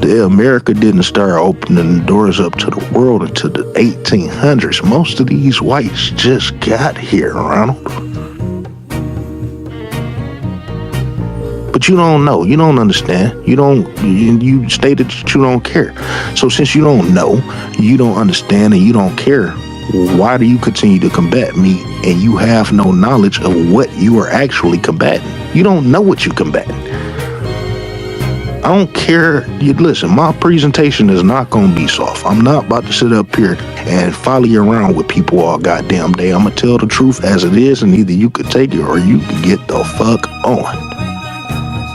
S7: America didn't start opening the doors up to the world until the 1800s. Most of these whites just got here, Ronald. But you don't know. You don't understand. You stated that you don't care. So since you don't know, you don't understand, and you don't care, why do you continue to combat me and you have no knowledge of what you are actually combating? You don't know what you're combating. I don't care. Listen, my presentation is not going to be soft. I'm not about to sit up here and follow you around with people all goddamn day. I'm going to tell the truth as it is, and either you could take it or you could get the fuck on.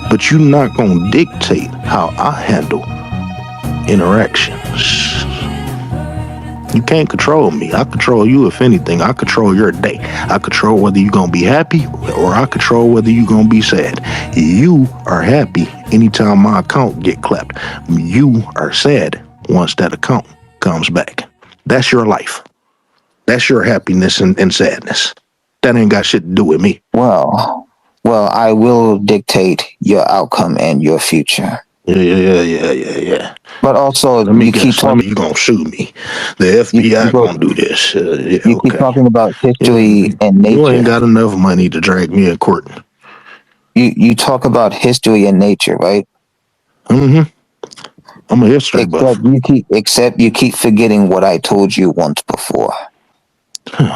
S7: But you're not going to dictate how I handle interactions. You can't control me. I control you, if anything. I control your day. I control whether you're going to be happy or I control whether you're going to be sad. You are happy anytime my account get clapped. You are sad once that account comes back. That's your life. That's your happiness and sadness. That ain't got shit to do with me.
S6: Well, I will dictate your outcome and your future.
S7: Yeah.
S6: But also, you keep talking.
S7: You're going to sue me. The FBI going to do this.
S6: Keep talking about history and nature.
S7: You ain't got enough money to drag me in court.
S6: You talk about history and nature, right?
S7: Mm-hmm. I'm a history buff.
S6: Except you keep forgetting what I told you once before.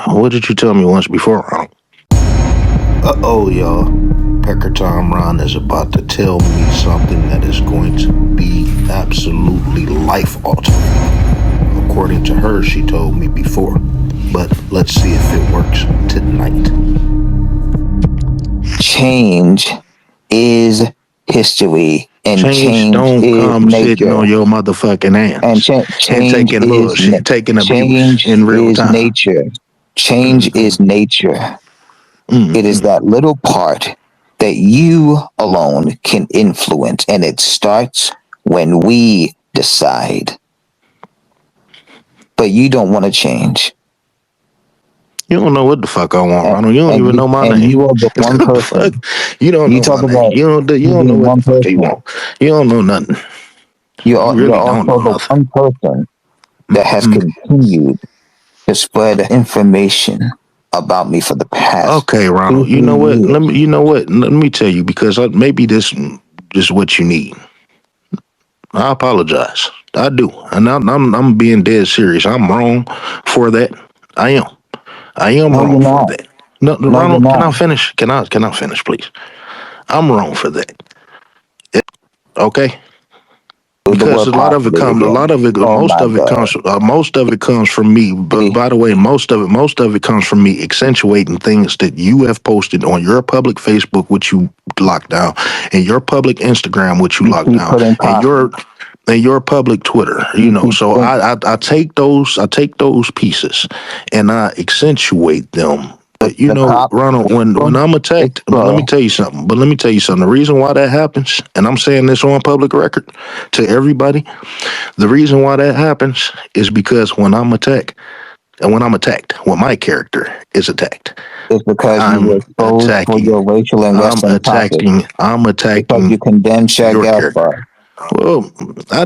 S7: What did you tell me once before, Ronald? Uh-oh, y'all. Pecker Tom Ron is about to tell me something that is going to be absolutely life-altering. According to her, she told me before. But let's see if it works tonight.
S6: Change is history, and change
S7: don't
S6: is
S7: come sitting
S6: nature.
S7: on your motherfucking hands
S6: And
S7: and taking abuse
S6: change
S7: in real
S6: is
S7: time.
S6: nature. Change is nature. It is that little part that you alone can influence, and it starts when we decide. But you don't want to change.
S7: You don't know what the fuck I want, Ronald. You don't even know my name.
S6: You are the one person.
S7: You don't know my name. You don't know what the fuck you want. You don't know nothing.
S6: You're
S7: really
S6: also
S7: don't know
S6: the
S7: nothing.
S6: one person that has continued to spread information about me for the past.
S7: Okay, Ronald. You know what? Let me. You know what? Let me tell you, because maybe this is what you need. I apologize. I do, and I'm being dead serious. I'm wrong for that. I am. I am wrong for that. No, Ronald, can I finish? Can I finish, please? I'm wrong for that. Okay. Because a lot of it comes, most of it comes from me. But by the way, most of it comes from me accentuating things that you have posted on your public Facebook, which you locked down, and your public Instagram, which you locked down, and your public Twitter. You know, so I take those pieces and I accentuate them. But you know, Ronald, when I'm attacked, but let me tell you something. The reason why that happens, and I'm saying this on public record to everybody, the reason why that happens is because when I'm attacked, when my character is attacked,
S6: it's because you were exposed for your racial and wrestling topics.
S7: I'm attacking.
S6: Because you condemned Shaq Gaspard.
S7: Well, I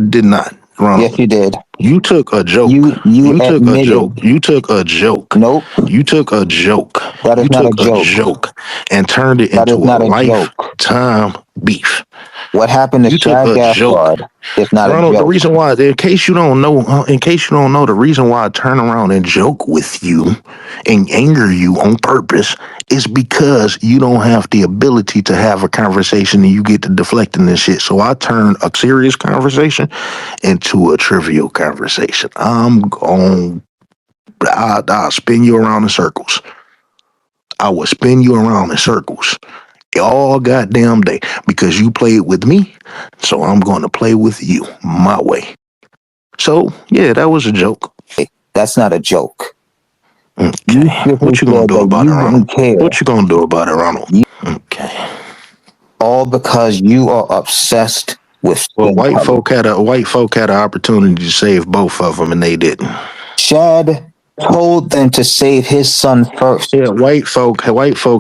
S7: did not. Ronald.
S6: Yes, you did.
S7: You took a joke. You took a joke. You took a joke.
S6: Nope.
S7: You took a joke.
S6: That is not a joke.
S7: And turned it into a lifetime beef.
S6: What happened to Shaq Gaspard is not
S7: Ronald,
S6: a joke.
S7: the reason why, in case you don't know, the reason why I turn around and joke with you and anger you on purpose is because you don't have the ability to have a conversation and you get to deflecting this shit. So I turn a serious conversation into a trivial conversation. I'll spin you around in circles. I will spin you around in circles all goddamn day because you played with me, so I'm going to play with you my way. So, yeah, that was a joke.
S6: That's not a joke.
S7: Okay. What you going to do about it, Ronald? What you going to do about it, Ronald? Okay.
S6: All because you are obsessed with
S7: white folk had an opportunity to save both of them and they didn't.
S6: Shad told them to save his son first.
S7: Yeah, white folk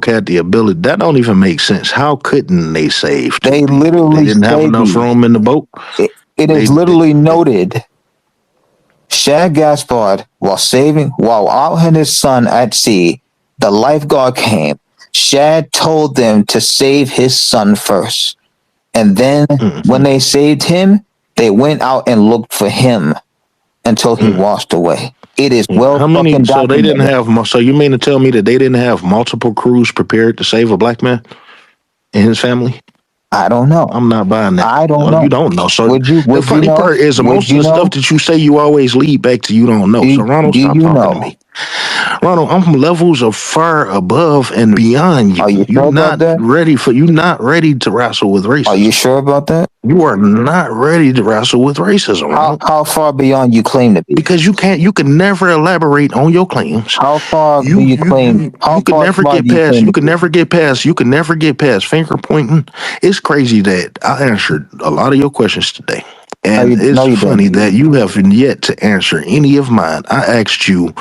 S7: had the ability. That don't even make sense. How couldn't they save?
S6: They literally
S7: they didn't have enough room in the boat.
S6: It is literally noted. Shad Gaspard, while out and his son at sea, the lifeguard came. Shad told them to save his son first. And then when they saved him, they went out and looked for him until he washed away. It is well fucking documented.
S7: So they didn't have. So you mean to tell me that they didn't have multiple crews prepared to save a black man and his family?
S6: I don't know.
S7: I'm not buying that.
S6: I don't know.
S7: You don't know. So
S6: the
S7: funny part is most of the stuff that you say you always lead back to you don't know. So Ronald, stop talking to me. Ronald, I'm levels of far above and beyond you.
S6: Are you sure about that?
S7: You're not ready to wrestle with racism.
S6: Are you sure about that?
S7: You are not ready to wrestle with racism.
S6: How far beyond you claim to be?
S7: Because you can never elaborate on your claims.
S6: How far do you claim?
S7: You can never get past finger pointing. It's crazy that I answered a lot of your questions today. And it's funny that you haven't yet to answer any of mine. I asked you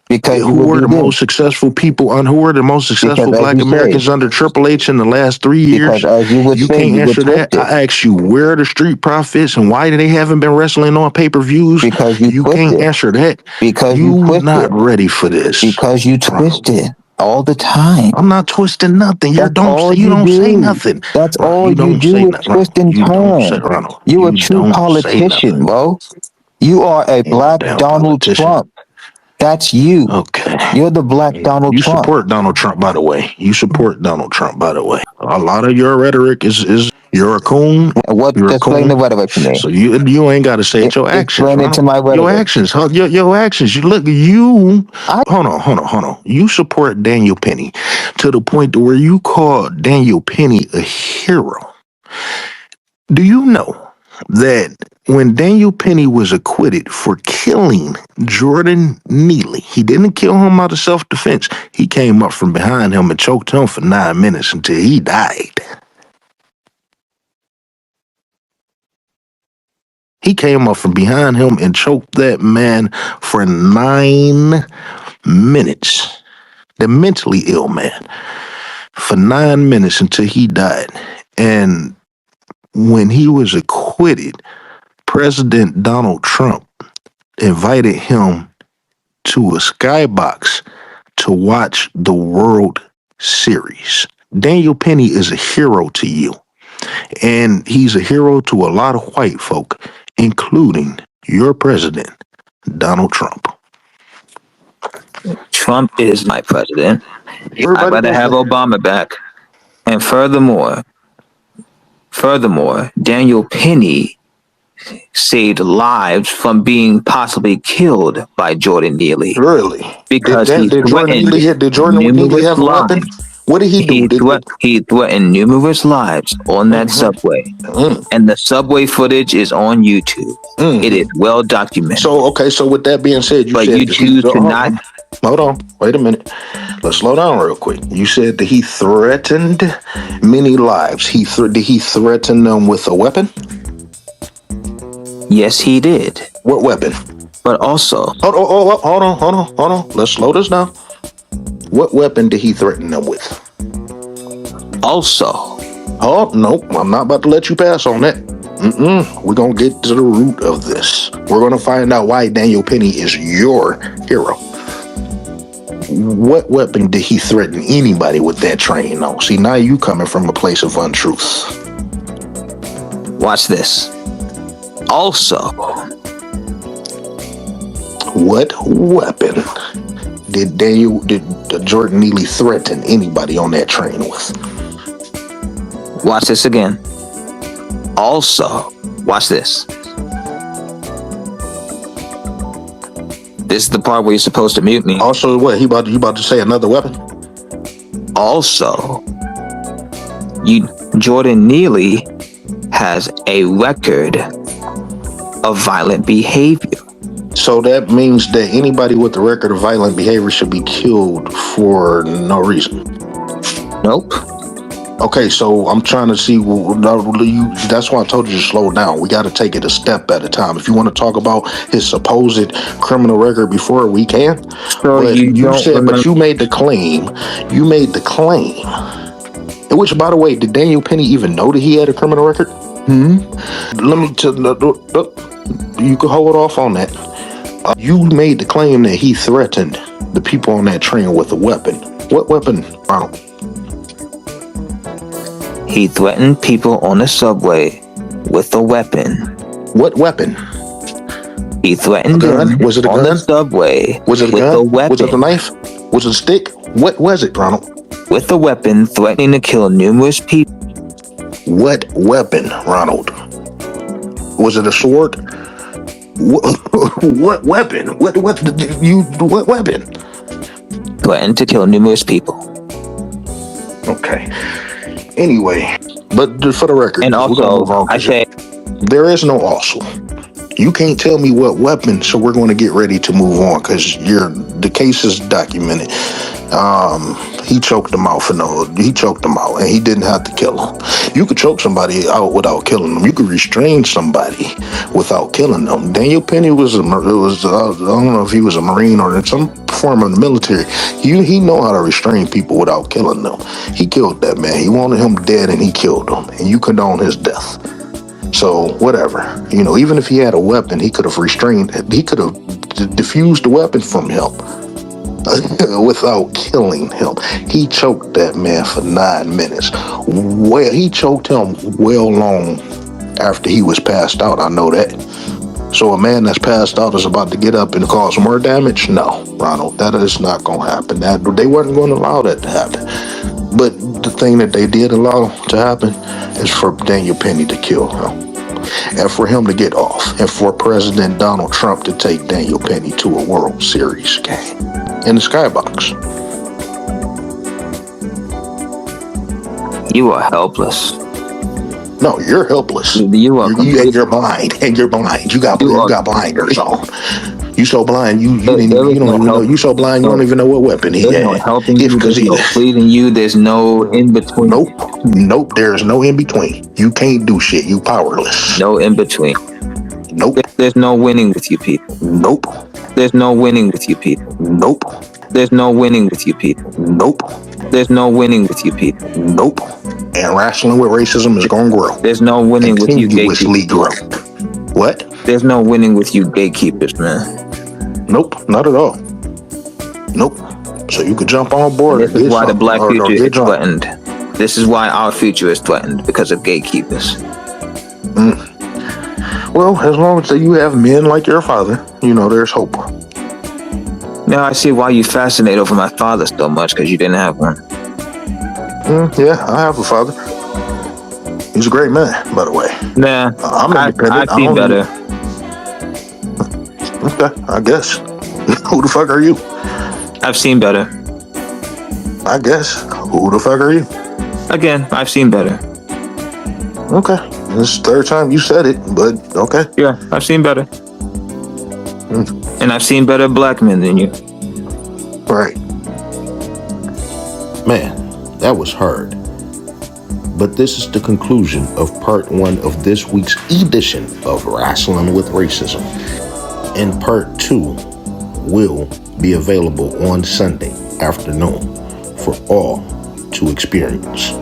S7: who were the most successful people who were the most successful black Americans under Triple H in the last 3 years. You can't answer that. I asked you where are the Street Profits and why they haven't been wrestling on pay-per-views.
S6: Because
S7: you can't answer that.
S6: Because
S7: you're not ready for this.
S6: Because you twisted. all the time.
S7: I'm not twisting nothing. You
S6: That's all
S7: don't say
S6: do.
S7: nothing.
S6: That's
S7: Ron,
S6: all
S7: you
S6: you
S7: don't say
S6: do is
S7: nothing.
S6: twist and
S7: You don't say,
S6: turn.
S7: Ronald.
S6: You're a
S7: You
S6: true
S7: don't say
S6: politician,
S7: nothing.
S6: bro. You are a
S7: Ain't no
S6: black
S7: damn
S6: Donald
S7: politician.
S6: Trump. That's you.
S7: Okay.
S6: You're the black Donald
S7: You
S6: Trump.
S7: support Donald Trump, by the way. You support Donald Trump, by the way. A lot of your rhetoric is you're a coon.
S6: What?
S7: You're a
S6: Explain the
S7: coon.
S6: rhetoric to me.
S7: So you ain't got to say it. Your actions,
S6: Explain it to
S7: Ronald.
S6: my
S7: Your
S6: rhetoric.
S7: actions, huh? Your actions. You look. You hold on. You support Daniel Penny to the point to where you call Daniel Penny a hero. Do you know that when Daniel Penny was acquitted for killing Jordan Neely, he didn't kill him out of self-defense. He came up from behind him and choked him for 9 minutes until he died. He came up from behind him and choked that man for 9 minutes. The mentally ill man. For 9 minutes until he died. And when he was acquitted, President Donald Trump invited him to a skybox to watch the World Series. Daniel Penny is a hero to you, and he's a hero to a lot of white folk, including your president, Donald Trump.
S6: Trump is my president. I'd rather have Obama back. And furthermore, Daniel Penny saved lives from being possibly killed by Jordan Neely.
S7: Really?
S6: Because
S7: did Jordan Neely have a weapon? What did he do?
S6: He threatened numerous lives on that subway. And the subway footage is on YouTube. It is well documented.
S7: So with that being said,
S6: you choose to not.
S7: Hold on. Wait a minute. Let's slow down real quick. You said that he threatened many lives. Did he threaten them with a weapon?
S6: Yes, he did.
S7: What weapon?
S6: But also...
S7: Hold on. Let's slow this down. What weapon did he threaten them with?
S6: Also...
S7: Oh, no. I'm not about to let you pass on that. We're going to get to the root of this. We're going to find out why Daniel Penny is your hero. What weapon did he threaten anybody with that train on? See, now you coming from a place of untruth.
S6: Watch this. Also,
S7: what weapon did Jordan Neely threaten anybody on that train with?
S6: Watch this again. Also, watch this. This is the part where you're supposed to mute me.
S7: Also, what? You about to say another weapon?
S6: Also, Jordan Neely has a record of violent behavior.
S7: So that means that anybody with a record of violent behavior should be killed for no reason?
S6: Nope.
S7: Okay, so I'm trying to see. That's why I told you to slow down. We got to take it a step at a time. If you want to talk about his supposed criminal record before, we can.
S6: So
S7: but you made the claim. Which, by the way, did Daniel Penny even know that he had a criminal record? Let me you can hold off on that. You made the claim that he threatened the people on that train with a weapon. What weapon, Ronald?
S6: He threatened people on the subway with a weapon.
S7: What weapon?
S6: He threatened them
S7: Was it a
S6: on
S7: gun?
S6: the subway
S7: Was it a
S6: with
S7: gun?
S6: a weapon.
S7: Was it a knife? Was it a stick? What was it, Ronald?
S6: With a weapon, threatening to kill numerous people.
S7: What weapon, Ronald? Was it a sword? What weapon? What weapon?
S6: Threatened to kill numerous people.
S7: Okay. Anyway, but for the record,
S6: and also, I say
S7: there is no also. You can't tell me what weapon, so we're going to get ready to move on because the case is documented. He choked him out and he didn't have to kill him. You could choke somebody out without killing them. You could restrain somebody without killing them. Daniel Penny I don't know if he was a Marine or in some form of the military. He know how to restrain people without killing them. He killed that man. He wanted him dead and he killed him. And you condone his death. So whatever, even if he had a weapon, he could have diffused the weapon from him. without killing him. He choked that man for 9 minutes. Well, he choked him well long after he was passed out. I know that. So a man that's passed out is about to get up and cause more damage? No, Ronald, that is not going to happen. They weren't going to allow that to happen. But the thing that they did allow to happen is for Daniel Penny to kill him. And for him to get off. And for President Donald Trump to take Daniel Penny to a World Series game in the skybox.
S6: You are helpless.
S7: No, you're helpless.
S6: You're
S7: blind. And you're blind. You got blinders on. You so blind. You don't even know. You so blind. You don't even know what weapon he had.
S6: No helping you. There's no pleading you. There's no in between.
S7: Nope. There's no in between. You can't do shit. You powerless.
S6: No in between.
S7: Nope.
S6: There's no winning with you people.
S7: Nope.
S6: There's no winning with you people.
S7: Nope.
S6: There's no winning with you people.
S7: Nope.
S6: There's no winning with you people.
S7: Nope. And wrestling with racism is going to grow.
S6: There's no winning with you gatekeepers.
S7: Grow. What?
S6: There's no winning with you gatekeepers, man.
S7: Nope, not at all. Nope. So you could jump on board.
S6: And this is why the black future is threatened. This is why our future is threatened, because of gatekeepers.
S7: Well, as long as you have men like your father, there's hope.
S6: Now I see why you fascinate over my father so much, because you didn't have one.
S7: Yeah, I have a father. He's a great man, by the way.
S6: Nah,
S7: I'm independent.
S6: I see better.
S7: Okay, I guess. Who the fuck are you?
S6: I've seen better.
S7: I guess. Who the fuck are you?
S6: Again, I've seen better.
S7: Okay. This is the third time you said it, but okay.
S6: Yeah, I've seen better. And I've seen better black men than you.
S7: Right.
S1: Man, that was hard. But this is the conclusion of part 1 of this week's edition of Wrestling with Racism. And part 2 will be available on Sunday afternoon for all to experience.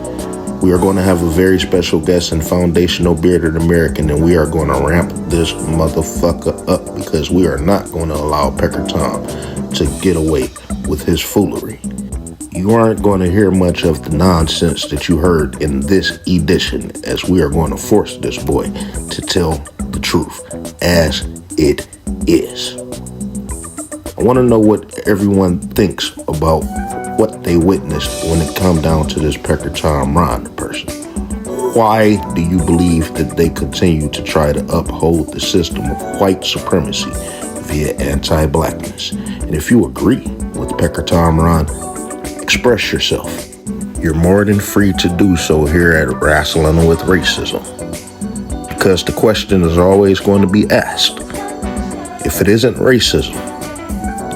S1: We are going to have a very special guest and foundational bearded American, and we are going to ramp this motherfucker up because we are not going to allow Pecker Tom to get away with his foolery. You aren't going to hear much of the nonsense that you heard in this edition, as we are going to force this boy to tell the truth as it is. I want to know what everyone thinks about what they witnessed when it come down to this Pecker Tom Ron person. Why do you believe that they continue to try to uphold the system of white supremacy via anti-blackness? And if you agree with Pecker Tom Ron, express yourself. You're more than free to do so here at Wrestling with Racism. Because the question is always going to be asked. If it isn't racism,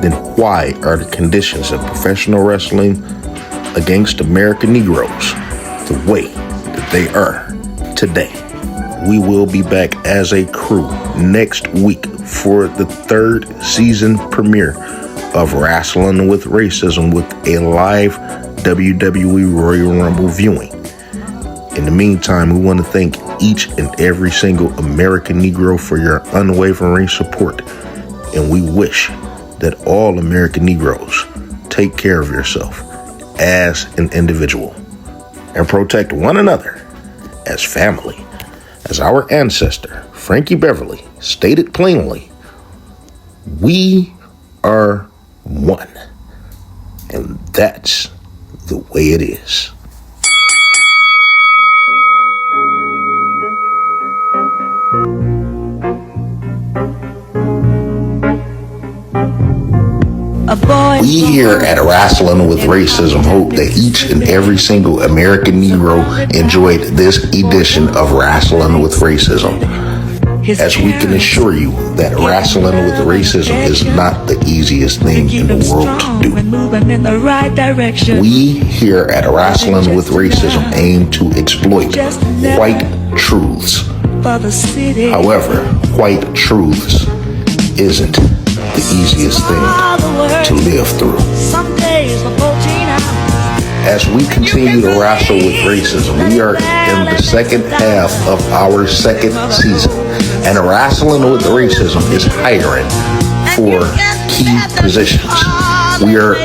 S1: then why are the conditions in professional wrestling against American Negroes the way that they are today? We will be back as a crew next week for the 3rd season premiere of Wrestling with Racism with a live WWE Royal Rumble viewing. In the meantime, we want to thank each and every single American Negro for your unwavering support, and we wish that all American Negroes take care of yourself as an individual and protect one another as family. As our ancestor, Frankie Beverly, stated plainly, we are one. And that's the way it is. We here at Wrestling with Racism hope that each and every single American Negro enjoyed this edition of Wrestling with Racism. As we can assure you that wrestling with racism is not the easiest thing in the world to do. We here at Wrestling with Racism aim to exploit white truths. However, white truths isn't the easiest thing to live through. As we continue to wrestle with racism, we are in the second half of our 2nd season, and Wrestling with Racism is hiring for key positions. We are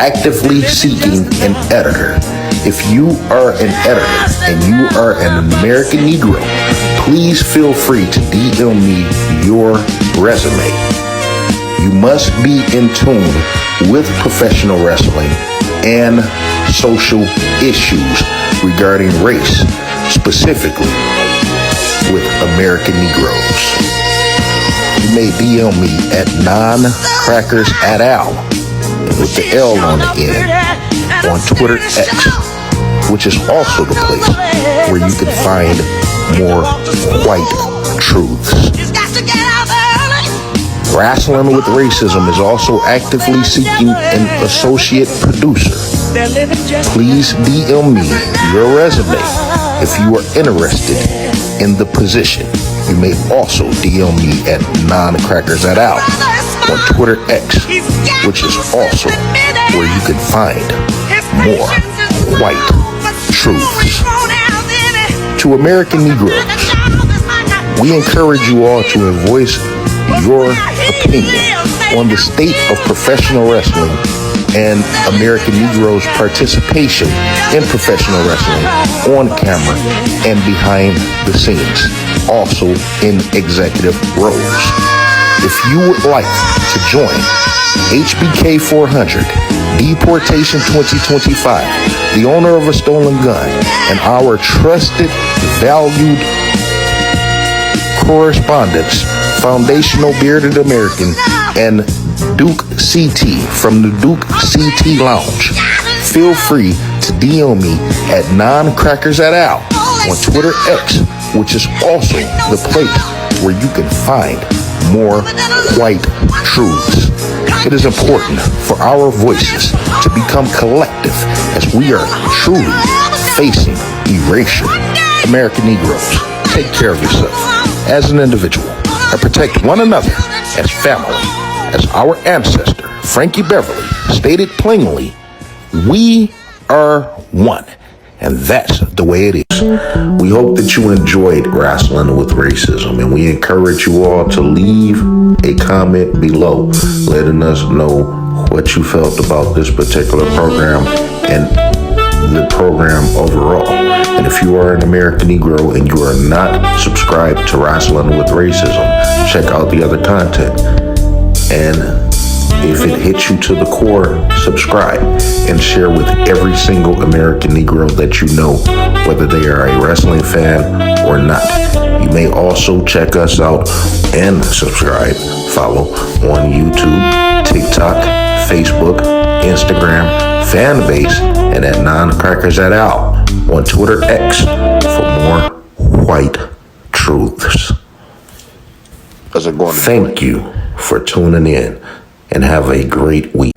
S1: actively seeking an editor. If you are an editor and you are an American Negro, please feel free to DM me your resume. You must be in tune with professional wrestling and social issues regarding race, specifically with American Negroes. You may DM me at non-crackers@al with the L on the end on Twitter X, which is also the place where you can find more white truths. Wrestling with Racism is also actively seeking an associate producer. Please DM me your resume if you are interested in the position. You may also DM me at non-crackers@al on Twitter X, which is also where you can find more white truths. To American Negroes, we encourage you all to voice your opinion on the state of professional wrestling and American Negroes' participation in professional wrestling on camera and behind the scenes, also in executive roles. If you would like to join HBK 400, Deportation 2025, the owner of a stolen gun, and our trusted, valued correspondents, Foundational Bearded American, and Duke CT from the Duke CT Lounge, feel free to DM me at non-crackers@al on Twitter X, which is also the place where you can find more white truths. It is important for our voices to become collective as we are truly facing erasure. American Negroes, take care of yourself as an individual and protect one another as family. As our ancestor, Frankie Beverly, stated plainly, we are one. And that's the way it is. We hope that you enjoyed Wrestling with Racism, and we encourage you all to leave a comment below letting us know what you felt about this particular program and the program overall. And if you are an American Negro and you are not subscribed to Wrestling with Racism, check out the other content. And if it hits you to the core, subscribe and share with every single American Negro that you know, whether they are a wrestling fan or not. You may also check us out and subscribe, follow on YouTube, TikTok, Facebook, Instagram, Fanbase, and at non-crackers@al on Twitter X for more white truths. Thank you for tuning in and have a great week.